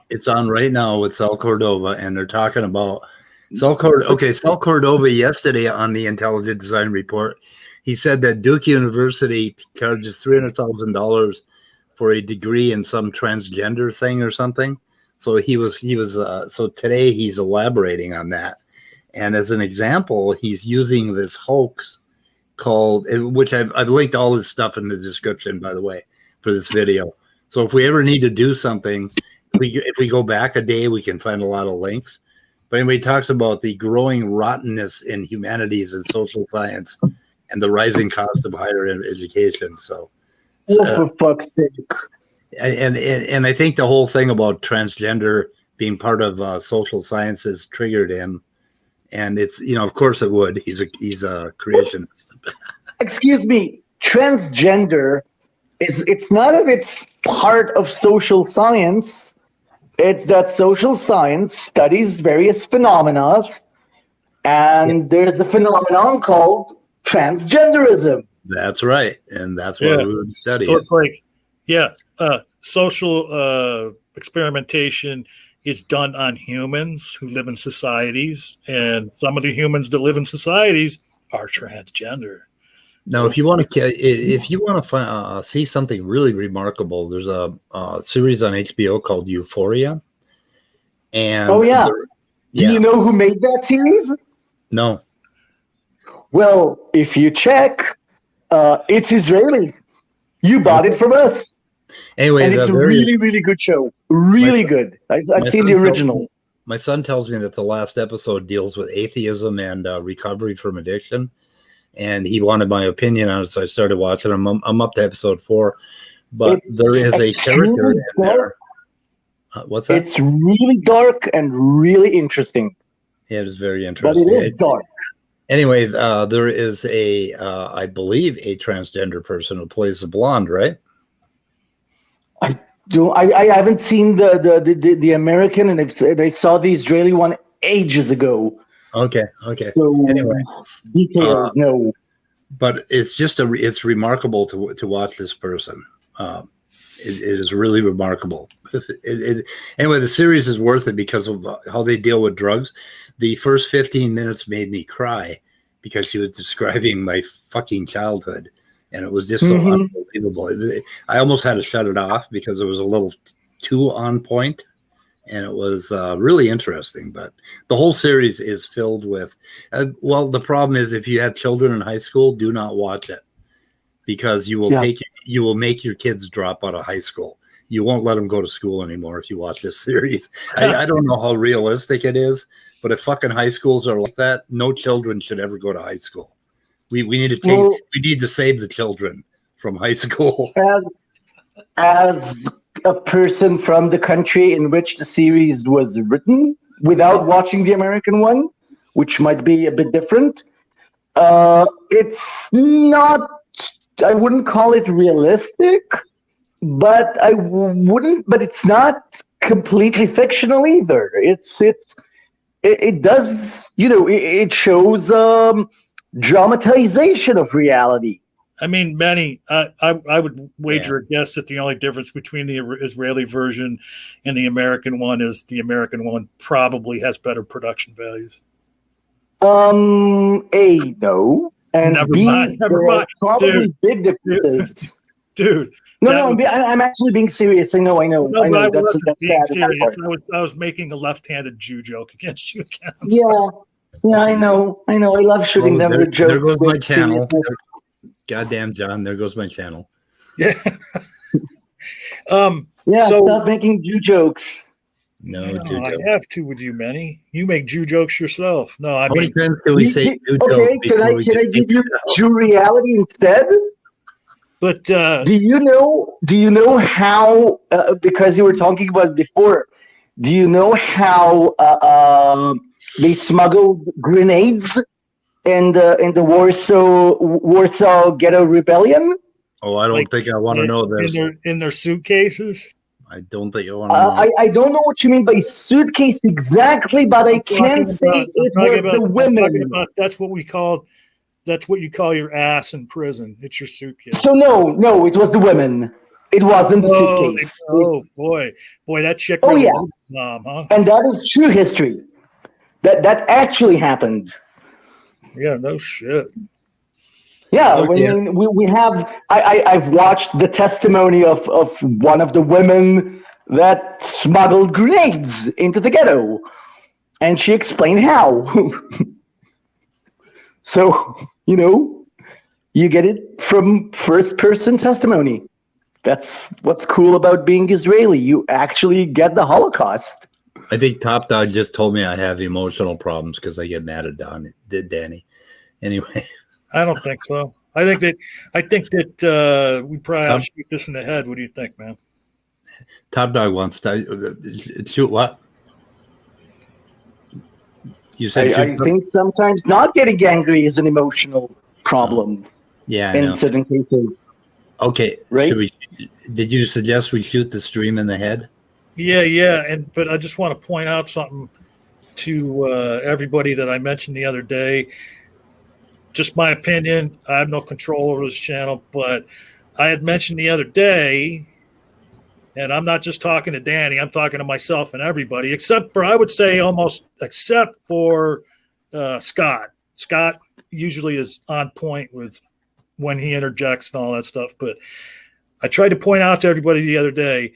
It's on right now with Sal Cordova, and they're talking about Sal Cordova yesterday on the Intelligent Design Report. He said that Duke University charges $300,000 for a degree in some transgender thing or something. So so today he's elaborating on that. And as an example, he's using this hoax called, which I've linked all this stuff in the description, by the way, for this video. So if we ever need to do something, if we go back a day, we can find a lot of links. But anyway, he talks about the growing rottenness in humanities and social science and the rising cost of higher education. So, for fuck's sake. And I think the whole thing about transgender being part of social sciences triggered him. And it's, of course it would. He's a creationist. Excuse me, transgender it's not that it's part of social science. It's that social science studies various phenomena, and there's the phenomenon called transgenderism. That's right, and that's what we would study. So it's like, social experimentation is done on humans who live in societies, and some of the humans that live in societies are transgender. Now, if you want to see something really remarkable, there's a series on HBO called Euphoria. And do you know who made that series? No. Well, if you check, it's Israeli. You bought it from us. Anyway, and it's a really, really good show. Really good. I've seen the original. My son tells me that the last episode deals with atheism and recovery from addiction. And he wanted my opinion on it, so I started watching. I'm up to episode 4, but there is a character in there. What's that? It's really dark and really interesting. Yeah, it was very interesting. But it is dark. Anyway, there is I believe, a transgender person who plays the blonde, right? I haven't seen the American, and I saw the Israeli one ages ago. Okay. So anyway, details, no. But it's just it's remarkable to watch this person. It is really remarkable. Anyway, the series is worth it because of how they deal with drugs. The first 15 minutes made me cry because she was describing my fucking childhood, and it was just so unbelievable. I almost had to shut it off because it was a little too on point. And it was really interesting, but the whole series is filled with, the problem is if you have children in high school, do not watch it because you will make your kids drop out of high school. You won't let them go to school anymore if you watch this series. I don't know how realistic it is, but if fucking high schools are like that, no children should ever go to high school. We need to save the children from high school. As a person from the country in which the series was written, without watching the American one, which might be a bit different, it's not, I wouldn't call it realistic, but it's not completely fictional either. It does, it shows dramatization of reality. I mean, Benny, I would wager a guess that the only difference between the Israeli version and the American one is the American one probably has better production values. A, no. And never B, mind. there are probably big differences. Dude. I'm actually being serious. I know. No, I wasn't being serious. Part. I was making a left-handed Jew joke against you again. Yeah, I know. I love shooting them with jokes. There goes my channel. Goddamn, John, there goes my channel. Yeah. Stop making Jew jokes. No, I have to with you, Manny. You make Jew jokes yourself. No, I mean, can we say Jew okay, can I give you Jew reality instead? But do you know how? Because you were talking about it before. Do you know how they smuggled grenades in the Warsaw Ghetto Rebellion? Oh, I don't think I want to know this. In their suitcases. I don't think I want to know. I don't know what you mean by suitcase exactly, but I can say it was the women. That's what you call your ass in prison. It's your suitcase. So no, it was the women. It wasn't the suitcase. Oh boy, that chick. Oh yeah, mom, huh? And that is true history. That actually happened. Yeah, no shit. Yeah, I mean, we have. I've watched the testimony of one of the women that smuggled grenades into the ghetto, and she explained how. So you get it from first-person testimony. That's what's cool about being Israeli. You actually get the Holocaust. I think Top Dog just told me I have emotional problems because I get mad at Danny. Anyway. I don't think so. I think that we probably ought to shoot this in the head. What do you think, man? Top Dog wants to shoot what? You said I think sometimes not getting angry is an emotional problem. In certain cases. Okay, right? Did you suggest we shoot the stream in the head? Yeah, but I just want to point out something to everybody that I mentioned the other day. Just my opinion. I have no control over this channel, but I had mentioned the other day, and I'm not just talking to Danny, I'm talking to myself and everybody, except for Scott. Scott usually is on point with when he interjects and all that stuff. But I tried to point out to everybody the other day,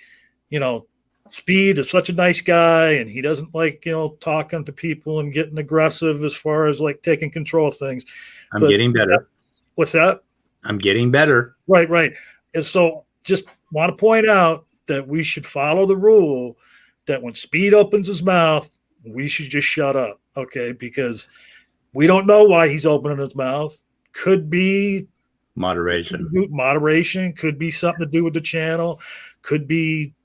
Speed is such a nice guy, and he doesn't like, talking to people and getting aggressive as far as like taking control of things. I'm getting better. What's that? I'm getting better. Right. And so just want to point out that we should follow the rule that when Speed opens his mouth, we should just shut up. Okay. Because we don't know why he's opening his mouth. Could be moderation, could be something to do with the channel, could be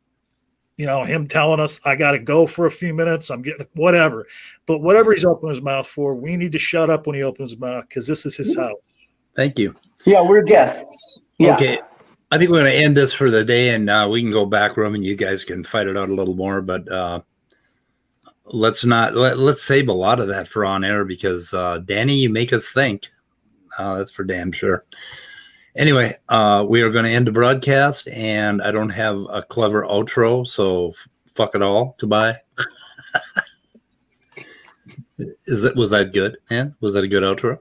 him telling us I got to go for a few minutes, I'm getting whatever. But whatever he's opening his mouth for, we need to shut up when he opens his mouth, because this is his house. Thank you. Yeah, we're guests. Yeah. Okay, I think we're going to end this for the day, and we can go back room and you guys can fight it out a little more, but let's save a lot of that for on air, because Danny, you make us think. That's for damn sure. Anyway, we are going to end the broadcast, and I don't have a clever outro, so fuck it all. Goodbye. Was that good, man? Was that a good outro?